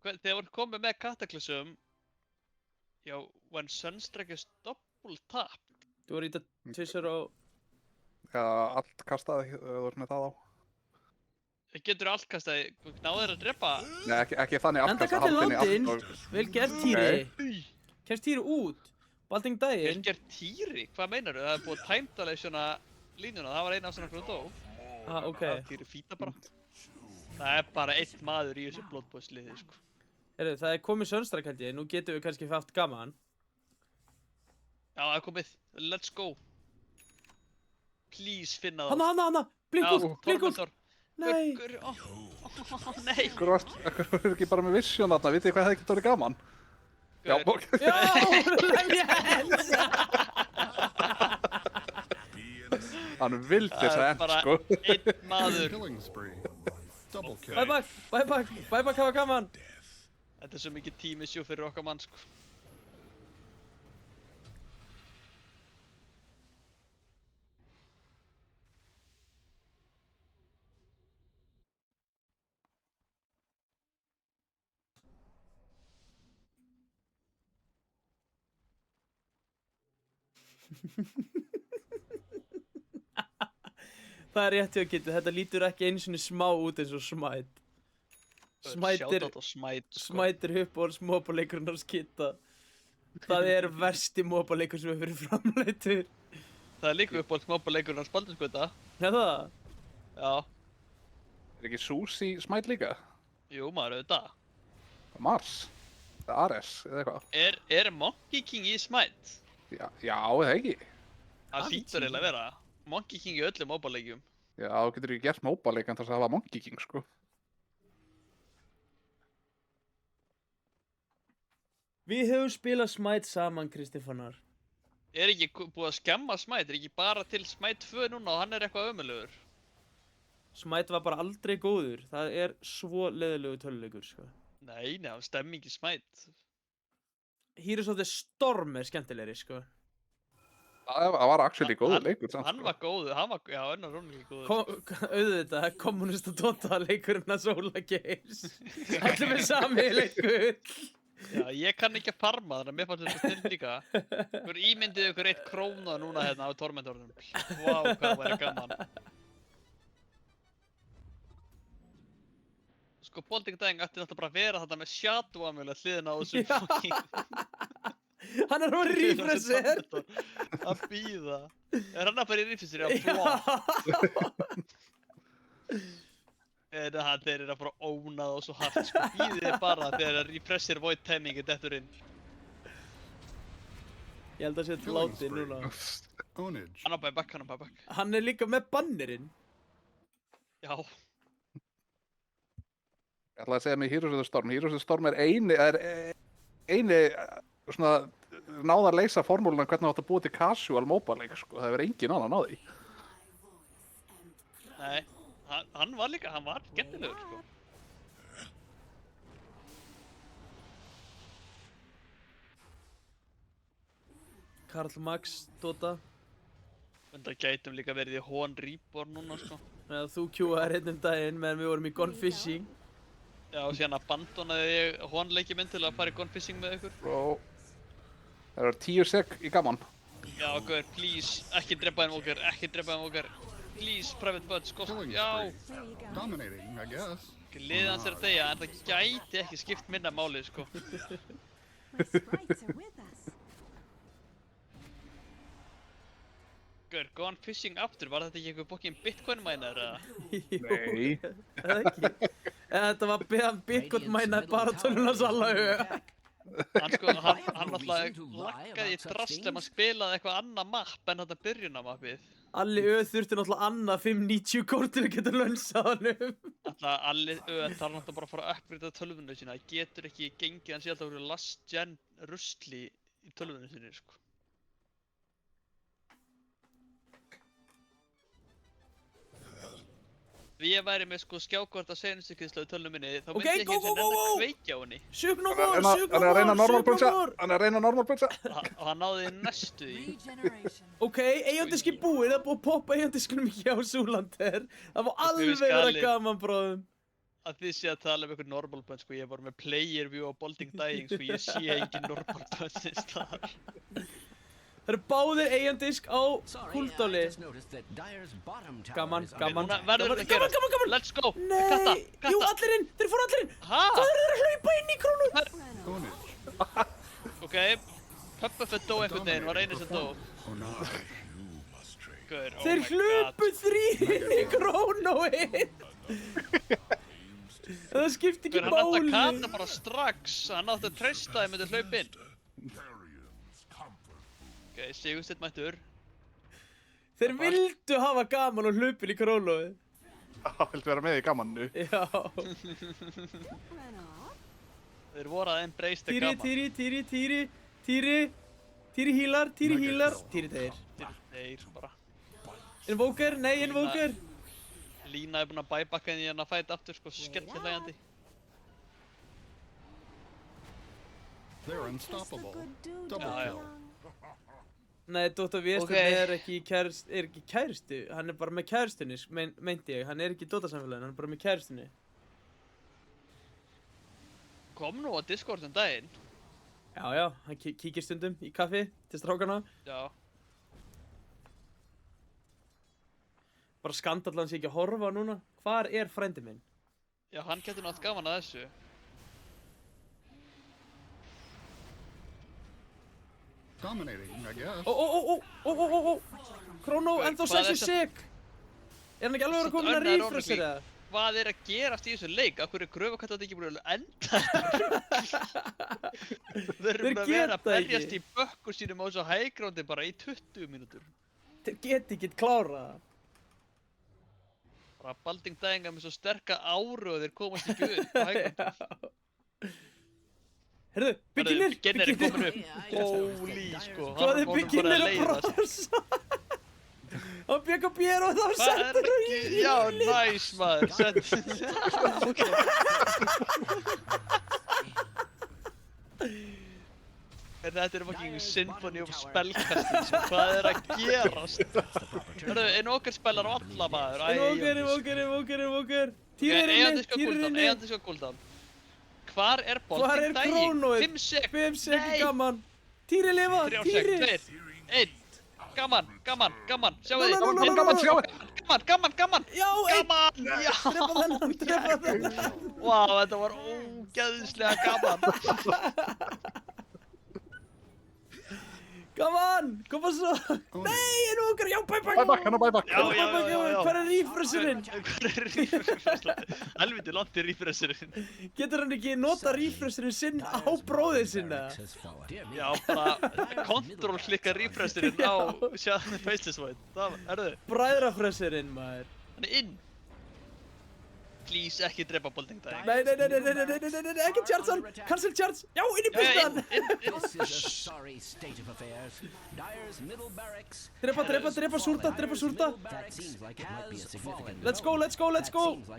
Þegar voru komið með Cataclysm, já, when Sunstrike is double tap. Þú voru í þetta tvisar og... Já, allt kastaði, þú veist með það á. Það getur allt kastaði, náðu þeir að drepa? Nei, ekki þannig Enda afkast kallið landinn. og... Vel gert, Týri. Kemst Týri út. Balding Vel daginn. gert Týri? Hvað meinarðu? Það er búið að tæmdalesjona línuna, það var eina af svona hvernig dó. Ah, ok. Týri fýta bara. Það er bara einn maður í þessu Bloodboys liði, sko. Heyrðu, það er komið Sunstrike held ég. Nú getum við kannski haft gaman. Já, það er komið. Let's go. Please finna þá. Hanna! Blinkult, blinkult! Tormentor. Nei! Guggur, nei. Akkur var ekki bara með vision þarna, vitið þið hvað það ekki tóri gaman? Já, Gaur. Já, lemja hens! hann vildi Það þess er að bara sko. einn maður. Killing spree. Double kill. Bye back, hafa gaman! Þetta er svo mikið tímisjó fyrir okkar mann, sko. Það er rétt hjá Kitty, þetta lítur ekki einu sinni smá út eins og Smite. Shoutout á Smite, sko. Smite er uppáhalds mobaleikurinn hans Kitta. Það er versti mobaleikur sem hefur verið framleitur. Það er líka uppáhalds mobaleikurinn hans Baldur's Gate. Já það? Já. Er ekki Susi smæt líka? Jú, maður, auðvitað. Mars? Eða Ares, eða eitthvað? Er Monkey King í Smite? Já, eða ekki? Það hlýtur eiginlega að vera. Monkey King í öllum mobaleikjum. Já, þú getur ekki gert móbaleik en þess að hafa Monkey King, sko. Við höfum spilað Smite saman, Kristifanar. Er ekki búið að skemma Smite? Er ekki bara til Smite 2 núna og hann er eitthvað ömurlegur? Smite var bara aldrei góður. Það er svo leiðilegu töluleikur, sko. Nei, það er stemming í Smite. Heroes of the Storm er skemmtilegri, sko. Það var actually góður leikur, samt, Hann sko. var góður, hann var, já, önnar rónlega góður. Auðvitað, kommunista Dota leikurinn að Sóla Geirs. Allir með sami leikur. Já, ég kann ekki að farma þannig að mér fannst þetta snill líka. Þú ímyndið ykkur 1 króna núna hérna á Tormentornum. Vá, hvað það væri gaman. Sko, Bolding Dang ætti náttúrulega bara að vera þetta með Shadow-amulet hliðina á þessum fucking... Hann er að refresher. Að býða. Er hann að fara í refresher? Já, flott. Þeir eru að fara að óna það svo hart, sko. Bíðið bara þegar refresher void timing dettur inn. Ég held að sé þetta látið núna. Ownage. Hann á buyback, hann á buyback. Hann er líka með bannerinn. Já. Ég ætla að segja mig Heroes of the Storm. Heroes of the Storm er eini svona náða að leysa formúluna hvernig átt að búa til casual mobile leik, sko. Það hefur engin annan á því. Nei, hann var líka, hann var skemmtilegur, sko. Karl Max, Dota. En það gætum líka verið í Hón Reborn núna, sko. Eða þú kjúaðir einn daginn meðan við vorum í Gone Fishing. Já, og síðan abandonaði ég Hón leiki minn til að fara í Gone Fishing með ykkur. Og það eru 10 sek í gaman. Já, guður, please, ekki drepa þeim okkar, ekki drepa þeim okkar. Please, private buds, gott, já. Dominating, I guess. Liðið hans er að deyja, en það gæti ekki skipt minna máli, sko. My sprites are with us. Guður, Gone Fishing aftur, var þetta ekki einhver bókin Bitcoin miner, eða? Nei. Eða ekki. Þetta var Bitcoin mænaði bara tölunars alla huga. Hann sko, hann alltaf laggaði í drasl ef maður spilaði eitthvað annað mapp en þetta byrjunarmappið. Alli þurfti náttúrulega annað 590 kort til að geta lönsað hann Alltaf Alli þarf náttúrulega bara að fara að upgrita tölvunni sína. Það getur ekki gengið hann sé alltaf verið last gen rusli í tölvunni sinni, sko. Ef ég væri með sko skjákort að senustukynslu í tölvunni minni, þá myndi ég ekki eins og nenn að kveikja á henni. Sjúk nú Hann er að reyna normal pizza. Og hann náði næstu í. Ok, eigandiski búið, það er búið að poppa eigandisknum hjá Zoolander. Það var alveg vera gaman, bróðum. Að þið sé að tala um einhver normal punch, sko, ég er bara með player view á Bolding Dying, sko, ég sé engin normal punch í staðar. Það eru báðir eigandisk á Húldóli. Gaman. Núna verður þetta að gerast. Let's go! Nei! Jú, allir inn! Þeir fóru allir inn! Hæ? Hvað eru þeir að hlaupa inn í krónu? Ownage. Ok, Puppuffet dó einhvern veginn, var einu sem dó. Gaur, oh Þeir my hlupu god. 3 inn í krónuinn! Það skipti ekki Gaur, hann átti að máli. kata bara strax, hann átti að treysta þeim með hlaup inn. Ok, Sigursteinn mættur. Þeir vildu hafa gaman og hlupin í krónuinn. Það viltu vera með í gamannu. Já. Run off. Þeir voru að embrace the Týri, gaman. Týri hílar. Týri þeir. Þeir bara. Invoker, nei, Invoker. Lína er búin að bæbakka henni hérna að fæta aftur, sko, skellti hlægjandi. They're Just a unstoppable. good dude, Double Já, já. kill. Nei, Dota Vésteinn Ok. er ekki kæristu. Hann er bara með kæristunni, meinti ég. Hann er ekki í Dota-samfélaginu, hann er bara með kæristunni. Kom nú á Discord um daginn. Já, hann kíkir stundum í kaffi til strákana. Já. Bara skandall hann sé ekki að horfa núna. Hvar er frændi minn? Já, hann getur nátt gaman að þessu. Dominating, I guess. Ó. Krónó, ennþá Hvað er 6 sek. Er hann ekki alveg að vera komin að Önnur refresher eða? Hvað er að gerast í þessu leik? Af hverju er gröfukattat ekki búin að enda? Þeir eru bara að vera að geta berjast ekki. í bökkur sínum á þessu hægrándi bara í 20 mínútur. Þeir geti ekki klárað það. Bara Balding Dying með svo sterka áru og þeir komast ekki upp á hægrándi. Herðu, Beginner! Beginner er komin upp. Holy, sko. Hvað hann er honum bara Beginner að leiðast. brosa? Hann bjögg að bér og þá Hvað er settur hann ekki? í Já, næs maður. Ok. Þetta er fucking Symphony of Spellcasting, sko. Hvað er að gerast? Hörru, Invoker spellar á alla maður. Invoker. Týri er inni. Eigandi sko cooldown. Hvar er Hvar Balding er Dying? krónóið? 5 sek. 5 sek Nei. gaman. Týri lifa, 3 Týri. sek, 2, 1. Gaman. Sjáu No, þið. no, no, no, no, no. Gaman. Já, einn. Gaman. Já. Drepa þennan. Vá, þetta var ógeðslega gaman. Come on, koma svo. Nei, nú okkar, já, bæbak. Bæbak. Já. Hvað er refresherinn? Hvað er refresherinn? Helviti langt er refresherinn. Getur hann ekki nota refresherinn sinn á bróðið sinna? Já, bara control klikka refresherinn á sjáðan Faceless Void. Það, erðu? Bræðrafresherinn, maður. Hann er inn. Please, ekki drepa Bolding Dying. Nei, ekki charge hann. Cancel charge. Já, inn í pistan. This is a sorry state of affairs. Dyer's middle barracks. Drepa Surta. That seems like it might be a significant. Let's go.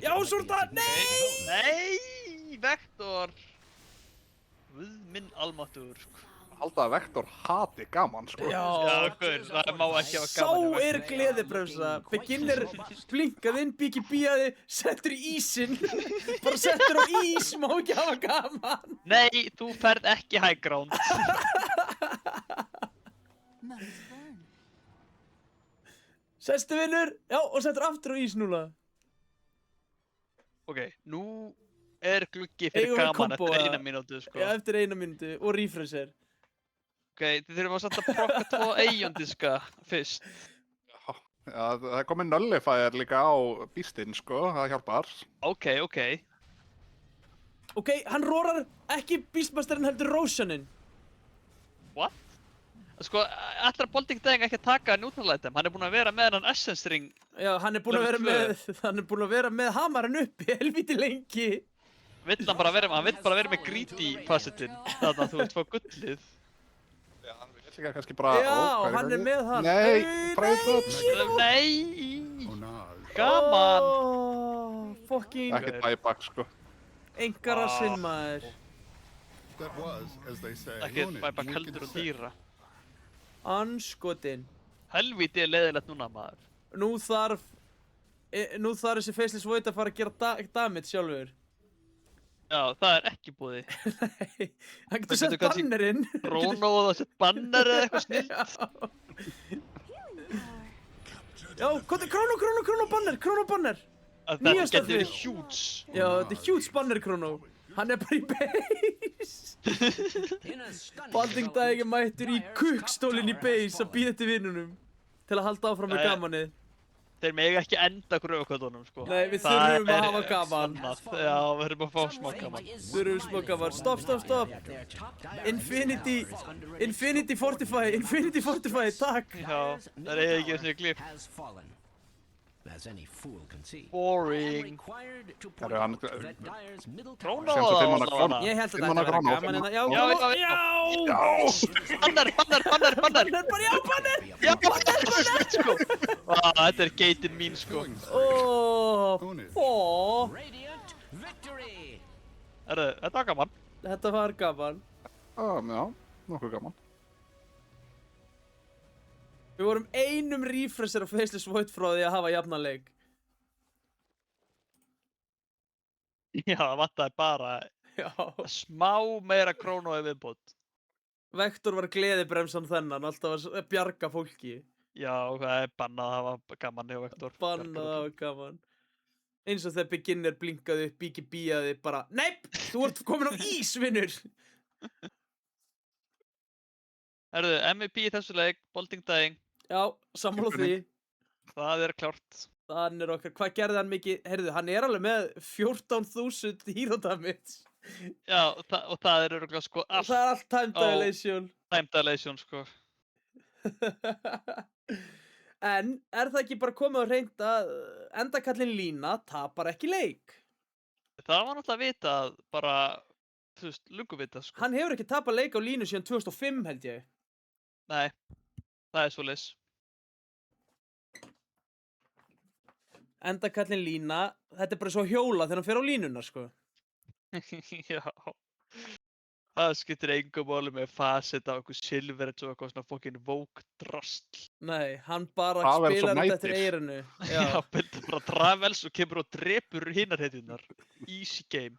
Já, Surta, nei! Nei, Vektor. Guð minn almáttugur, sko. Halda að Vektor hati gaman, sko. Já, Gaur, það má ekki hafa sá gaman. er gleðibremsa. Beginner blinkað inn, Biggi bíaði, settur í ísinn. Bara settur á ís, má ekki hafa gaman. Nei, þú ferð ekki high ground. Sestu vinnur, já, og settur aftur á ís núna. Ok, nú er gluggi fyrir Eigum við gaman kombo, eftir eða? 1 mínútu, sko. Já, eftir 1 mínútu og refresher. Ok, þið þurfum að setja prokka 2 eigjöndiska fyrst. Já, það er komið nullifier líka á býstinn, sko, það hjálpar. Ok. Ok, hann rorar ekki Beastmasterinn heldur Roshanin. What? Sko, ætlar Bolding Dying ekki að taka neutral item? Hann er búinn að vera með hann Essence Ring. Já, hann er búinn að vera með hamarinn uppi helvíti lengi. Hann vill bara vera með greedy passetinn. Þannig að þú vilt fá gullið. Já, hann vil líka kannski bara... Já, hann er með hann. Nei, private. Nei! Onage. Gaman! Fucking Ekkert bæbak, sko. engarassinn, maður. That was, as they say, Ekki onage, bara wicked kaldur og sick. dýra. Anskotin. Helvíti er leiðilegt núna, maður. Nú þarf þessi Faceless Void að fara að gera damage sjálfur. Já, það er ekki búið. Nei, hann getur Það sett getur kannski- bannerinn. Rónó og það sett banner eða eitthvað snill. Já, hvað er Chrono banner. Það Nýjasta getur verið frið. huge. Já, þetta er huge banner Chrono. Hann er bara í base. In a stunning Bolding Dying er mættur í kukkstólinn í base að býða eftir vinnunum. Til að halda áfram með Jæja. gamanið. Þeir mega ekki enda gröfukötunum, sko. Nei, við Það þurfum að er hafa gaman. annað. Já, við þurfum að fá smá gaman. Þurfum smá gaman. Stopp. Infinity Fortify, takk. Já, það er ekki eins og glip. has fallen. As any fool can see. Boring. Required to point Herru, hann- out that Dyer's middle Krónó tower Senstu 5 manna allavega. krónu. Ég held að 5 þetta manna ætti að vera krónu. gaman hérna. Já, Já. Banner! Banner, bara já, banner. Já, banner, sko. Þetta er geitin mín, sko. Radiant victory. Þetta var gaman. Þetta var gaman. Já, nokkuð gaman. Við vorum einum refresher á Faceless Void frá því að hafa jafnan leik. Já, það vantaði bara Já. smá meira krónó ef viðbót. Vektor var gleðibremsan þennan, alltaf að bjarga fólki. Já, það er bannað að hafa gaman hjá Vektor. Bannað að hafa gaman. Eins og þegar Beginner blinkaði upp, Biggi bíaði bara NEIP! Þú ert komin á ís, vinnur! MVP í þessu leik, Bolding Dying. Já, sammála því. Það er klárt. Hann er okkar, hvað gerði hann mikið? Heyrðu, hann er alveg með 14.000 hero damage. Já, og það er örugglega sko Og allt það er allt time á- dilation. time dilation, sko. En er það ekki bara komið á hreint að endakallin Lína tapar ekki leik? Það var náttúrulega vitað, bara, þú veist, lungu vitað, sko. Hann hefur ekki tapað leik á Línu síðan 2005 held ég. Nei, það er svoleiðis. Endakallin Lína, þetta er bara svo hjóla þegar hann fer á línuna, sko. Já. Það skiptir engu máli með facet á eitthvað silver eins og eitthvað svona fokkin Vogue drasl. Nei, hann bara Það verður svo spilar þetta eftir mætir. eyranu. Já, betur bara travels og kemur og drepur hinnar hetjunar. Easy game.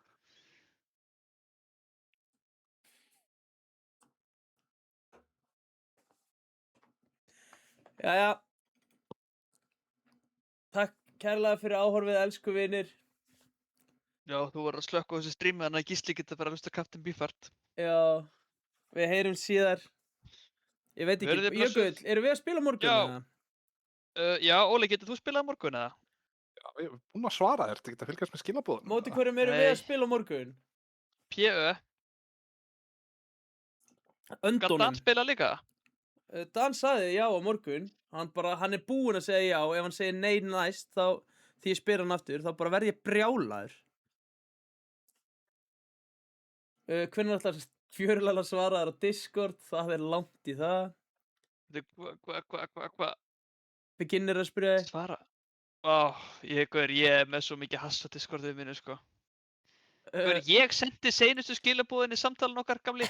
Jæja. Takk kærlega fyrir áhorfið, elsku vinir. Já, þú verður að slökka á þessu streami þannig að Gísli geta bara að hlusta Captain Beefheart. Já, við heyrum síðar. Ég veit Verið ekki, þið blessuð? Jökull, erum við að spila á morgun Já. eða? Já, Óli, getur þú spilað á morgun eða? Já, ég er búinn að svara þér, þetta að fylgjast með skilabóðum. Móti hverjum erum við Nei. að spila á morgun? PÖ, gat Öndunum. Dan spila líka? Dan sagði já á morgun. Hann er búinn að segja já. Ef hann segir nei næst, þá því ég spyr hann aftur, þá bara verð ég brjálaður. Hvernig ætlar Fjörulala svaraðar á Discord? Það er langt í það. Hvað? Beginnir að spyrja þig. Svara? Ég er með svo mikið hass á Discordið mínu, sko. Ég sendi seinustu skilabúðin í samtalan okkar, gamli.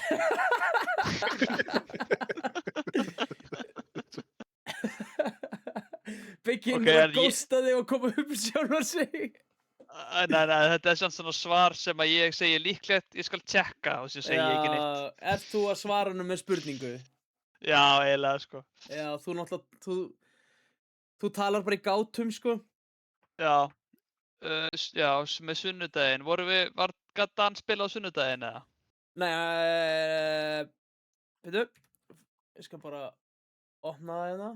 Beginnir að gósta þig og koma upp sjálfur sig. Nei, þetta er samt svona svar sem að ég segi líklegt, ég skal tjekka og þess að segja ekki neitt. Ert þú að svara hann með spurningu? Já, eiginlega, sko. Já, þú náttúrulega, þú talar bara í gátum, sko. Já, með sunnudaginn. Gat Dan spila á sunnudaginn, eða? Nei, veitu, ég skal bara opna það hérna.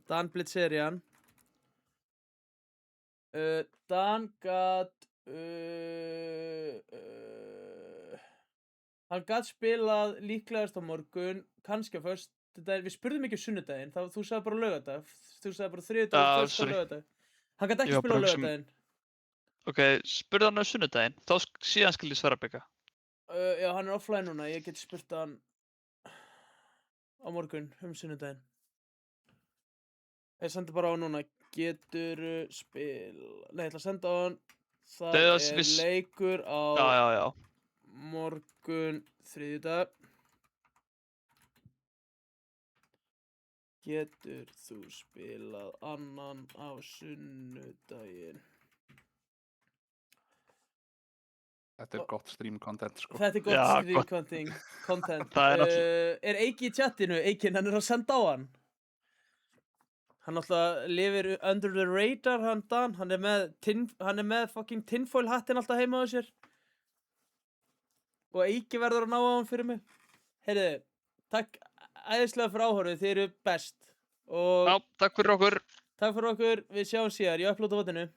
Dan Blitzerian. Dan gat, hann gat spilað líklegast á morgun, kannski á föstudaginn, við spurðum ekki sunnudaginn, þú sagði bara laugardag, þú sagði bara þriðjudag, föstudag, laugardag. Hann gat ekki spilað á laugardaginn. Ok, spurðu hann á sunnudaginn, þá síðan skal ég svara Bigga. Já, hann er offline núna, ég get spurt hann á morgun, sunnudaginn. Ég sendi bara á núna, getur nei, ég ætla að senda á hann, það er leikur á morgun þriðjudag. Getur þú spilað annan á sunnudaginn? Þetta er gott stream content, sko. Þetta er gott stream content. Er Eiki í chatinu? Eikin, hann er að senda á hann. Hann alltaf lifir under the radar, hann Dan. Hann er með fucking tinfoil hattin alltaf heima á sér. Og Eiki verður að ná á hann fyrir mig. Heyrðu, takk æðislega fyrir áhorfið, þið eru best. Já, takk fyrir okkur. Takk fyrir okkur, við sjáum síðar, ég upplóta vatninu.